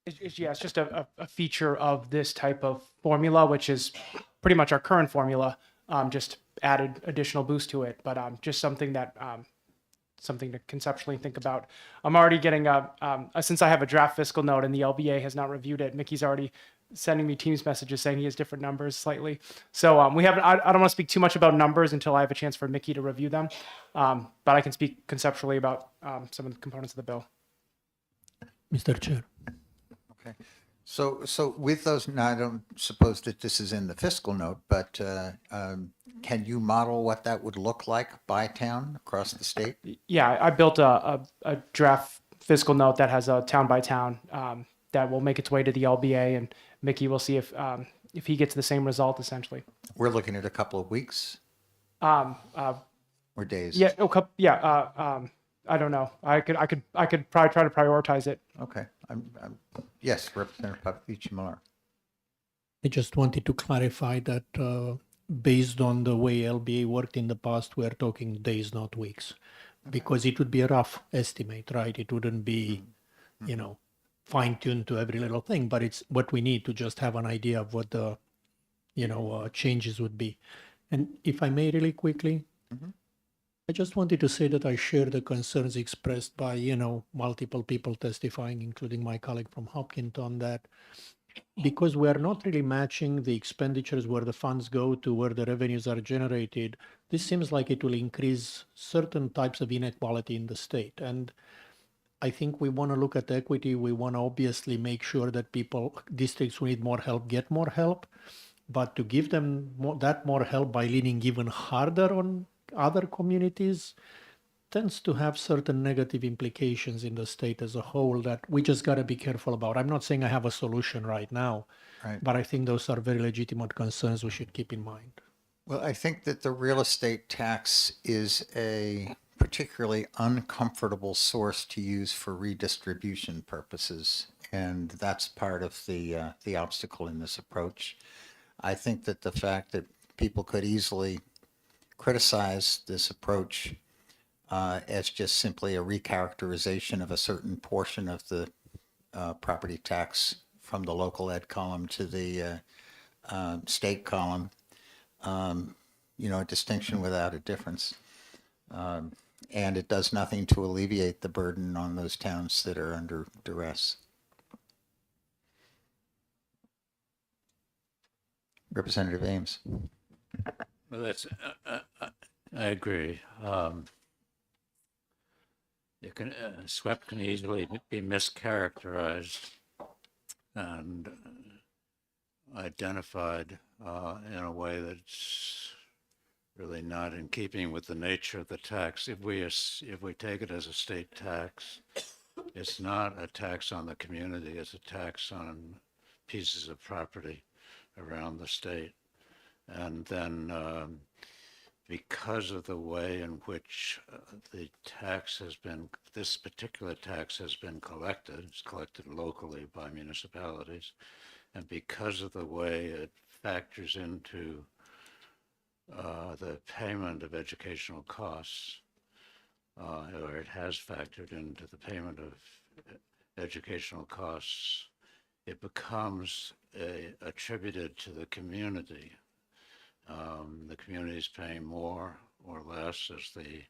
Speaker 5: It's just a feature of this type of formula, which is pretty much our current formula, just added additional boost to it. But just something that something to conceptually think about. I'm already getting since I have a draft fiscal note and the LBA has not reviewed it, Mickey's already sending me Teams messages saying he has different numbers slightly. So we haven't, I don't want to speak too much about numbers until I have a chance for Mickey to review them. But I can speak conceptually about some of the components of the bill.
Speaker 15: Mr. Chair.
Speaker 2: Okay. So with those, now I don't suppose that this is in the fiscal note, but can you model what that would look like by town across the state?
Speaker 5: Yeah, I built a draft fiscal note that has a town by town that will make its way to the LBA, and Mickey will see if he gets the same result essentially.
Speaker 2: We're looking at a couple of weeks
Speaker 5: Or
Speaker 2: days.
Speaker 5: Yeah, I don't know. I could probably try to prioritize it.
Speaker 2: Okay. Yes, Representative Pavucci Miller.
Speaker 15: I just wanted to clarify that based on the way LBA worked in the past, we're talking days, not weeks, because it would be a rough estimate, right? It wouldn't be, fine-tuned to every little thing, but it's what we need to just have an idea of what the, changes would be. And if I may really quickly, I just wanted to say that I share the concerns expressed by, multiple people testifying, including my colleague from Hopkinton, that because we are not really matching the expenditures where the funds go to where the revenues are generated, this seems like it will increase certain types of inequality in the state. And I think we want to look at equity. We want to obviously make sure that districts who need more help get more help, but to give them more help by leaning even harder on other communities tends to have certain negative implications in the state as a whole that we just got to be careful about. I'm not saying I have a solution right now,
Speaker 2: Right.
Speaker 15: but I think those are very legitimate concerns we should keep in mind.
Speaker 2: Well, I think that the real estate tax is a particularly uncomfortable source to use for redistribution purposes, and that's part of the obstacle in this approach. I think that the fact that people could easily criticize this approach as just simply a recharacterization of a certain portion of the property tax from the local ed column to the state column, a distinction without a difference. And it does nothing to alleviate the burden on those towns that are under duress. Representative Ames.
Speaker 12: Well, I agree. SWEP can easily be mischaracterized and identified in a way that's really not in keeping with the nature of the tax. If we take it as a state tax, it's not a tax on the community, it's a tax on pieces of property around the state. And then because of the way in which this particular tax has been collected, it's collected locally by municipalities, and because of the way it factors into the payment of educational costs, or it has factored into the payment of educational costs, it becomes attributed to the community. The community is paying more or less as the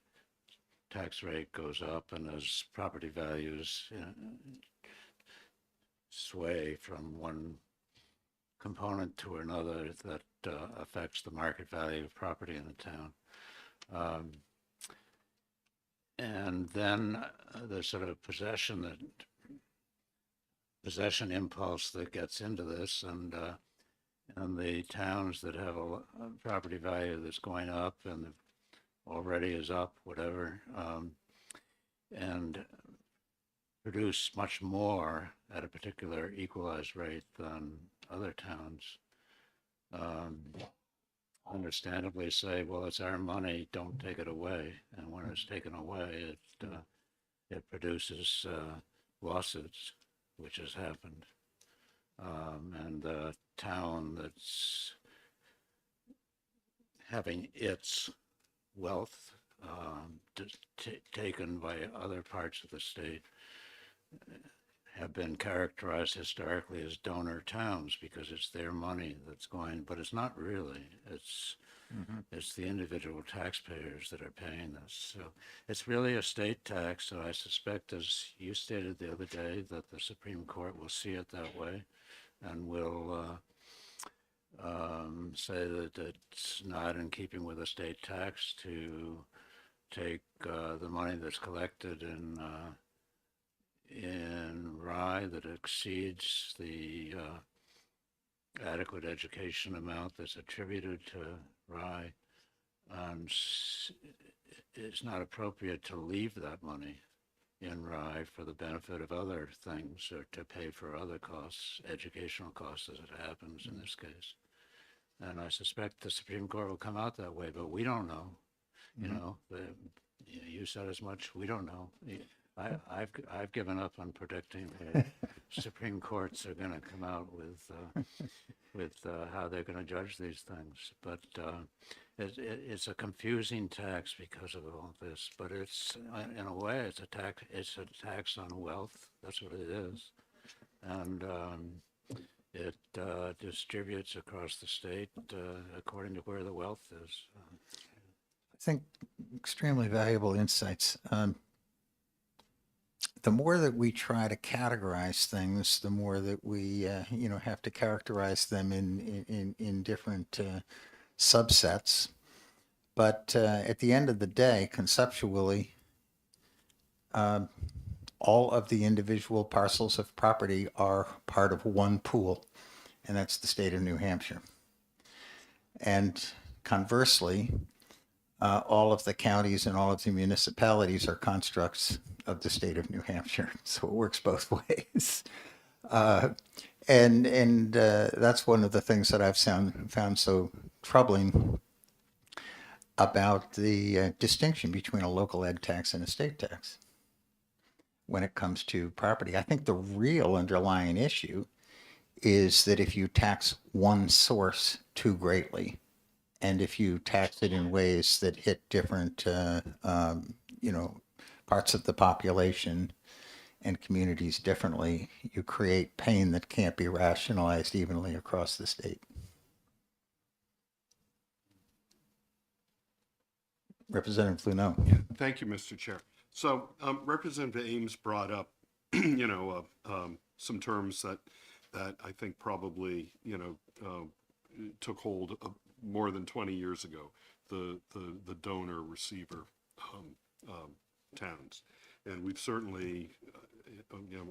Speaker 12: tax rate goes up and as property values sway from one component to another that affects the market value of property in the town. And then the sort of possession impulse that gets into this, and the towns that have a property value that's going up and already is up, whatever, and produce much more at a particular equalized rate than other towns, understandably say, well, it's our money, don't take it away. And when it's taken away, it produces lawsuits, which has happened. And the town that's having its wealth taken by other parts of the state have been characterized historically as donor towns because it's their money that's going, but it's not really. It's the individual taxpayers that are paying this. So it's really a state tax. So I suspect, as you stated the other day, that the Supreme Court will see it that way and will say that it's not in keeping with a state tax to take the money that's collected in Rye that exceeds the adequate education amount that's attributed to Rye. It's not appropriate to leave that money in Rye for the benefit of other things or to pay for other costs, educational costs as it happens in this case. And I suspect the Supreme Court will come out that way, but we don't know. You know, you said as much, we don't know. I've given up on predicting the Supreme Courts are going to come out with how they're going to judge these things. But it's a confusing tax because of all this. But it's in a way it's a tax. It's a tax on wealth. That's what it is, and it distributes across the state according to where the wealth is.
Speaker 2: I think extremely valuable insights. The more that we try to categorize things, the more that we, have to characterize them in different subsets. But at the end of the day, conceptually, all of the individual parcels of property are part of one pool, and that's the state of New Hampshire. And conversely, all of the counties and all of the municipalities are constructs of the state of New Hampshire. So it works both ways. And that's one of the things that I've found so troubling about the distinction between a local ed tax and a state tax when it comes to property. I think the real underlying issue is that if you tax one source too greatly, and if you tax it in ways that hit different, parts of the population and communities differently, you create pain that can't be rationalized evenly across the state. Representative Fluneau.
Speaker 14: Thank you, Mr. Chair. So Representative Ames brought up, some terms that I think probably, took hold of more than 20 years ago, the donor receiver towns. And we've certainly,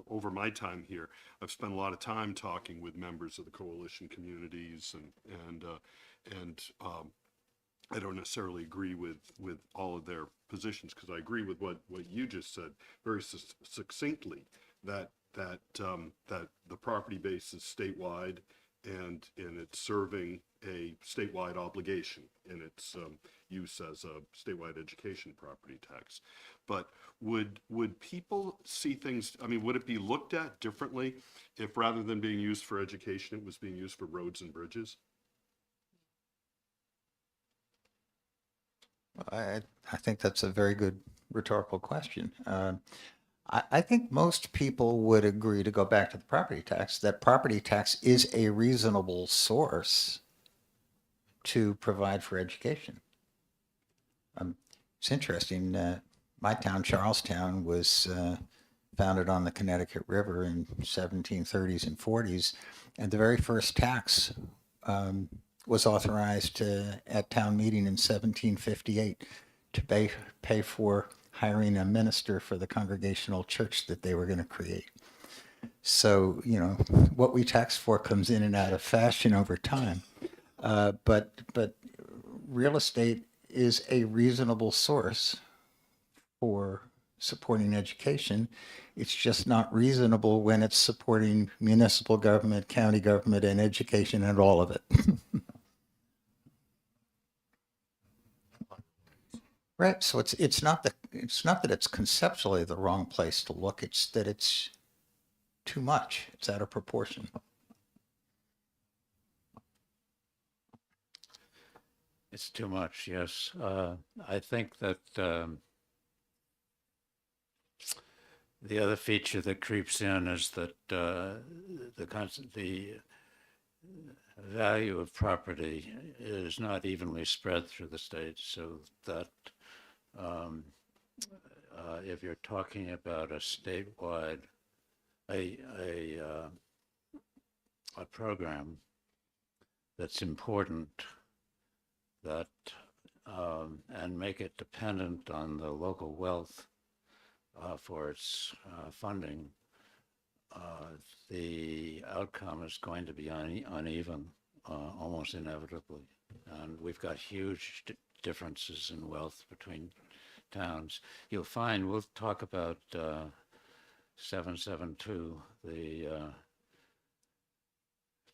Speaker 14: over my time here, I've spent a lot of time talking with members of the coalition communities and I don't necessarily agree with all of their positions, because I agree with what you just said very succinctly, that the property base is statewide and it's serving a statewide obligation in its use as a statewide education property tax. But would people see things, would it be looked at differently if rather than being used for education, it was being used for roads and bridges?
Speaker 2: I think that's a very good rhetorical question. I think most people would agree, to go back to the property tax, that property tax is a reasonable source to provide for education. It's interesting. My town, Charlestown, was founded on the Connecticut River in 1730s and 40s, and the very first tax was authorized at town meeting in 1758 to pay for hiring a minister for the congregational church that they were going to create. So, what we tax for comes in and out of fashion over time. But real estate is a reasonable source for supporting education. It's just not reasonable when it's supporting municipal government, county government, and education, and all of it. Right. So it's not that it's conceptually the wrong place to look. It's that it's too much. It's out of proportion.
Speaker 12: It's too much, yes. I think that The other feature that creeps in is that the value of property is not evenly spread through the state, so that um, if you're talking about a statewide, a program that's important, that and make it dependent on the local wealth for its funding, the outcome is going to be uneven, almost inevitably. And we've got huge differences in wealth between towns. You'll find, we'll talk about 772, the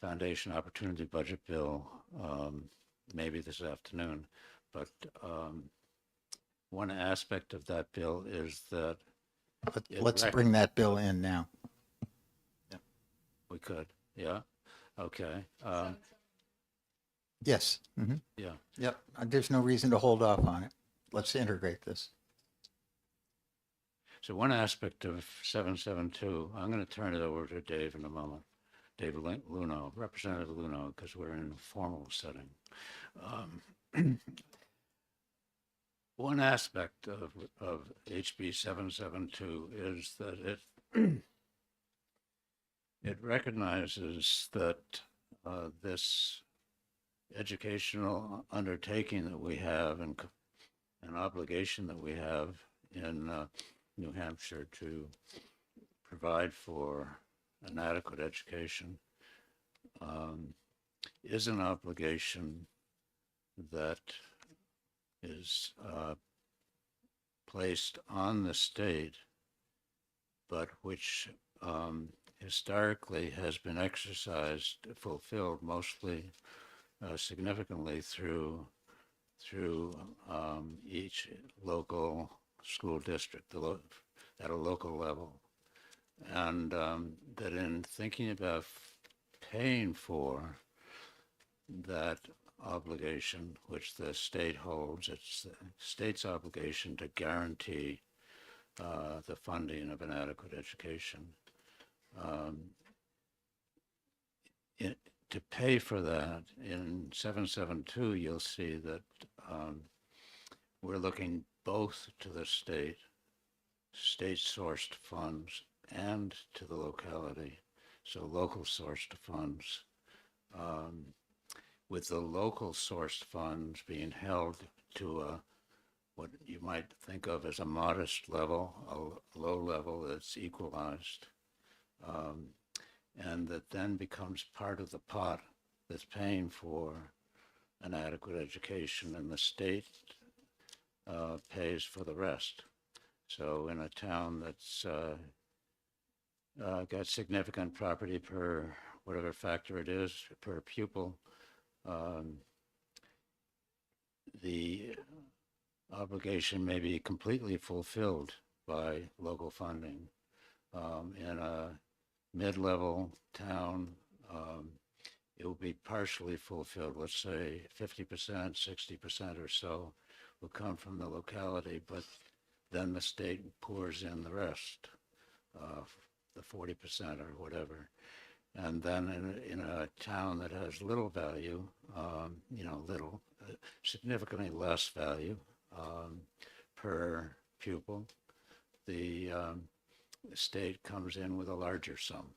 Speaker 12: Foundation Opportunity Budget Bill, maybe this afternoon. But one aspect of that bill is that
Speaker 2: Let's bring that bill in now.
Speaker 12: we could, yeah, okay,
Speaker 2: Yes.
Speaker 12: yeah.
Speaker 2: Yep. There's no reason to hold off on it. Let's integrate this.
Speaker 12: So one aspect of 772, I'm going to turn it over to Dave in a moment. Dave Luno, Representative Luno, because we're in a formal setting. One aspect of HB 772 is that it recognizes that this educational undertaking that we have and an obligation that we have in New Hampshire to provide for an adequate education is an obligation that is placed on the state, but which historically has been fulfilled mostly significantly through each local school district at a local level. And that in thinking about paying for that obligation, which the state holds, it's the state's obligation to guarantee the funding of an adequate education. To pay for that, in 772, you'll see that we're looking both to the state-sourced funds and to the locality, so local sourced funds, with the local sourced funds being held to what you might think of as a modest level, a low level that's equalized, and that then becomes part of the pot that's paying for an adequate education, and the state pays for the rest. So in a town that's got significant property per whatever factor it is per pupil, the obligation may be completely fulfilled by local funding. In a mid-level town, it will be partially fulfilled. Let's say 50%, 60% or so will come from the locality, but then the state pours in the rest, the 40% or whatever. And then in a town that has little value, significantly less value per pupil, the state comes in with a larger sum.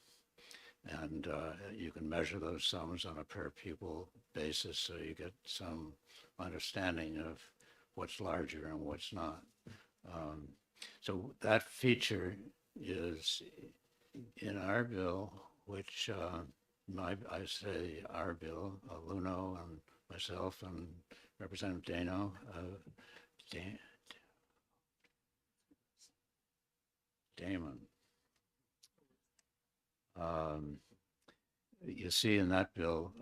Speaker 12: And you can measure those sums on a per pupil basis, so you get some understanding of what's larger and what's not. So that feature is in our bill, which I say our bill, Luno and myself and Representative Dano, Damon. You see in that bill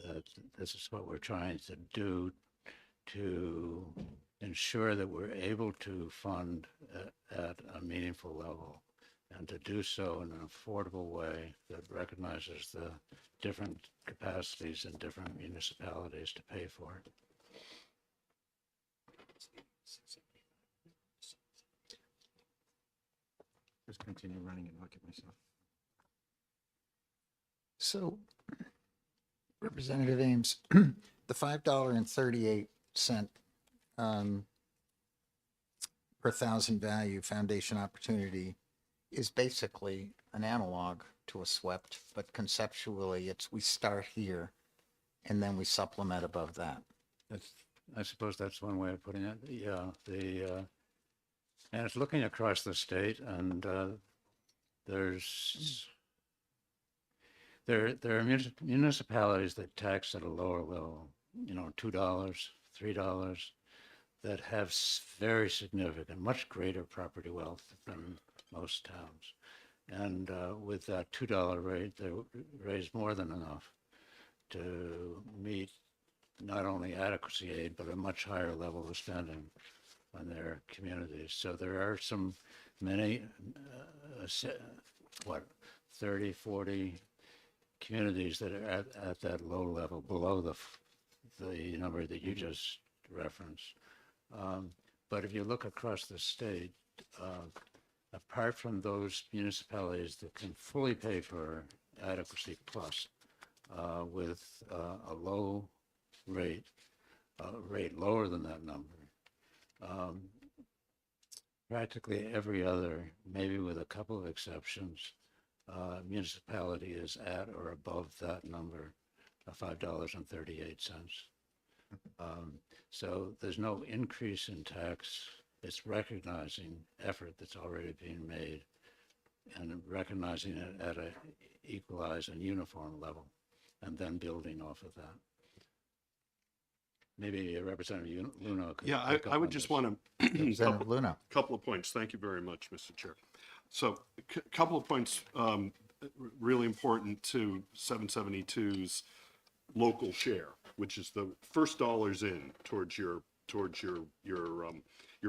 Speaker 12: that this is what we're trying to do to ensure that we're able to fund at a meaningful level, and to do so in an affordable way that recognizes the different capacities in different municipalities to pay for it.
Speaker 1: continue running and look at myself.
Speaker 2: So, Representative Ames, the $5.38 per thousand value foundation opportunity is basically an analog to a SWEPT, but conceptually it's we start here and then we supplement above that.
Speaker 12: I suppose that's one way of putting it. Yeah, and it's looking across the state, and there are municipalities that tax at a lower level, $2, $3, that have very significant, much greater property wealth than most towns. And with that $2 rate, they raise more than enough to meet not only adequacy aid, but a much higher level of spending on their communities. So there are many, 30, 40 communities that are at that low level, below the number that you just referenced. But if you look across the state, apart from those municipalities that can fully pay for adequacy plus, with a low rate lower than that number, practically every other, maybe with a couple of exceptions, municipality is at or above that number of $5.38. So there's no increase in tax. It's recognizing effort that's already being made and recognizing it at an equalized and uniform level, and then building off of that. Maybe Representative Luna could.
Speaker 14: Yeah,
Speaker 12: pick up
Speaker 14: I would
Speaker 12: on
Speaker 14: just
Speaker 12: this.
Speaker 14: want to.
Speaker 2: Representative Luna.
Speaker 14: Couple of points. Thank you very much, Mr. Chair. So, couple of points really important to 772's local share, which is the first dollars in towards your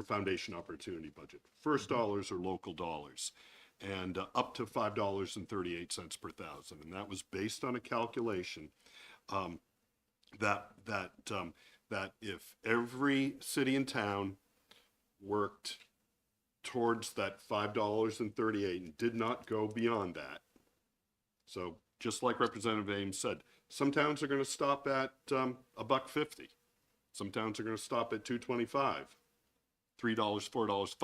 Speaker 14: foundation opportunity budget. First dollars are local dollars, and up to $5.38 per thousand, and that was based on a calculation that if every city and town worked towards that $5.38 and did not go beyond that. So just like Representative Ames said, some towns are going to stop at $1.50. Some towns are going to stop at $2.25, $3, $4,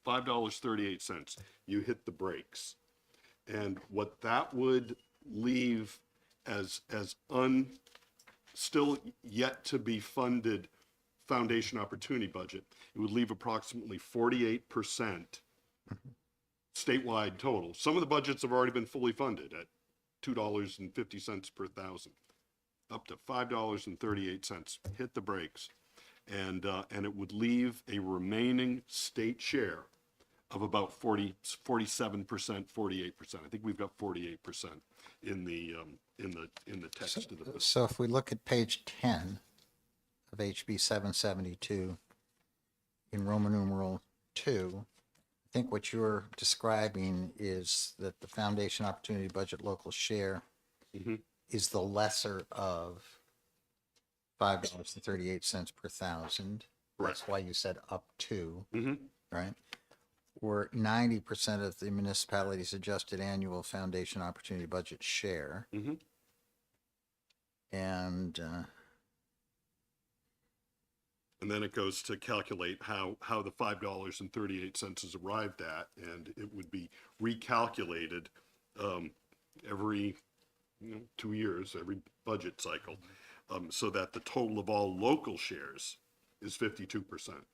Speaker 14: $5.38. You hit the brakes. And what that would leave as still yet to be funded foundation opportunity budget, it would leave approximately 48% statewide total. Some of the budgets have already been fully funded at $2.50 per thousand, up to $5.38. Hit the brakes, and it would leave a remaining state share of about 47%, 48%. I think we've got 48% in the text of the bill.
Speaker 2: So if we look at page 10 of HB 772 in Roman numeral 2, I think what you're describing is that the foundation opportunity budget local share is the lesser of $5.38 per thousand. That's why you said up to, right? Or 90% of the municipality's adjusted annual foundation opportunity budget share. And
Speaker 14: then it goes to calculate how the $5.38 is arrived at, and it would be recalculated every 2 years, every budget cycle, so that the total of all local shares is 52%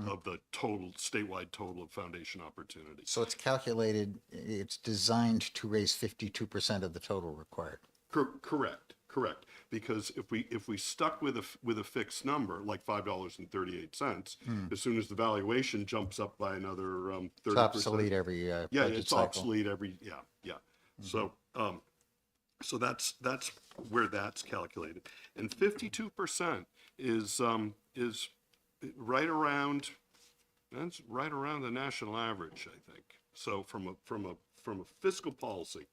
Speaker 14: of the total statewide total of foundation opportunity.
Speaker 2: so it's calculated, it's designed to raise 52% of the total required.
Speaker 14: Correct. Because if we stuck with a fixed number like $5.38, as soon as the valuation jumps up by another 30%,
Speaker 2: It's obsolete every
Speaker 14: yeah,
Speaker 2: budget
Speaker 14: it's
Speaker 2: cycle.
Speaker 14: obsolete every yeah. So that's where that's calculated, and 52% is right around the national average, I think. So from a fiscal policy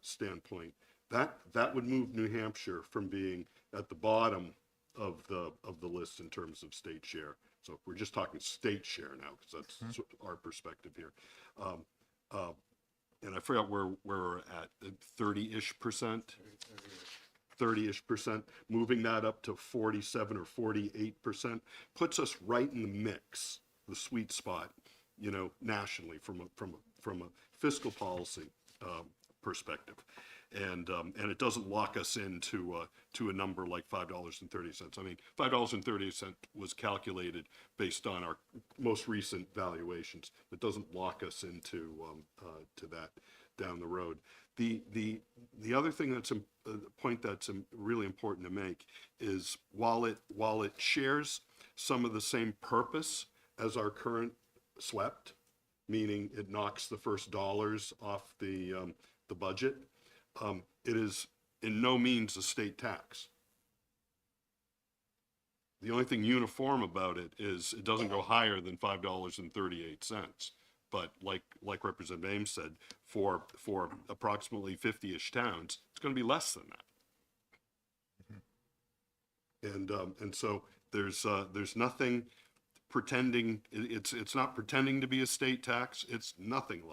Speaker 14: standpoint, that would move New Hampshire from being at the bottom of the list in terms of state share. So if we're just talking state share now, because that's our perspective here. And I forgot where we're at, 30-ish%. 30-ish%, moving that up to 47 or 48% puts us right in the mix, the sweet spot, you know, nationally from a fiscal policy perspective, and it doesn't lock us into to a number like $5.30. I mean, $5.30 was calculated based on our most recent valuations. It doesn't lock us into to that down the road. The other thing that's a point that's really important to make is while it shares some of the same purpose as our current SWEPT, meaning it knocks the first dollars off the budget, it is in no means a state tax. The only thing uniform about it is it doesn't go higher than $5.38. But like Representative Ames said, for approximately 50-ish towns, it's going to be less than that. And so there's nothing pretending, it's not pretending to be a state tax. It's nothing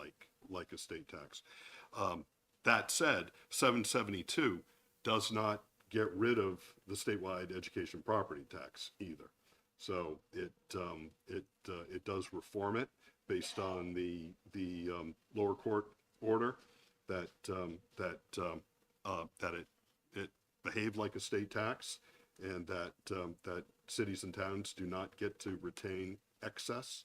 Speaker 14: like a state tax. That said, 772 does not get rid of the statewide education property tax either. So it does reform it based on the lower court order that it behaved like a state tax, and that cities and towns do not get to retain excess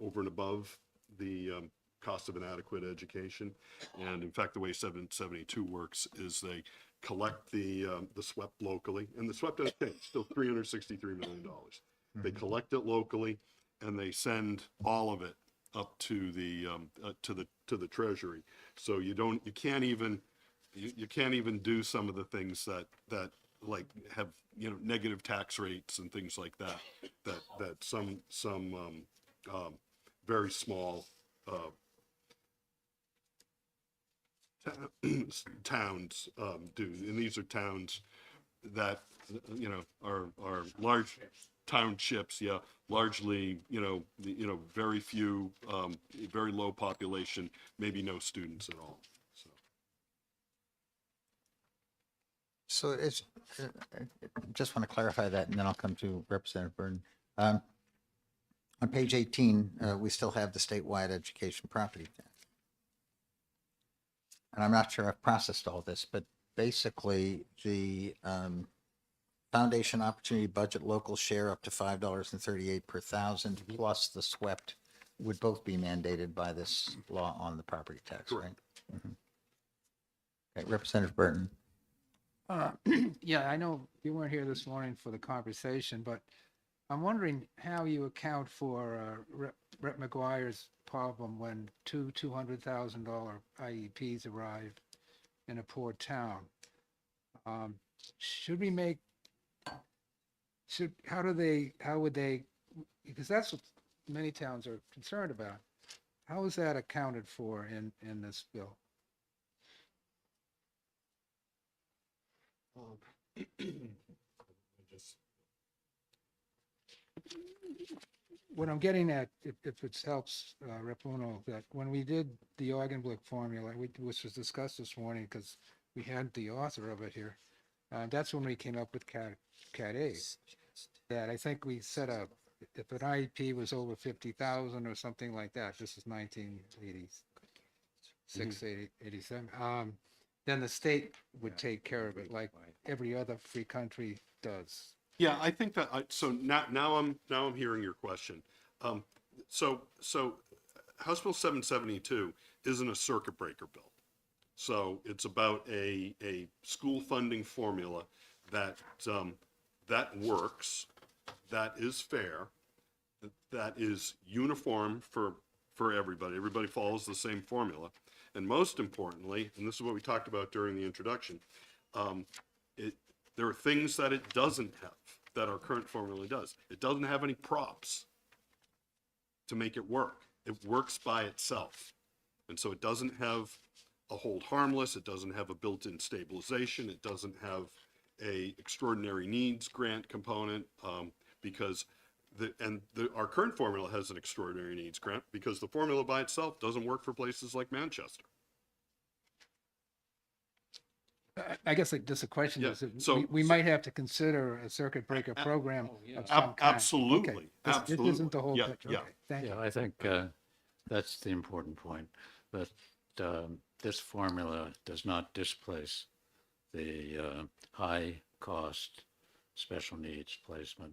Speaker 14: over and above the cost of an adequate education. And in fact, the way 772 works is they collect the SWEP locally, and the SWEP does change, still $363 million. They collect it locally, and they send all of it up to the Treasury. So you can't even do some of the things that like have, you know, negative tax rates and things like that some very small towns do. And these are towns that, you know, are large townships, yeah, largely, very few, very low population, maybe no students at all.
Speaker 2: So it's, just want to clarify that, and then I'll come to Representative Burton. On page 18, we still have the statewide education property tax. And I'm not sure I've processed all this, but basically the Foundation Opportunity Budget local share up to $5.38 per thousand plus the SWEPT would both be mandated by this law on the property tax, right? Mm-hmm. Okay, Representative Burton.
Speaker 9: Yeah, I know you weren't here this morning for the conversation, but I'm wondering how you account for Rep. McGuire's problem when two $200,000 IEPs arrive in a poor town. How would they, because that's what many towns are concerned about. How is that accounted for in this bill? What I'm getting at, if it helps, Rep. Uno, that when we did the Augenblick formula, which was discussed this morning because we had the author of it here, that's when we came up with Cat A. That I think we set up, if an IEP was over 50,000 or something like that, this is 1986, 87, then the state would take care of it like every other free country does.
Speaker 14: Yeah, I think that, so now I'm hearing your question. So House Bill 772 isn't a circuit breaker bill. So it's about a school funding formula that works, that is fair, that is uniform for everybody. Everybody follows the same formula. And most importantly, and this is what we talked about during the introduction, there are things that it doesn't have that our current formula does. It doesn't have any props to make it work. It works by itself. And so it doesn't have a hold harmless, it doesn't have a built-in stabilization, it doesn't have a extraordinary needs grant component, because our current formula has an extraordinary needs grant because the formula by itself doesn't work for places like Manchester.
Speaker 9: I guess like just a question
Speaker 14: Yeah,
Speaker 9: is, if
Speaker 14: so-
Speaker 9: we might have to consider a circuit breaker program of some kind.
Speaker 14: Absolutely,
Speaker 9: Okay. This
Speaker 14: absolutely.
Speaker 9: isn't the whole
Speaker 14: Yeah,
Speaker 9: picture.
Speaker 14: yeah.
Speaker 9: Okay, thank you.
Speaker 12: Yeah, I think that's the important point, that this formula does not displace the high-cost special needs placement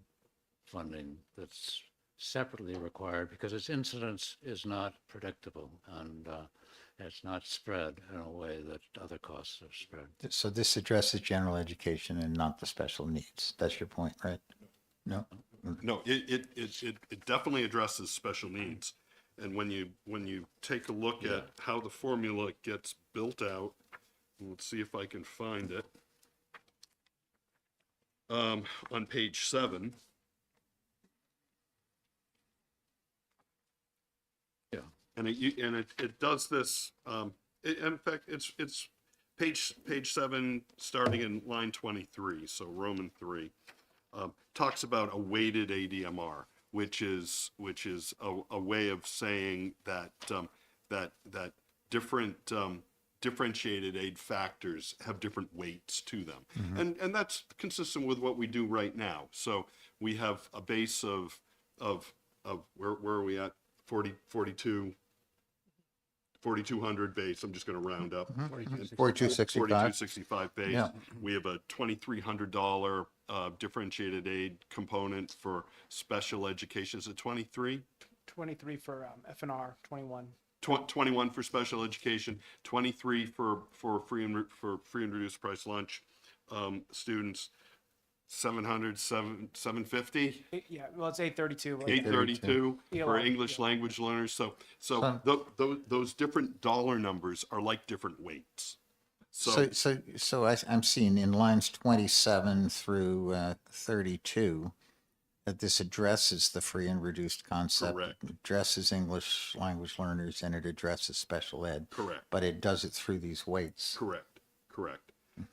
Speaker 12: funding that's separately required because its incidence is not predictable and it's not spread in a way that other costs are spread.
Speaker 2: So this addresses general education and not the special needs. That's your point, right? No?
Speaker 14: No, it definitely addresses special needs. And when you take a look at how the formula gets built out, let's see if I can find it. On page 7.
Speaker 12: Yeah.
Speaker 14: And it does this, in fact, it's page 7, starting in line 23, so Roman 3, talks about a weighted ADMR, which is a way of saying that that different differentiated aid factors have different weights to them. And that's consistent with what we do right now. So we have a base of where are we at? 4,200 base. I'm just going to round up.
Speaker 2: 4265.
Speaker 14: 4265 base.
Speaker 2: Yeah.
Speaker 14: We have a $2,300 differentiated aid component for special education. Is it 23?
Speaker 5: 23 for FNR, 21.
Speaker 14: 21 for special education, 23 for free and reduced price lunch students, 750.
Speaker 5: Yeah, well, it's 832.
Speaker 14: 832 for
Speaker 5: ELL,
Speaker 14: English
Speaker 5: yeah.
Speaker 14: language learners. So those different dollar numbers are like different weights.
Speaker 2: So I'm seeing in lines 27 through 32 that this addresses the free and reduced concept.
Speaker 14: Correct.
Speaker 2: It addresses English language learners and it addresses special ed.
Speaker 14: Correct.
Speaker 2: But it does it through these weights.
Speaker 14: Correct.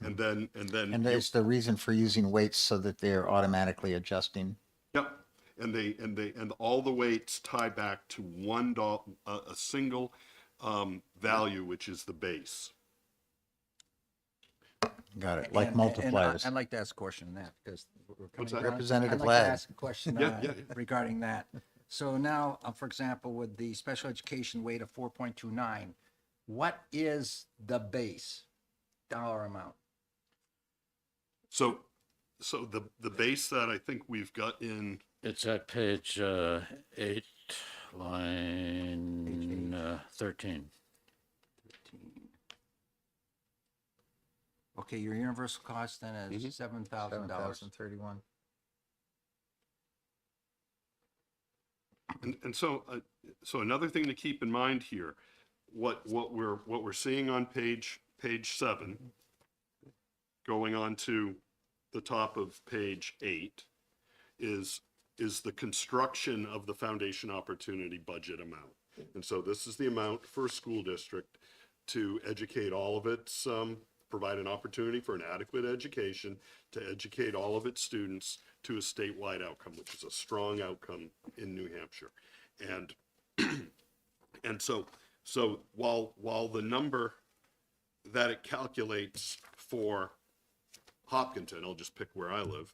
Speaker 14: And then
Speaker 2: And there's the reason for using weights so that they're automatically adjusting.
Speaker 14: Yep, and all the weights tie back to a single value, which is the base.
Speaker 2: Got it. Like
Speaker 1: And
Speaker 2: multipliers.
Speaker 1: I'd like to ask a question on that because we're coming
Speaker 14: What's that?
Speaker 1: down-
Speaker 2: Representative
Speaker 1: I'd like to
Speaker 2: Ladd.
Speaker 1: ask a question
Speaker 14: Yeah, yeah.
Speaker 1: regarding that. So now, for example, with the special education weight of 4.29, what is the base dollar amount?
Speaker 14: So the base that I think we've got in,
Speaker 12: It's at page 8, line 13.
Speaker 1: Okay, your universal cost then is $7,000.
Speaker 2: 7,031.
Speaker 14: and so another thing to keep in mind here, what we're seeing on page 7, going on to the top of page 8, is the construction of the foundation opportunity budget amount. And so this is the amount for a school district to educate all of its, provide an opportunity for an adequate education, to educate all of its students to a statewide outcome, which is a strong outcome in New Hampshire. And and so while the number that it calculates for Hopkinton, I'll just pick where I live,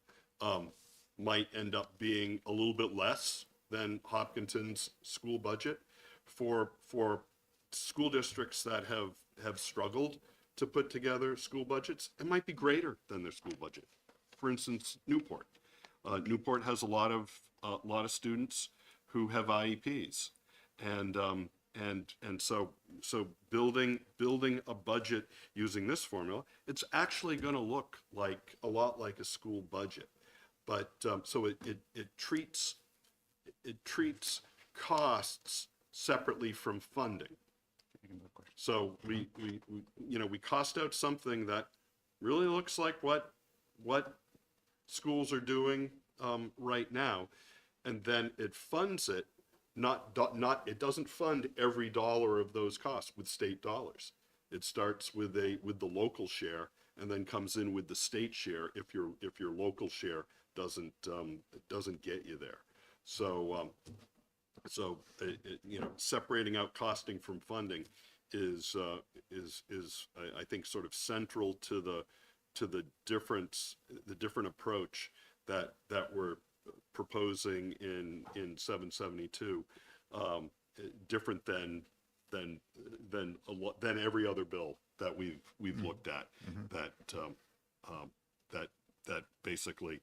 Speaker 14: might end up being a little bit less than Hopkinton's school budget. For school districts that have struggled to put together school budgets, it might be greater than their school budget. For instance, Newport. Newport has a lot of students who have IEPs, and so building a budget using this formula, it's actually going to look like a lot like a school budget, but so it treats costs separately from funding. So we cost out something that really looks like what schools are doing right now, and then it funds it. It doesn't fund every dollar of those costs with state dollars. It starts with the local share and then comes in with the state share if your local share doesn't get you there. Separating out costing from funding is I think sort of central to the different approach that we're proposing in 772, different than every other bill that we've looked at, that basically,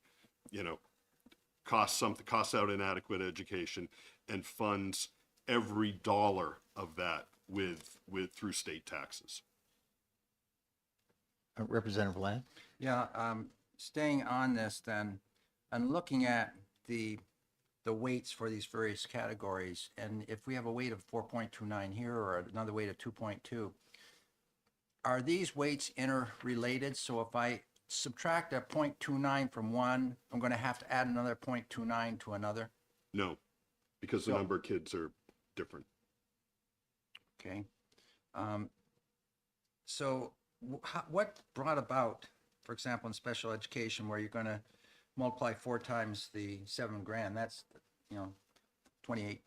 Speaker 14: costs out inadequate education and funds every dollar of that through state taxes.
Speaker 2: Representative Land?
Speaker 1: Yeah, staying on this then, and looking at the weights for these various categories, and if we have a weight of 4.29 here or another weight of 2.2, are these weights interrelated? So if I subtract a 0.29 from one, I'm going to have to add another 0.29 to another?
Speaker 14: No, because the number of kids are different.
Speaker 1: Okay. So what brought about, for example, in special education, where you're going to multiply 4 times the $7,000, that's, 28.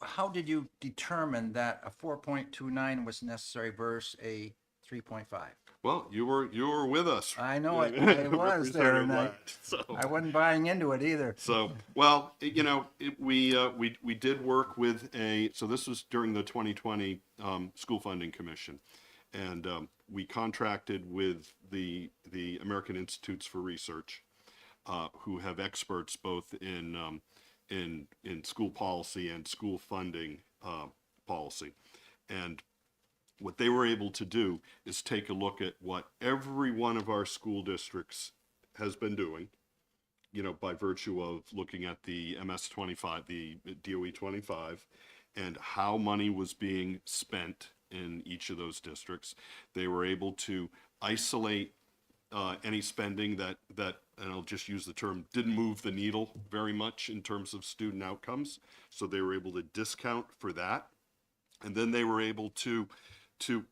Speaker 1: How did you determine that a 4.29 was necessary versus a 3.5?
Speaker 14: Well, you were with us.
Speaker 1: I know it. I was there, and I wasn't buying into it either.
Speaker 14: So, well, we did work with so this was during the 2020 School Funding Commission, and we contracted with the American Institutes for Research, who have experts both in school policy and school funding policy, and what they were able to do is take a look at what every one of our school districts has been doing, by virtue of looking at the MS-25, the DOE 25, and how money was being spent in each of those districts. They were able to isolate any spending that, and I'll just use the term, didn't move the needle very much in terms of student outcomes. So they were able to discount for that. And then they were able to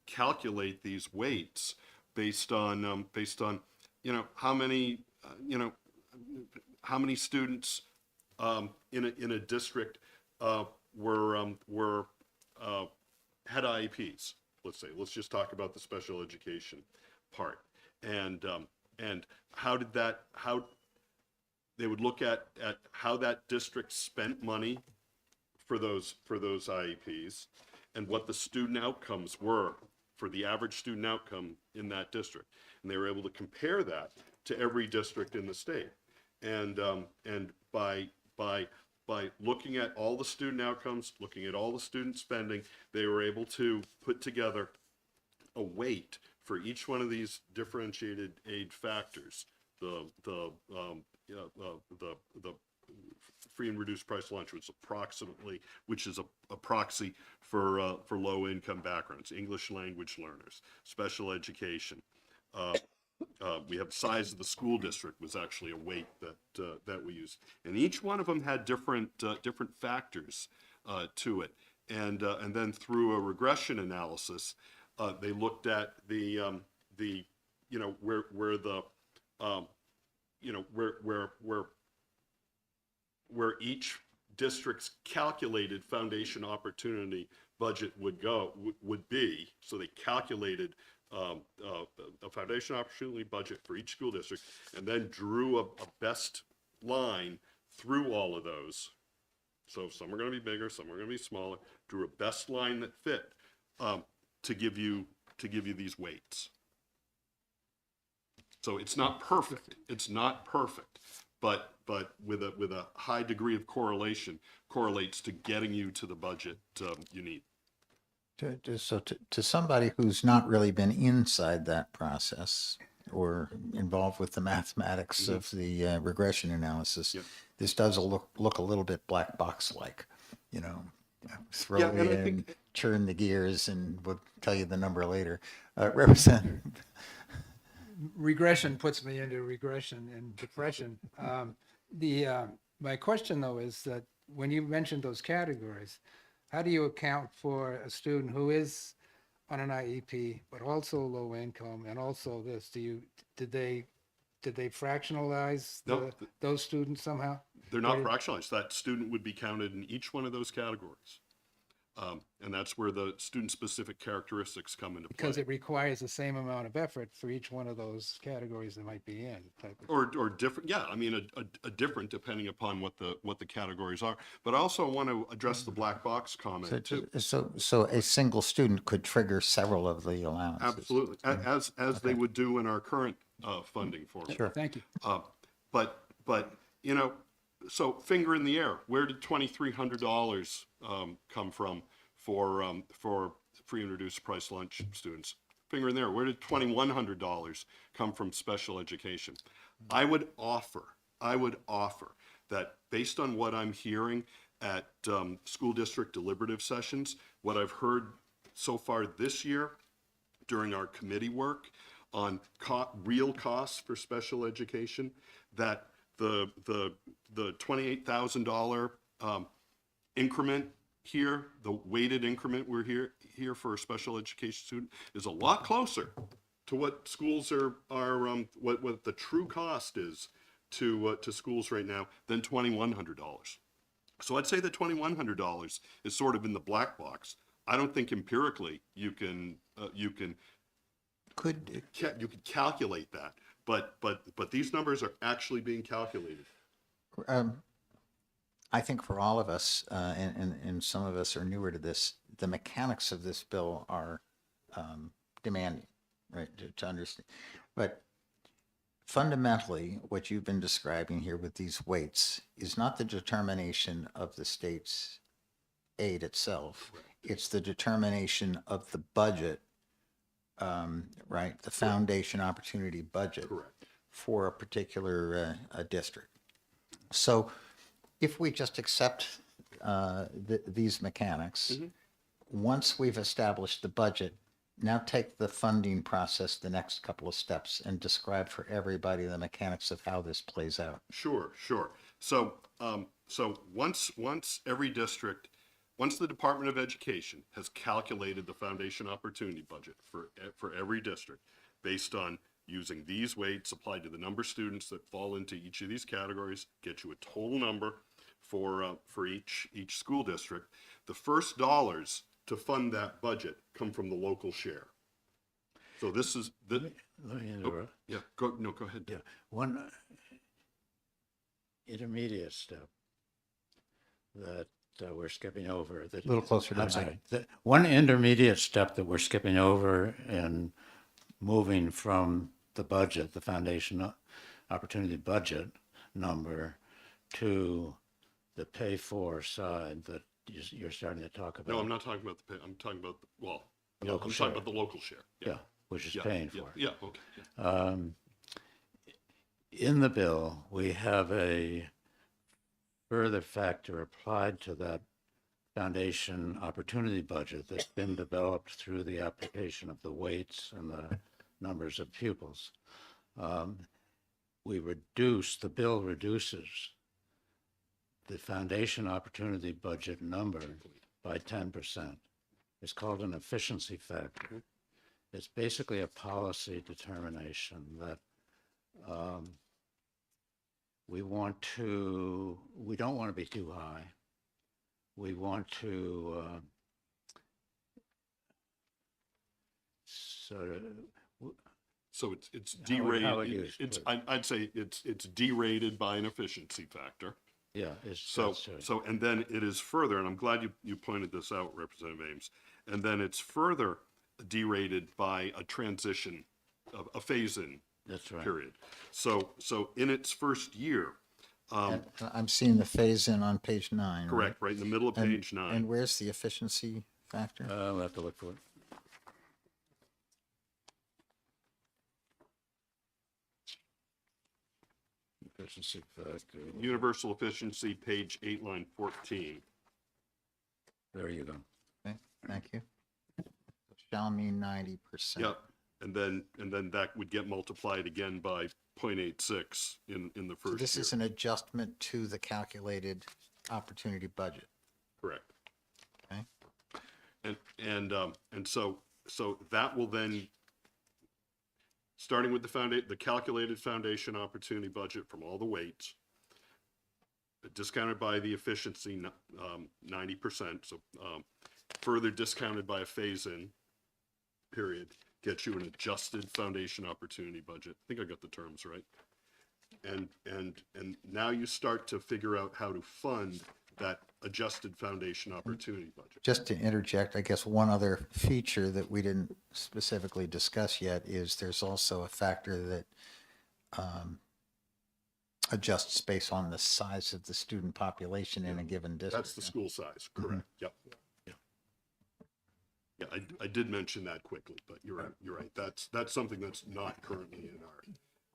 Speaker 14: calculate these weights based on how many students in a district had IEPs. Let's just talk about the special education part, and how they would look at how that district spent money for those IEPs, and what the student outcomes were for the average student outcome in that district. And they were able to compare that to every district in the state. And by looking at all the student outcomes, looking at all the student spending, they were able to put together a weight for each one of these differentiated aid factors. The free and reduced price lunch, which is a proxy for low income backgrounds, English language learners, special education. We have size of the school district was actually a weight that we used, and each one of them had different factors to it. And then through a regression analysis, they looked at where each district's calculated foundation opportunity budget would be. So they calculated a foundation opportunity budget for each school district, and then drew a best line through all of those. So some are going to be bigger, some are going to be smaller. Drew a best line that fit to give you these weights. So it's not perfect. It's not perfect, but with a high degree of correlation, correlates to getting you to the budget you need.
Speaker 2: So to somebody who's not really been inside that process or involved with the mathematics of the regression analysis, this does look a little bit black box like, throw it in, churn the gears, and we'll tell you the number later. Representative.
Speaker 9: Regression puts me into regression and depression. My question though is that when you mentioned those categories, how do you account for a student who is on an IEP but also low income and also this? Did they did they fractionalize
Speaker 14: No,
Speaker 9: those students somehow?
Speaker 14: They're not fractionalized. That student would be counted in each one of those categories. And that's where the student-specific characteristics come into play.
Speaker 9: Because it requires the same amount of effort for each one of those categories they might be in.
Speaker 14: Or different, yeah, I mean, a different depending upon what the categories are. But I also want to address the black box comment too.
Speaker 2: So a single student could trigger several of the allowances.
Speaker 14: Absolutely, as they would do in our current funding formula.
Speaker 2: Sure.
Speaker 9: Thank you.
Speaker 14: But you know, so finger in the air. Where did $2,300 come from for free and reduced price lunch students? Finger in the air. Where did $2,100 come from special education? I would offer that based on what I'm hearing at school district deliberative sessions, what I've heard so far this year during our committee work on real costs for special education, that the $28,000 increment here, the weighted increment we're here for a special education student, is a lot closer to what schools are what the true cost is to schools right now than $2,100. So I'd say that $2,100 is sort of in the black box. I don't think empirically you can calculate that, but these numbers are actually being calculated.
Speaker 2: I think for all of us, and some of us are newer to this, the mechanics of this bill are demanding, right, to understand. But fundamentally, what you've been describing here with these weights is not the determination of the state's aid itself. It's the determination of the budget, right, the foundation opportunity budget for a particular district. So if we just accept these mechanics, once we've established the budget, now take the funding process the next couple of steps and describe for everybody the mechanics of how this plays out.
Speaker 14: Sure. So once every district, once the Department of Education has calculated the foundation opportunity budget for every district based on using these weights applied to the number of students that fall into each of these categories, get you a total number for each school district, the first dollars to fund that budget come from the local share. So this is
Speaker 12: Let me interrupt.
Speaker 14: Go ahead.
Speaker 12: Yeah, one intermediate step that we're skipping over.
Speaker 2: A little closer to the
Speaker 12: I'm
Speaker 2: mic.
Speaker 12: sorry. One intermediate step that we're skipping over in moving from the budget, the foundation opportunity budget number, to the pay for side that you're starting to talk about.
Speaker 14: No, I'm not talking about the pay. I'm talking about I'm
Speaker 12: Local
Speaker 14: talking about the local share.
Speaker 12: Yeah, which is paying for it.
Speaker 14: Yeah. Okay.
Speaker 12: In the bill, we have a further factor applied to that foundation opportunity budget that's been developed through the application of the weights and the numbers of pupils. The bill reduces the foundation opportunity budget number by 10%. It's called an efficiency factor. It's basically a policy determination that we don't want to be too high. We want to
Speaker 14: So it's
Speaker 12: How would
Speaker 14: derated.
Speaker 12: you
Speaker 14: It's
Speaker 12: put it?
Speaker 14: I'd say it's derated by an efficiency factor.
Speaker 12: yeah.
Speaker 14: So and then it is further, and I'm glad you pointed this out, Representative Ames. And then it's further derated by a transition, a phase-in
Speaker 12: That's right.
Speaker 14: period. So in its first year,
Speaker 2: And I'm seeing the phase-in on page 9.
Speaker 14: correct, right in the middle of page 9.
Speaker 2: And where's the efficiency factor?
Speaker 12: We'll have to look for it. Efficiency factor.
Speaker 14: Universal efficiency, page 8, line 14.
Speaker 12: There you go.
Speaker 2: Okay, thank you. Shall mean 90%.
Speaker 14: Yep. And then that would get multiplied again by 0.86 in the
Speaker 2: So
Speaker 14: first
Speaker 2: this
Speaker 14: year.
Speaker 2: is an adjustment to the calculated opportunity budget.
Speaker 14: Correct.
Speaker 2: Okay.
Speaker 14: And so that will then, starting with the calculated foundation opportunity budget from all the weights, discounted by the efficiency, 90%, so further discounted by a phase-in period, gets you an adjusted foundation opportunity budget. I think I got the terms right. And now you start to figure out how to fund that adjusted foundation opportunity budget.
Speaker 2: Just to interject, I guess one other feature that we didn't specifically discuss yet is there's also a factor that adjusts based on the size of the student population in a given district.
Speaker 14: That's the school size, correct, yep. Yeah, I did mention that quickly, but you're right. That's something that's not currently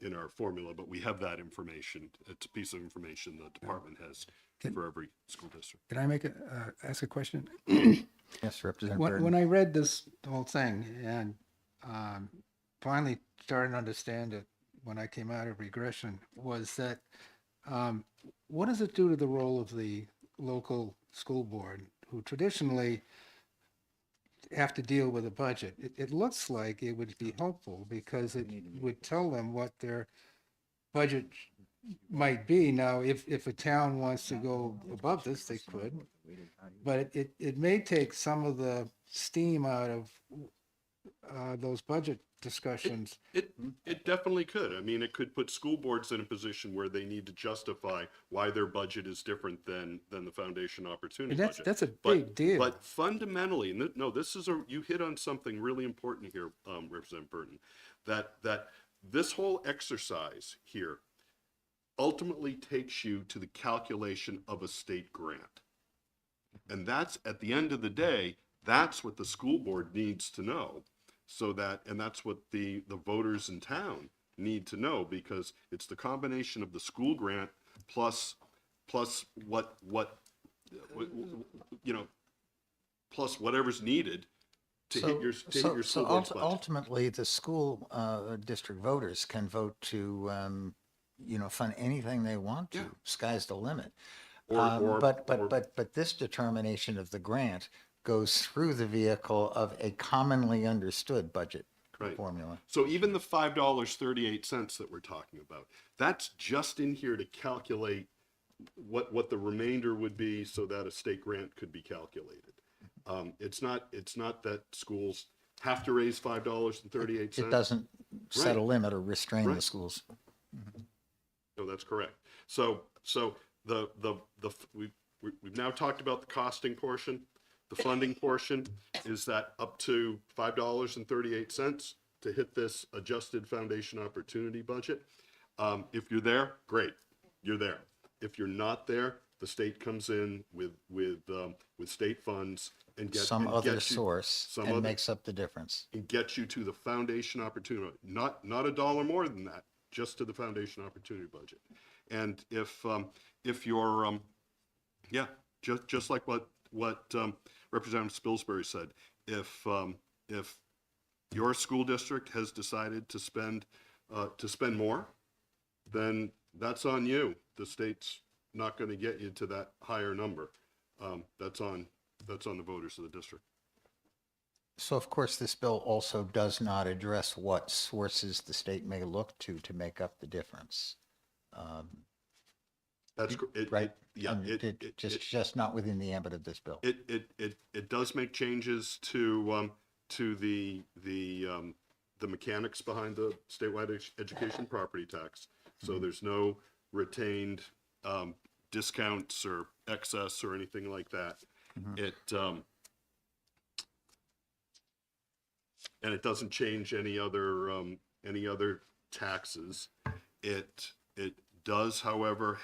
Speaker 14: in our formula, but we have that information. It's a piece of information the department has for every school district.
Speaker 9: Can I ask a question?
Speaker 2: Yes, Representative
Speaker 9: When
Speaker 2: Burton.
Speaker 9: I read this whole thing and finally started to understand it when I came out of regression, was that what does it do to the role of the local school board, who traditionally have to deal with a budget? It looks like it would be helpful because it would tell them what their budget might be. Now, if a town wants to go above this, they could, but it may take some of the steam out of those budget discussions.
Speaker 14: It definitely could. I mean, it could put school boards in a position where they need to justify why their budget is different than the foundation opportunity
Speaker 9: And
Speaker 14: budget.
Speaker 9: that's a big deal.
Speaker 14: But fundamentally, and no, you hit on something really important here, Representative Burton, that this whole exercise here ultimately takes you to the calculation of a state grant. And that's, at the end of the day, that's what the school board needs to know. And that's what the voters in town need to know, because it's the combination of the school grant plus what plus whatever's needed to hit your school board's budget.
Speaker 2: Ultimately, the school district voters can vote to fund anything they want to.
Speaker 14: Yeah.
Speaker 2: Sky's the limit.
Speaker 14: Or-
Speaker 2: But this determination of the grant goes through the vehicle of a commonly understood budget
Speaker 14: Right.
Speaker 2: formula.
Speaker 14: So even the $5.38 that we're talking about, that's just in here to calculate what the remainder would be so that a state grant could be calculated. It's not that schools have to raise $5.38.
Speaker 2: It doesn't set a
Speaker 14: Right.
Speaker 2: limit or restrain the
Speaker 14: Right.
Speaker 2: schools.
Speaker 14: No, that's correct. So we've now talked about the costing portion. The funding portion is that up to $5.38 to hit this adjusted foundation opportunity budget. If you're there, great, you're there. If you're not there, the state comes in with state funds and
Speaker 2: Some other source and
Speaker 14: other-
Speaker 2: makes up the difference.
Speaker 14: and get you to the foundation opportunity, not a dollar more than that, just to the foundation opportunity budget. And if you're, just like what Representative Spilsbury said, if your school district has decided to spend more, then that's on you. The state's not going to get you to that higher number. That's on the voters of the district.
Speaker 2: So of course, this bill also does not address what sources the state may look to make up the difference.
Speaker 14: That's
Speaker 2: Right?
Speaker 14: Yeah,
Speaker 2: And just not within the ambit of this bill.
Speaker 14: it does make changes to the mechanics behind the statewide education property tax. So there's no retained discounts or excess or anything like that. And it doesn't change any other taxes. It does, however,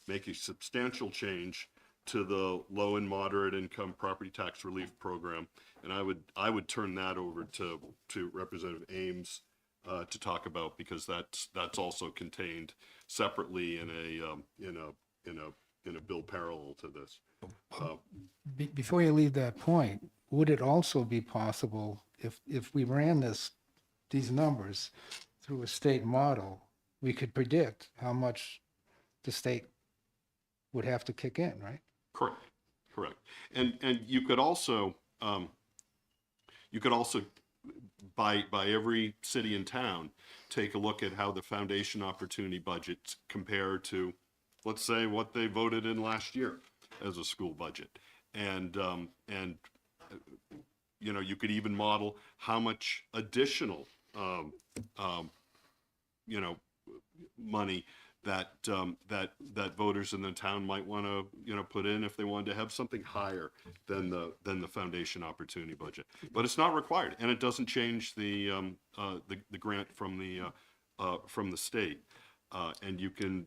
Speaker 14: make a substantial change to the low and moderate income property tax relief program, and I would turn that over to Representative Ames to talk about, because that's also contained separately in a bill parallel to this.
Speaker 9: Before you leave that point, would it also be possible if we ran these numbers through a state model, we could predict how much the state would have to kick in, right?
Speaker 14: Correct. And you could also by every city and town, take a look at how the foundation opportunity budgets compare to, let's say, what they voted in last year as a school budget. And you know, you could even model how much additional, you know, money that that voters in the town might want to, you know, put in if they wanted to have something higher than the foundation opportunity budget. But it's not required, and it doesn't change the grant from the state. And you can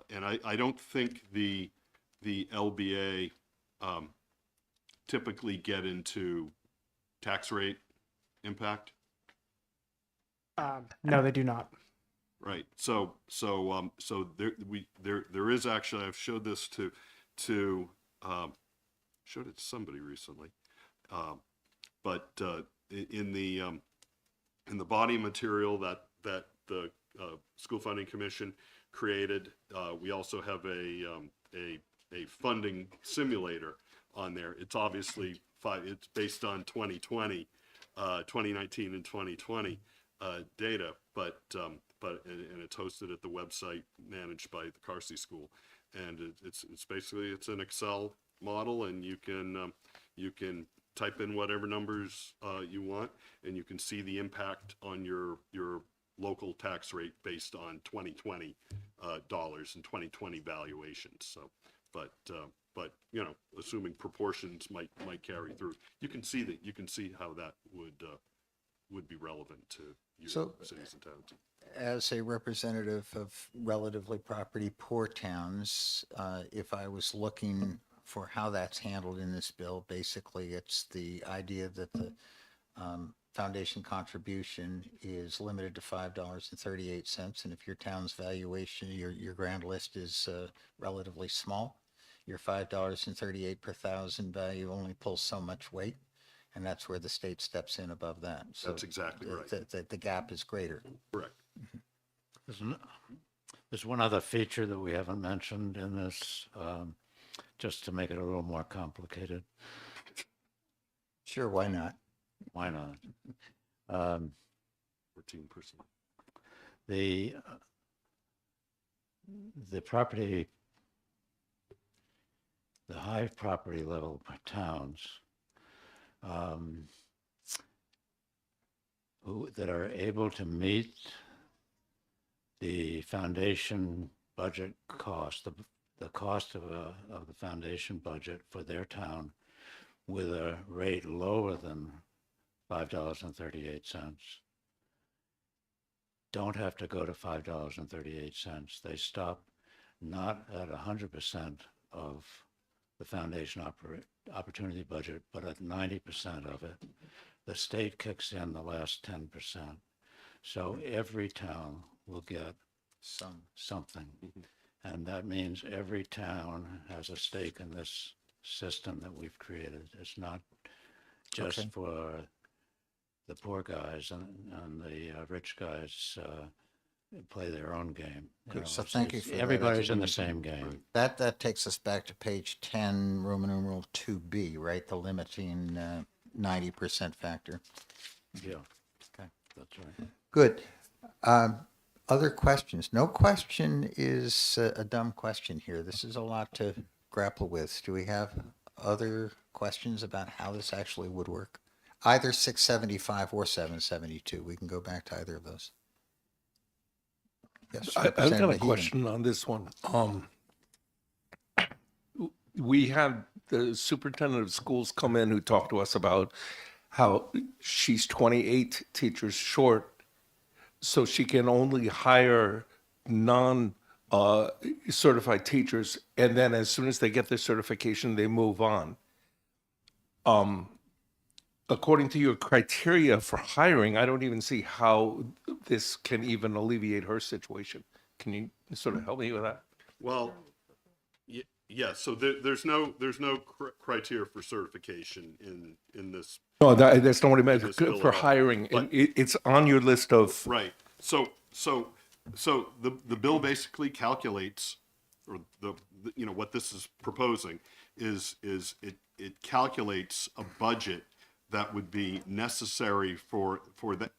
Speaker 14: and I don't think the LBA typically get into tax rate impact.
Speaker 5: No, they do not.
Speaker 14: Right. So there is actually, I've showed this to showed it to somebody recently, but in the body material that the School Funding Commission created, we also have a funding simulator on there. It's obviously it's based on 2020, 2019 and 2020 data, but and it's hosted at the website managed by the Carsey School, and it's basically it's an Excel model, and you can type in whatever numbers you want, and you can see the impact on your local tax rate based on 2020 dollars and 2020 valuations. So, but you know, assuming proportions might carry through, you can see how that would be relevant to your cities and towns.
Speaker 2: As a representative of relatively property poor towns, if I was looking for how that's handled in this bill, basically it's the idea that the foundation contribution is limited to $5.38. And if your town's valuation, your grand list is relatively small, your $5.38 per thousand value only pulls so much weight. And that's where the state steps in above that. So
Speaker 14: That's exactly right.
Speaker 2: the gap is greater.
Speaker 14: Correct.
Speaker 12: There's one other feature that we haven't mentioned in this, just to make it a little more complicated.
Speaker 2: Sure, why not?
Speaker 12: Why not?
Speaker 14: 14%.
Speaker 12: The property, the high property level towns that are able to meet the foundation budget cost, the cost of the foundation budget for their town with a rate lower than $5.38, don't have to go to $5.38. They stop not at 100% of the foundation opportunity budget, but at 90% of it. The state kicks in the last 10%. So every town will get something. And that means every town has a stake in this system that we've created. It's not just for the poor guys and the rich guys play their own game. You know,
Speaker 2: So thank you for that.
Speaker 12: everybody's in the same game.
Speaker 2: That takes us back to page 10, Roman numeral 2B, right? The limiting 90% factor.
Speaker 12: Yeah,
Speaker 2: Okay.
Speaker 12: that's right.
Speaker 2: Good. Other questions? No question is a dumb question here. This is a lot to grapple with. Do we have other questions about how this actually would work? Either 675 or 772. We can go back to either of those. Yes.
Speaker 16: I've got a
Speaker 2: Representative Heaton.
Speaker 16: question on this one. We had the superintendent of schools come in who talked to us about how she's 28 teachers short, so she can only hire non-certified teachers, and then as soon as they get their certification, they move on. According to your criteria for hiring, I don't even see how this can even alleviate her situation. Can you sort of help me with that?
Speaker 14: Well, yeah. So there's no criteria for certification in this.
Speaker 16: No, that's not what I meant.
Speaker 14: This bill
Speaker 16: For
Speaker 14: at all.
Speaker 16: hiring,
Speaker 14: But-
Speaker 16: it's on your list of.
Speaker 14: Right. So the bill basically calculates, or the you know what this is proposing is it calculates a budget that would be necessary for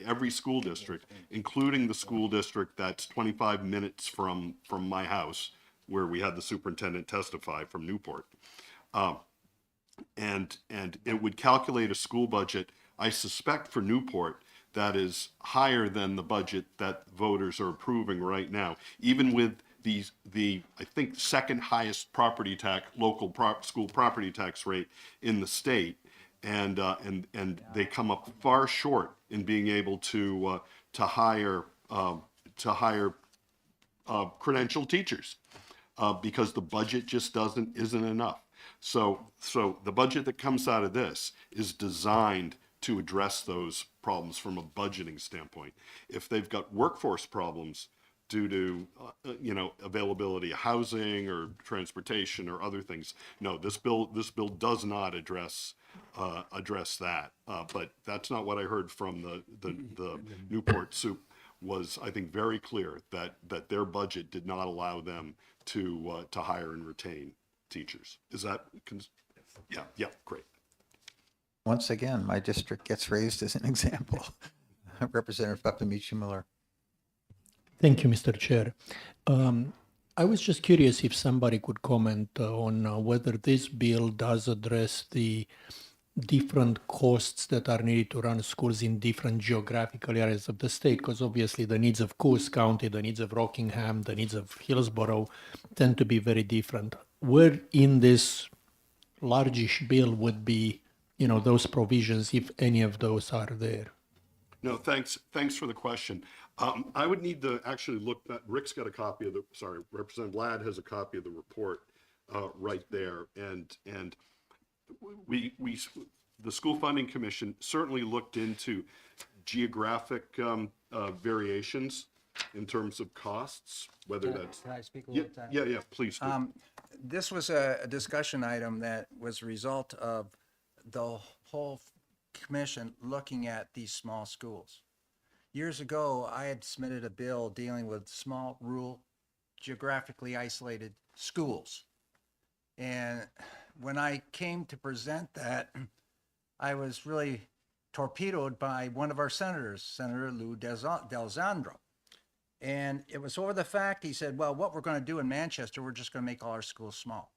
Speaker 14: every school district, including the school district that's 25 minutes from my house, where we had the superintendent testify from Newport. And it would calculate a school budget, I suspect for Newport, that is higher than the budget that voters are approving right now, even with the I think second highest property tax, local school property tax rate in the state, and they come up far short in being able to hire credentialed teachers because the budget just isn't enough. So the budget that comes out of this is designed to address those problems from a budgeting standpoint. If they've got workforce problems due to availability of housing or transportation or other things, no, this bill does not address that. But that's not what I heard from the Newport Soup. Was, I think, very clear that their budget did not allow them to hire and retain teachers. Is that? Yeah, great.
Speaker 2: Once again, my district gets raised as an example. Representative Papamichi Miller.
Speaker 15: Thank you, Mr. Chair. I was just curious if somebody could comment on whether this bill does address the different costs that are needed to run schools in different geographical areas of the state, because obviously the needs of Coos County, the needs of Rockingham, the needs of Hillsborough tend to be very different. Where in this largish bill would be, those provisions, if any of those are there?
Speaker 14: No, thanks for the question. I would need to actually look at, Rick's got a copy of Representative Ladd has a copy of the report right there. And the School Funding Commission certainly looked into geographic variations in terms of costs, whether that's.
Speaker 1: Can I speak a little time?
Speaker 14: Yeah, please do.
Speaker 1: This was a discussion item that was a result of the whole commission looking at these small schools. Years ago, I had submitted a bill dealing with small, rural, geographically isolated schools. And when I came to present that, I was really torpedoed by one of our senators, Senator Lou D'Alessandro. And it was over the fact, he said, well, what we're going to do in Manchester, we're just going to make all our schools small.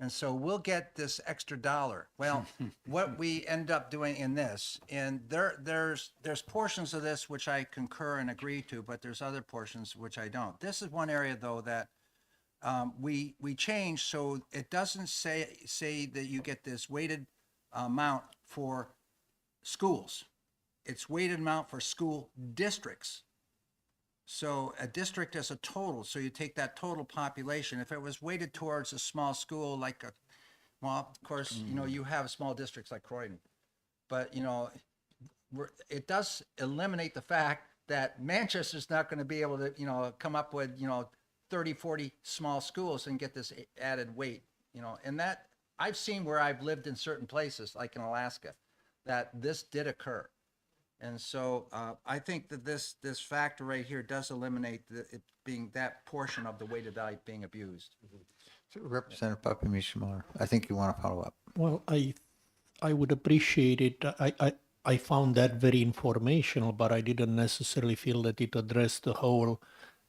Speaker 1: And so we'll get this extra dollar. Well, what we end up doing in this, and there's portions of this which I concur and agree to, but there's other portions which I don't. This is one area, though, that we change so it doesn't say that you get this weighted amount for schools. It's weighted amount for school districts. So a district is a total. So you take that total population. If it was weighted towards a small school, well, of course, you have small districts like Croydon, but it does eliminate the fact that Manchester's not going to be able to, come up with, 30, 40 small schools and get this added weight, and that I've seen where I've lived in certain places, like in Alaska, that this did occur. And so I think that this factor right here does eliminate it being that portion of the weighted value being abused.
Speaker 2: Representative Papamichi Miller, I think you want to follow up.
Speaker 15: Well, I would appreciate it. I found that very informational, but I didn't necessarily feel that it addressed the whole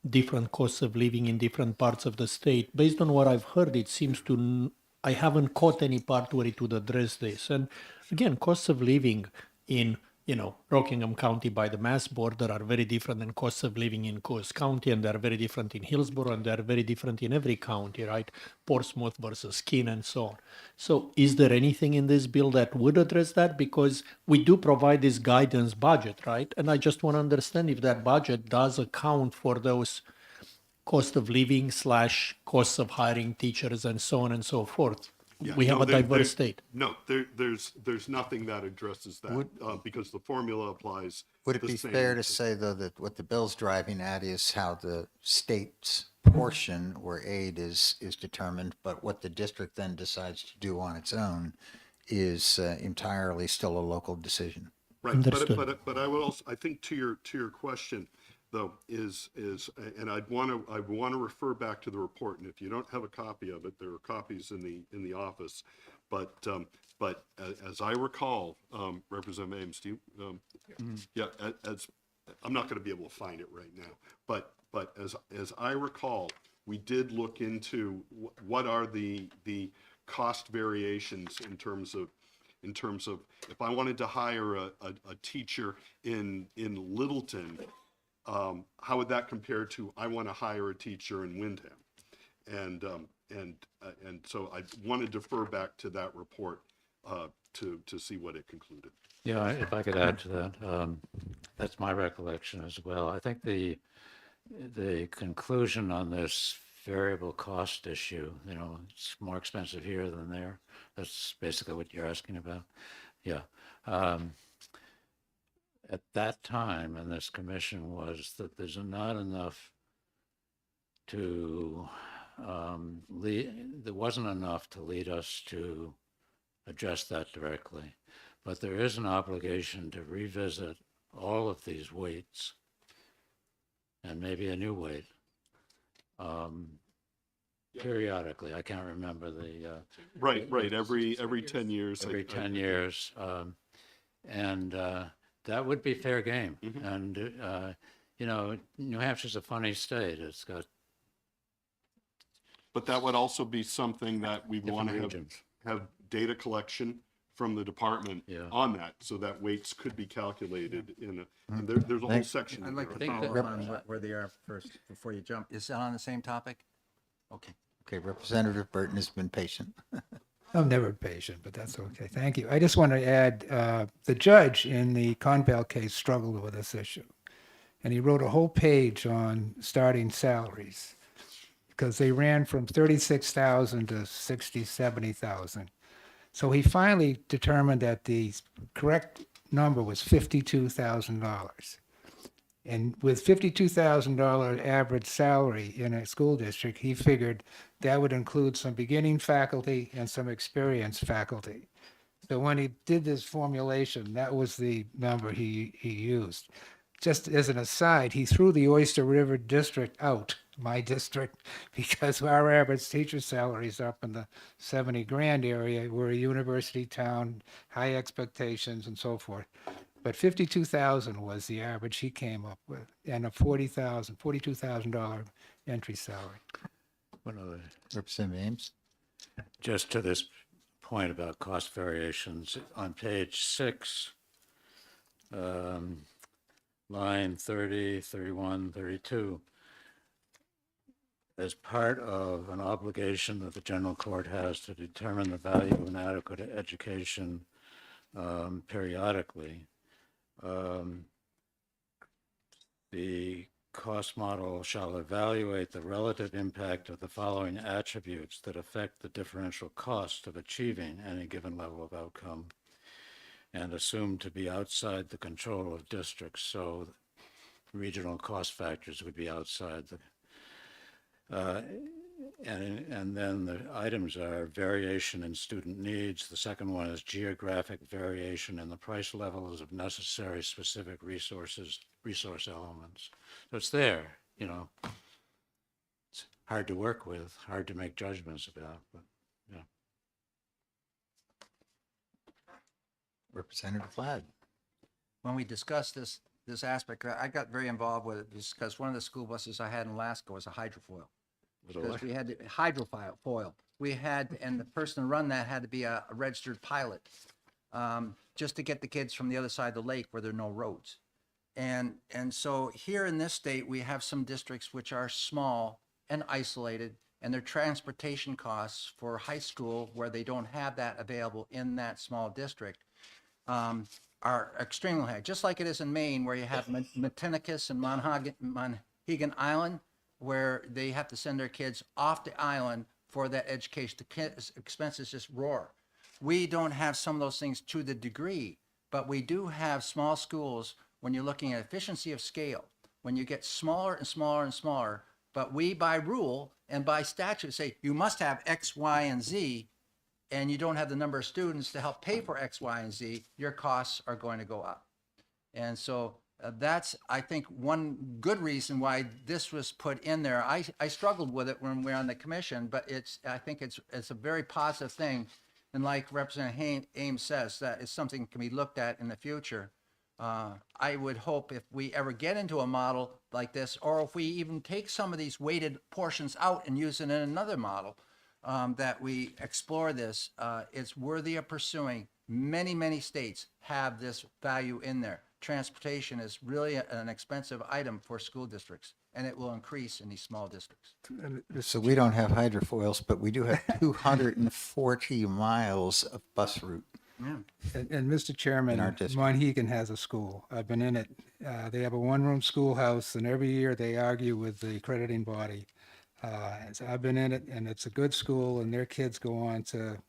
Speaker 15: different costs of living in different parts of the state. Based on what I've heard, it seems I haven't caught any part where it would address this. And again, costs of living in Rockingham County by the Mass border are very different than costs of living in Coos County, and they're very different in Hillsborough, and they're very different in every county, right? Portsmouth versus Keene and so on. So is there anything in this bill that would address that? Because we do provide this guidance budget, right? And I just want to understand if that budget does account for those cost of living / costs of hiring teachers and so on and so forth. We have a diverse state.
Speaker 14: No, there's nothing that addresses that because the formula applies.
Speaker 2: Would it
Speaker 14: the
Speaker 2: be
Speaker 14: same
Speaker 2: fair to say, though, that what the bill's driving at is how the state's portion or aid is determined, but what the district then decides to do on its own is entirely still a local decision?
Speaker 14: Right, but I would also, I think to your question, though, is, and I want to refer back to the report, and if you don't have a copy of it, there are copies in the office. But as I recall, Representative Ames, do you, yeah, as, I'm not going to be able to find it right now, but as I recall, we did look into what are the cost variations in terms of if I wanted to hire a teacher in Littleton, how would that compare to I want to hire a teacher in Windham? And so I want to defer back to that report to see what it concluded.
Speaker 12: Yeah, if I could add to that, that's my recollection as well. I think the conclusion on this variable cost issue, it's more expensive here than there. That's basically what you're asking about. Yeah. At that time, and this commission was that there's not enough to there wasn't enough to lead us to address that directly. But there is an obligation to revisit all of these weights and maybe a new weight periodically. I can't remember the
Speaker 14: Right. Every 10 years.
Speaker 12: every 10 years. And that would be fair game. And, New Hampshire's a funny state. It's got
Speaker 14: But that would also be something that we want to
Speaker 12: regions.
Speaker 14: have data collection from the department on that, so that weights could be calculated in and there's a whole section.
Speaker 1: I'd like to
Speaker 14: there.
Speaker 1: follow up on where they are first before you jump. Is that on the same topic? Okay.
Speaker 2: Okay, Representative Burton has been patient.
Speaker 9: I'm never patient, but that's okay. Thank you. I just want to add, the judge in the Conval case struggled with this issue. And he wrote a whole page on starting salaries because they ran from 36,000 to 60, 70,000. So he finally determined that the correct number was $52,000. And with $52,000 average salary in a school district, he figured that would include some beginning faculty and some experienced faculty. So when he did this formulation, that was the number he used. Just as an aside, he threw the Oyster River district out, my district, because our average teacher salary is up in the 70 grand area. We're a university town, high expectations and so forth. But 52,000 was the average he came up with, and a $42,000 entry salary.
Speaker 12: one of the
Speaker 2: Representative Ames?
Speaker 12: just to this point about cost variations, on page 6, line 30, 31, 32, as part of an obligation that the general court has to determine the value of an adequate education periodically, the cost model shall evaluate the relative impact of the following attributes that affect the differential cost of achieving any given level of outcome and assumed to be outside the control of districts. So regional cost factors would be outside the, and then the items are variation in student needs. The second one is geographic variation in the price levels of necessary specific resource elements. So it's there, It's hard to work with, hard to make judgments about, but yeah.
Speaker 2: Representative Flad.
Speaker 1: When we discussed this aspect, I got very involved with it because one of the school buses I had in Alaska was a hydrofoil. Because we had hydrofoil. We had, and the person to run that had to be a registered pilot, just to get the kids from the other side of the lake where there are no roads. And so here in this state, we have some districts which are small and isolated, and their transportation costs for high school where they don't have that available in that small district are extremely high, just like it is in Maine, where you have Matinicus and Monhegan Island, where they have to send their kids off the island for that education. The kids' expenses just roar. We don't have some of those things to the degree, but we do have small schools when you're looking at efficiency of scale, when you get smaller and smaller and smaller, but we by rule and by statute say you must have X, Y, and Z, and you don't have the number of students to help pay for X, Y, and Z, your costs are going to go up. And so That's, I think, one good reason why this was put in there. I struggled with it when we were on the commission, but I think it's a very positive thing. And like Representative Ames says, that is something that can be looked at in the future. I would hope if we ever get into a model like this, or if we even take some of these weighted portions out and use it in another model, that we explore this. It's worthy of pursuing. Many states have this value in there. Transportation is really an expensive item for school districts, and it will increase in these small districts.
Speaker 2: So we don't have hydrofoils, but we do have 240 miles of bus route.
Speaker 1: Yeah.
Speaker 9: And Mr. Chairman,
Speaker 2: In our district.
Speaker 9: Monhegan has a school. I've been in it. They have a one-room schoolhouse, and every year they argue with the accrediting body. And so I've been in it, and it's a good school, and their kids go on to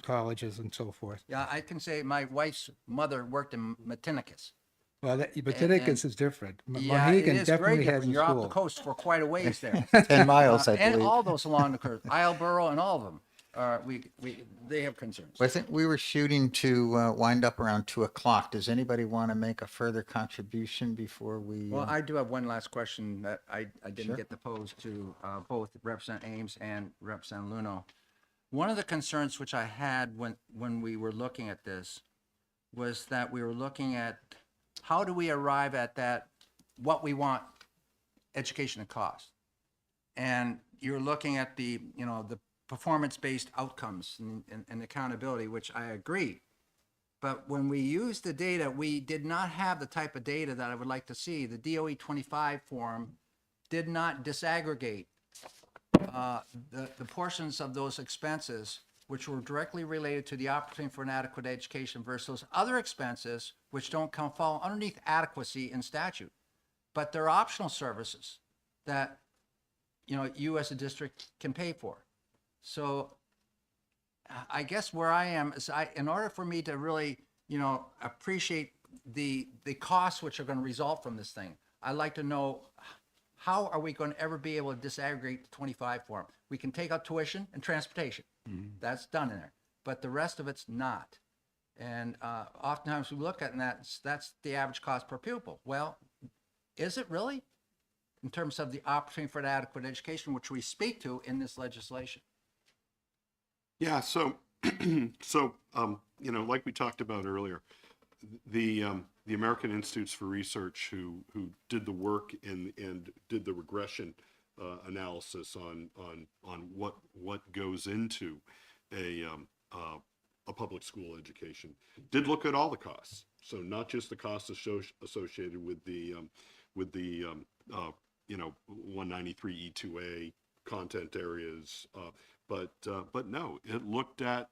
Speaker 9: colleges and so forth.
Speaker 1: Yeah, I can say my wife's mother worked in Matinicus.
Speaker 9: Well, Botanicus is different.
Speaker 1: Yeah, it
Speaker 9: Mohegan
Speaker 1: is very
Speaker 9: definitely has
Speaker 1: different.
Speaker 9: a
Speaker 1: You're off the
Speaker 9: school.
Speaker 1: coast for quite a ways there.
Speaker 2: 10 miles, I
Speaker 1: And
Speaker 2: believe.
Speaker 1: all those along the coast, Isleboro and all of them, they have concerns.
Speaker 2: Well, I think we were shooting to wind up around 2:00. Does anybody want to make a further contribution before we?
Speaker 1: Well, I do have one last question that I didn't
Speaker 2: Sure.
Speaker 1: get to pose to both Representative Ames and Representative Luno. One of the concerns which I had when we were looking at this was that we were looking at how do we arrive at that, what we want education to cost? And you're looking at the performance-based outcomes and accountability, which I agree. But when we used the data, we did not have the type of data that I would like to see. The DOE 25 form did not disaggregate the portions of those expenses which were directly related to the opportunity for an adequate education versus other expenses which don't fall underneath adequacy in statute. But they're optional services that you as a district can pay for. So I guess where I am is in order for me to really, appreciate the costs which are going to result from this thing, I'd like to know how are we going to ever be able to disaggregate the 25 form? We can take out tuition and transportation. That's done in there. But the rest of it's not. And oftentimes we look at that's the average cost per pupil. Well, is it really? In terms of the opportunity for an adequate education, which we speak to in this legislation.
Speaker 14: Yeah, so, like we talked about earlier, the American Institutes for Research who did the work and did the regression analysis on what goes into a public school education did look at all the costs. So not just the costs associated with the 193E2A content areas, but no, it looked at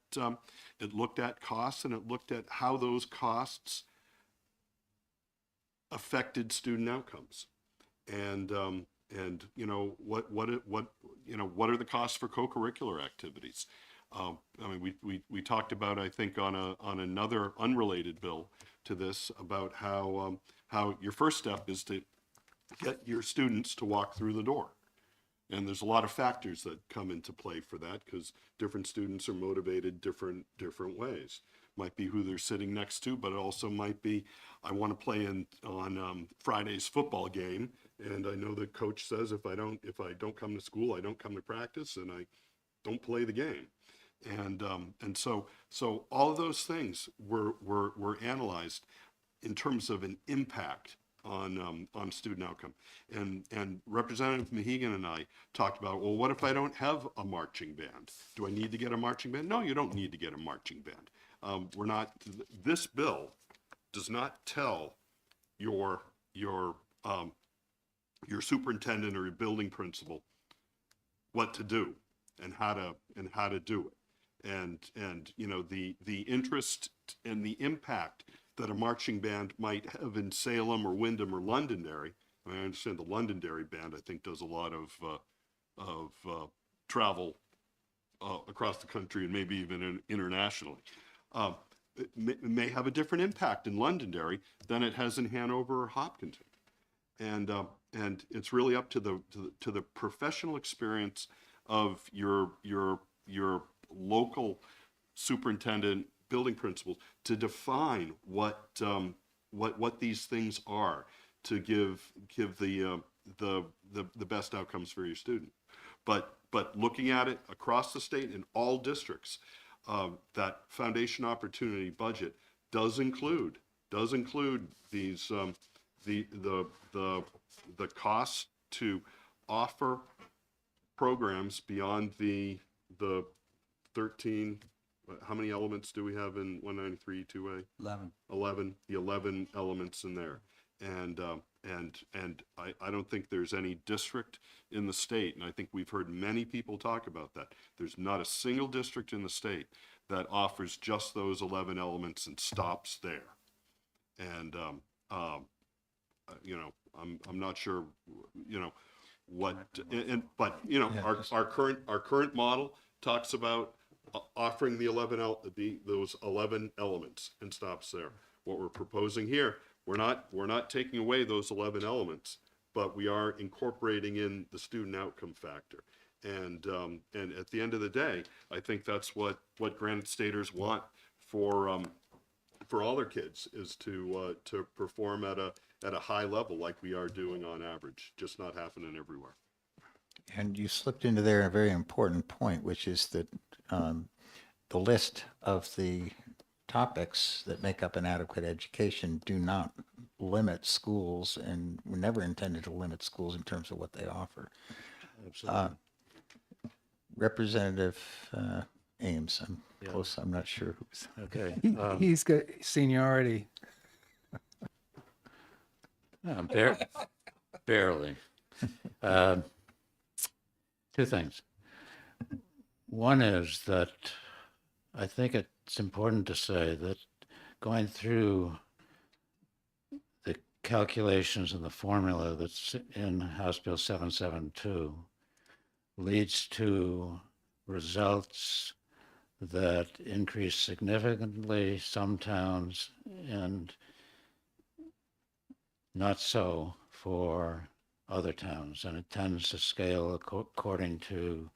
Speaker 14: costs, and it looked at how those costs affected student outcomes, and what are the costs for co-curricular activities. I mean, we talked about, I think, on another unrelated bill to this, about how your first step is to get your students to walk through the door. And there's a lot of factors that come into play for that, because different students are motivated different ways. Might be who they're sitting next to, but it also might be, I want to play on Friday's football game, and I know the coach says if I don't come to school, I don't come to practice, and I don't play the game. And so all of those things were analyzed in terms of an impact on student outcome. And Representative Mohegan and I talked about, well, what if I don't have a marching band? Do I need to get a marching band? No, you don't need to get a marching band. This bill does not tell your superintendent or your building principal what to do and how to do it. And the interest and the impact that a marching band might have in Salem or Wyndham or Londonderry. I mean, I understand the Londonderry band, I think, does a lot of travel across the country and maybe even internationally. It may have a different impact in Londonderry than it has in Hanover or Hopkinton. And it's really up to the professional experience of your local superintendent, building principals, to define what what these things are to give the best outcomes for your student. But looking at it across the state in all districts, that foundation opportunity budget does include these the costs to offer programs beyond the 13. How many elements do we have in 193 2A? 11. The 11 elements in there, and I don't think there's any district in the state, and I think we've heard many people talk about that. There's not a single district in the state that offers just those 11 elements and stops there. And you know, I'm not sure, you know, what, but you know, our current model talks about offering the those 11 elements and stops there. What we're proposing here, we're not taking away those 11 elements, but we are incorporating in the student outcome factor. And at the end of the day, I think that's what Granite Staters want for all their kids, is to perform at a high level like we are doing on average, just not happening everywhere.
Speaker 2: And you slipped into there a very important point, which is that the list of the topics that make up an adequate education do not limit schools, and were never intended to limit schools in terms of what they offer.
Speaker 12: Absolutely.
Speaker 2: Representative Ames, I'm close, I'm not sure who's.
Speaker 12: Okay.
Speaker 9: He's got seniority.
Speaker 12: Barely. Two things. One is that I think it's important to say that going through the calculations and the formula that's in House Bill 772 leads to results that increase significantly some towns and not so for other towns, and it tends to scale according to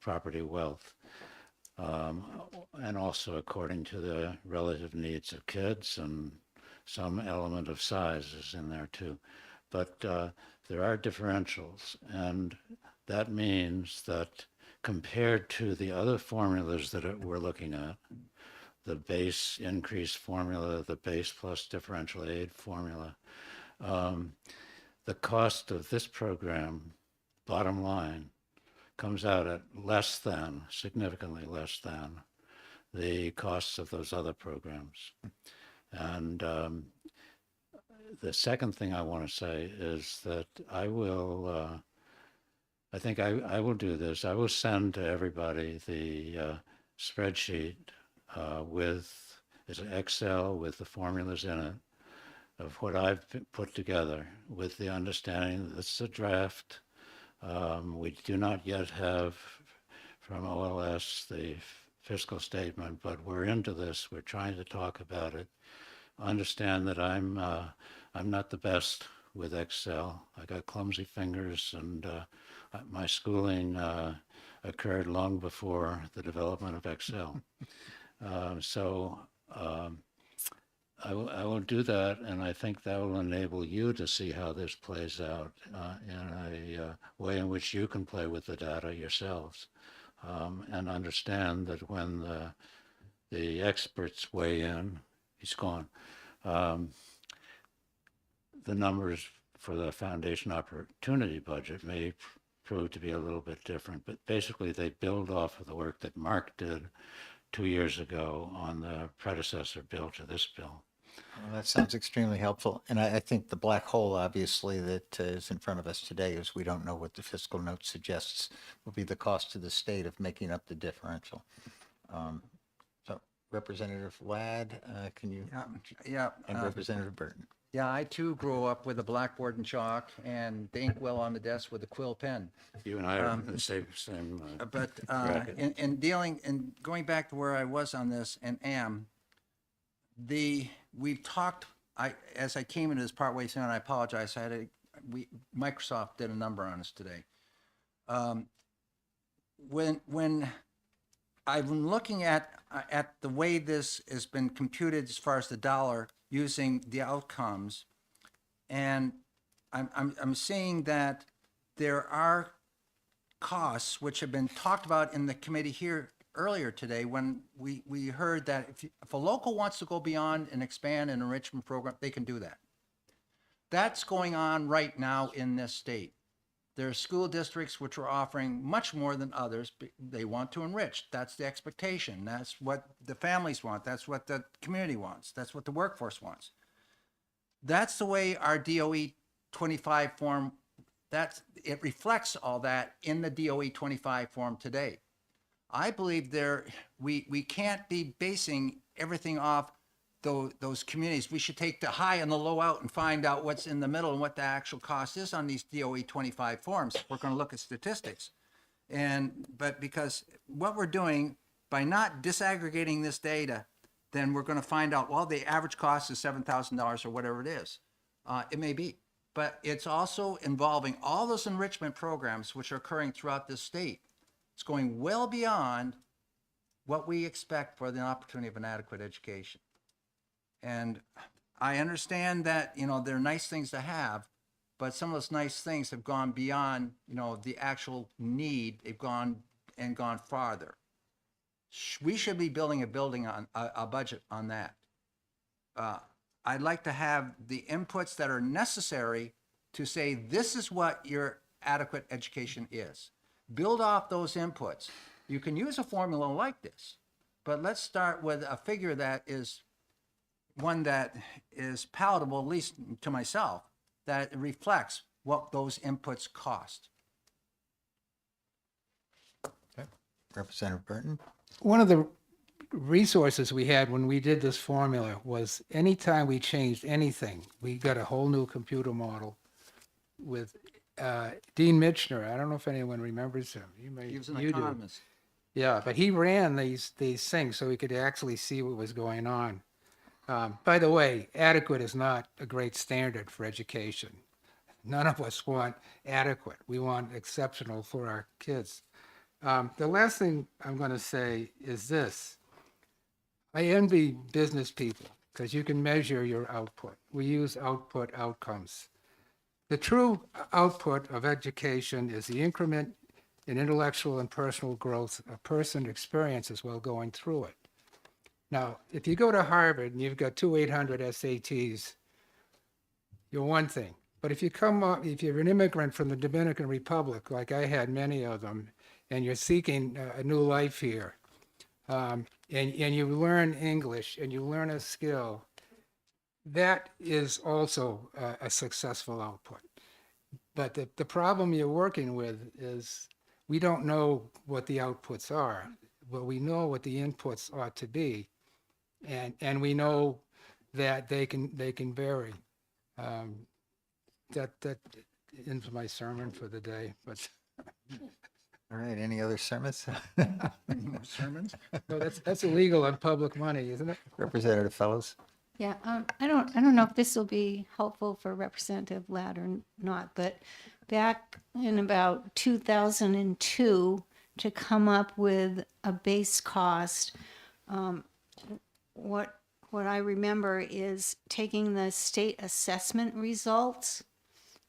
Speaker 12: property wealth, and also according to the relative needs of kids, and some element of size is in there too. But there are differentials, and that means that compared to the other formulas that we're looking at, the base increase formula, the base plus differential aid formula, the cost of this program, bottom line, comes out at less than, significantly less than, the costs of those other programs. And the second thing I want to say is that I will, I think I will do this. I will send to everybody the spreadsheet with, it's an Excel with the formulas in it of what I've put together, with the understanding that it's a draft. We do not yet have from OLS the fiscal statement, but we're into this. We're trying to talk about it. Understand that I'm not the best with Excel. I got clumsy fingers, and my schooling occurred long before the development of Excel. I will do that, and I think that will enable you to see how this plays out in a way in which you can play with the data yourselves, and understand that when the experts weigh in, he's gone. The numbers for the foundation opportunity budget may prove to be a little bit different, but basically they build off of the work that Mark did 2 years ago on the predecessor bill to this bill.
Speaker 2: Well, that sounds extremely helpful. And I think the black hole, obviously, that is in front of us today is we don't know what the fiscal note suggests will be the cost to the state of making up the differential. So Representative Ladd, can you?
Speaker 1: Yeah.
Speaker 2: And Representative Burton.
Speaker 1: Yeah, I too grew up with a blackboard and chalk and the inkwell on the desk with a quill pen.
Speaker 12: You and I are in the same
Speaker 1: But
Speaker 12: bracket.
Speaker 1: in dealing and going back to where I was on this and am, we've talked. As I came into this partway through, and I apologize. Microsoft did a number on us today. When I've been looking at the way this has been computed as far as the dollar using the outcomes, and I'm seeing that there are costs which have been talked about in the committee here earlier today when we heard that if a local wants to go beyond and expand an enrichment program, they can do that. That's going on right now in this state. There are school districts which are offering much more than others. They want to enrich. That's the expectation. That's what the families want. That's what the community wants. That's what the workforce wants. That's the way our DOE 25 form, it reflects all that in the DOE 25 form today. I believe we can't be basing everything off those communities. We should take the high and the low out and find out what's in the middle and what the actual cost is on these DOE 25 forms. We're going to look at statistics. But because what we're doing by not disaggregating this data, then we're going to find out, well, the average cost is $7,000 or whatever it is. It may be, but it's also involving all those enrichment programs which are occurring throughout this state. It's going well beyond what we expect for the opportunity of an adequate education. And I understand that, they're nice things to have, but some of those nice things have gone beyond, the actual need. They've gone farther. We should be building a budget on that. I'd like to have the inputs that are necessary to say, this is what your adequate education is. Build off those inputs. You can use a formula like this, but let's start with a figure that is one that is palatable, at least to myself, that reflects what those inputs cost.
Speaker 2: Okay. Representative Burton?
Speaker 9: One of the resources we had when we did this formula was anytime we changed anything, we got a whole new computer model with Dean Mitchner. I don't know if anyone remembers him.
Speaker 1: He was an
Speaker 9: you do.
Speaker 1: economist.
Speaker 9: Yeah, but he ran these things so we could actually see what was going on. By the way, adequate is not a great standard for education. None of us want adequate. We want exceptional for our kids. The last thing I'm going to say is this. I envy business people because you can measure your output. We use output outcomes. The true output of education is the increment in intellectual and personal growth a person experiences while going through it. Now, if you go to Harvard and you've got 800 SATs, you're one thing. But if you're an immigrant from the Dominican Republic, like I had many of them, and you're seeking a new life here, and you learn English and you learn a skill, that is also a successful output. But the problem you're working with is we don't know what the outputs are, but we know what the inputs ought to be. And we know that they can vary. That ends my sermon for the day. But
Speaker 2: All right, any other sermons?
Speaker 1: Any more sermons?
Speaker 9: no, that's illegal on public money, isn't it?
Speaker 2: Representative Fellows?
Speaker 4: Yeah, I don't know if this will be helpful for Representative Ladd or not, but back in about 2002, to come up with a base cost, what I remember is taking the state assessment results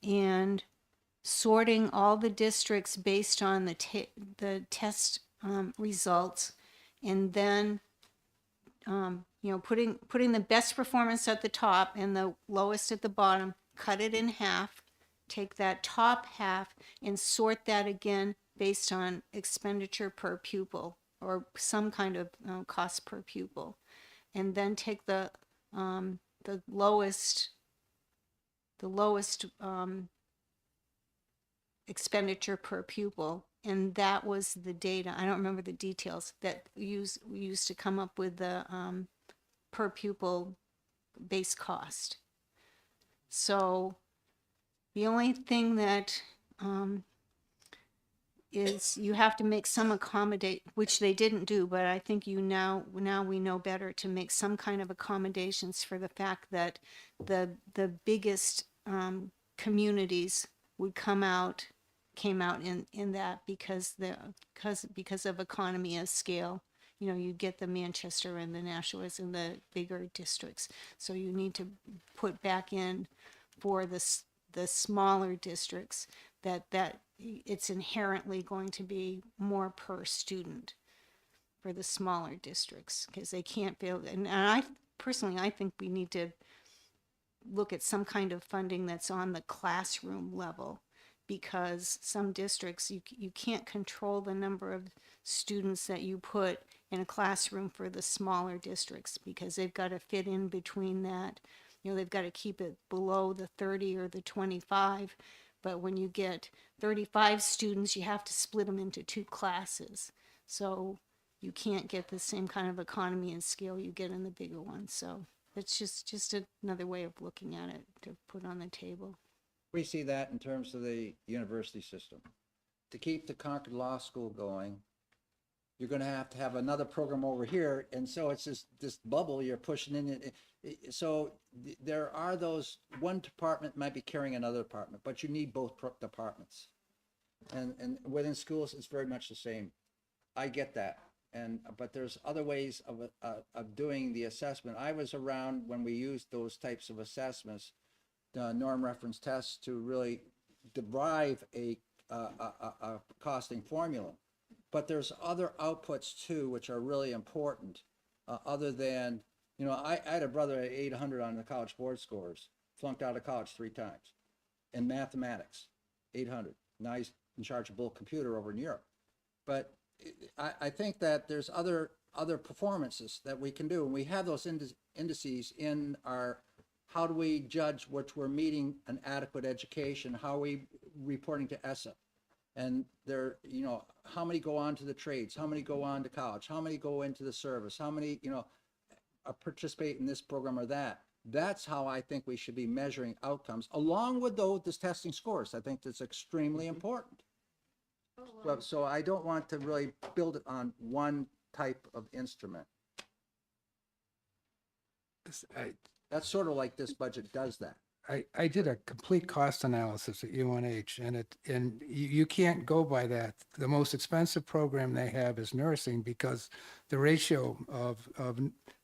Speaker 4: and sorting all the districts based on the test results, and then putting the best performance at the top and the lowest at the bottom, cut it in half, take that top half and sort that again based on expenditure per pupil or some kind of cost per pupil, and then take the lowest expenditure per pupil, and that was the data. I don't remember the details that we used to come up with the per pupil base cost. So the only thing that is you have to make some which they didn't do, but I think now we know better to make some kind of accommodations for the fact that the biggest communities would come out came out in that because of economy of scale. You know, you get the Manchester and the Nashuas and the bigger districts. So you need to put back in for the smaller districts that it's inherently going to be more per student for the smaller districts because they can't build. And I personally, I think we need to look at some kind of funding that's on the classroom level, because some districts you can't control the number of students that you put in a classroom for the smaller districts, because they've got to fit in between that. You know, they've got to keep it below the 30 or the 25. But when you get 35 students, you have to split them into 2 classes. So you can't get the same kind of economy and scale you get in the bigger ones. So it's just another way of looking at it to put on the table.
Speaker 1: We see that in terms of the university system. To keep the Concord Law School going, you're going to have another program over here, and so it's this bubble you're pushing in. So there are those, one department might be carrying another department, but you need both departments. And within schools, it's very much the same. I get that, but there's other ways of doing the assessment. I was around when we used those types of assessments, norm reference tests, to really derive a costing formula. But there's other outputs too, which are really important, other than, you know, I had a brother at 800 on the college board scores, flunked out of college 3 times in mathematics, 800. Now he's in charge of Bull Computer over in Europe. But I think that there's other performances that we can do, and we have those indices in our, how do we judge which we're meeting an adequate education? How are we reporting to ESSA? And there, you know, how many go on to the trades? How many go on to college? How many go into the service? How many, you know, participate in this program or that? That's how I think we should be measuring outcomes, along with this testing scores. I think that's extremely important. So I don't want to really build it on one type of instrument. That's sort of like this budget does that.
Speaker 9: I did a complete cost analysis at UNH, and you can't go by that. The most expensive program they have is nursing, because the ratio of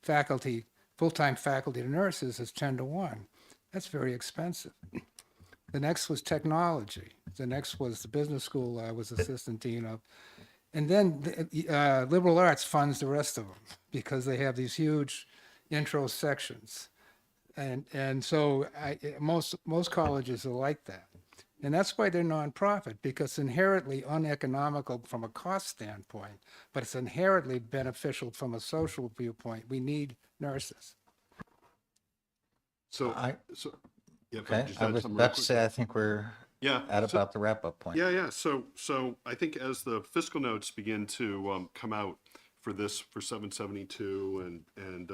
Speaker 9: faculty, full-time faculty to nurses is 10-1. That's very expensive. The next was technology. The next was the business school I was assistant dean of. And then liberal arts funds the rest of them, because they have these huge intro sections. And so most colleges are like that. And that's why they're nonprofit, because inherently uneconomical from a cost standpoint, but it's inherently beneficial from a social viewpoint. We need nurses.
Speaker 14: Yeah, if I
Speaker 2: Okay,
Speaker 14: just
Speaker 2: I
Speaker 14: add
Speaker 2: was
Speaker 14: something real
Speaker 2: about to
Speaker 14: quick.
Speaker 2: say, I think we're at about the wrap-up point.
Speaker 14: Yeah. So I think as the fiscal notes begin to come out for 772 and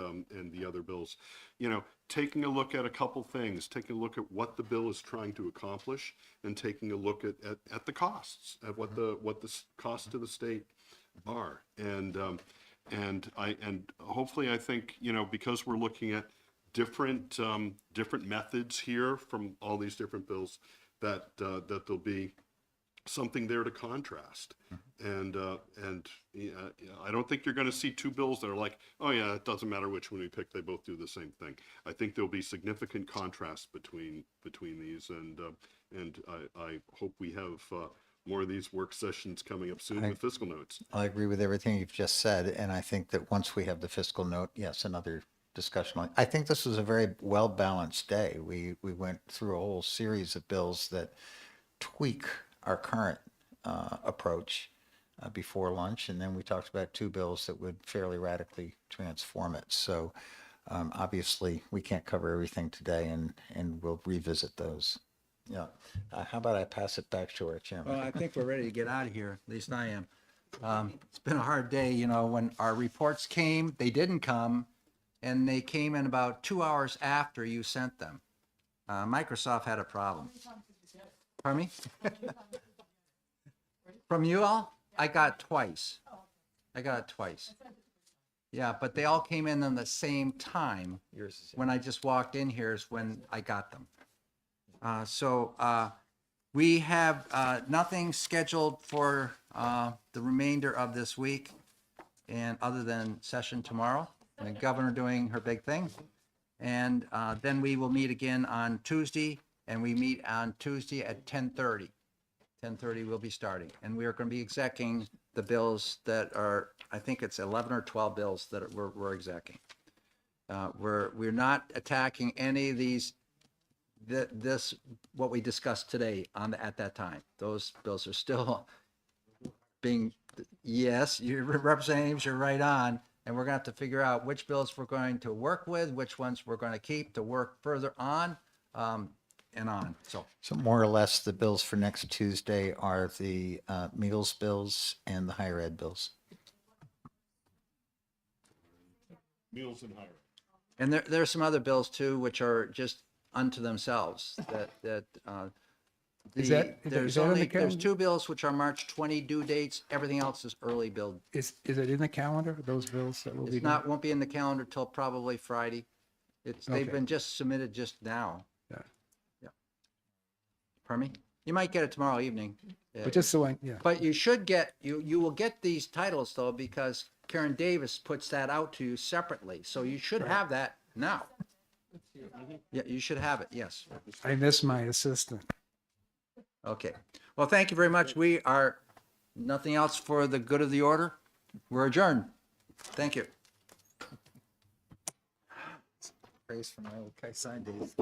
Speaker 14: the other bills, you know, taking a look at a couple things, taking a look at what the bill is trying to accomplish, and taking a look at the costs, at what the costs to the state are, and hopefully, I think, you know, because we're looking at different methods here from all these different bills, that there'll be something there to contrast. And I don't think you're going to see 2 bills that are like, oh yeah, it doesn't matter which one we pick, they both do the same thing. I think there'll be significant contrast between these, and I hope we have more of these work sessions coming up soon with fiscal notes.
Speaker 2: I agree with everything you've just said, and I think that once we have the fiscal note, yes, another discussion. I think this was a very well-balanced day. We went through a whole series of bills that tweak our current approach before lunch, and then we talked about 2 bills that would fairly radically transform it. So obviously, we can't cover everything today, and we'll revisit those. Yeah. How about I pass it back to our chairman?
Speaker 1: Well, I think we're ready to get out of here. At least I am. It's been a hard day. You know, when our reports came, they didn't come, and they came in about 2 hours after you sent them. Microsoft had a problem. Pardon me? From you all? I got twice. Yeah, but they all came in on the same time. When I just walked in here is when I got them. We have nothing scheduled for the remainder of this week, and other than session tomorrow, the governor doing her big thing. And then we will meet again on Tuesday, and we meet on Tuesday at 10:30. 10:30 we'll be starting, and we are going to be execing the bills that are, I think it's 11 or 12 bills that we're execing. We're not attacking any of these, what we discussed today at that time. Those bills are still being, yes, your representatives, you're right on. And we're going to have to figure out which bills we're going to work with, which ones we're going to keep to work further on, and on. So
Speaker 2: more or less, the bills for next Tuesday are the meals bills and the higher ed bills.
Speaker 14: Meals and higher.
Speaker 1: and there are some other bills too, which are just unto themselves
Speaker 9: Is that in
Speaker 1: there's
Speaker 9: the
Speaker 1: only,
Speaker 9: calendar?
Speaker 1: there's 2 bills which are March 20 due dates. Everything else is early bill.
Speaker 9: Is it in the calendar, those bills that will be
Speaker 1: It's not, won't be in the calendar till probably Friday. They've
Speaker 9: Okay.
Speaker 1: been just submitted just now.
Speaker 9: Yeah.
Speaker 1: Yeah. Pardon me? You might get it tomorrow evening.
Speaker 9: But just so I, yeah.
Speaker 1: But you should get, you will get these titles though, because Karen Davis puts that out to you separately. So you should have that now. Yeah, you should have it, yes.
Speaker 9: I miss my assistant.
Speaker 1: Okay. Well, thank you very much. We are, nothing else for the good of the order. We're adjourned. Thank you. Praise for my old Kai days.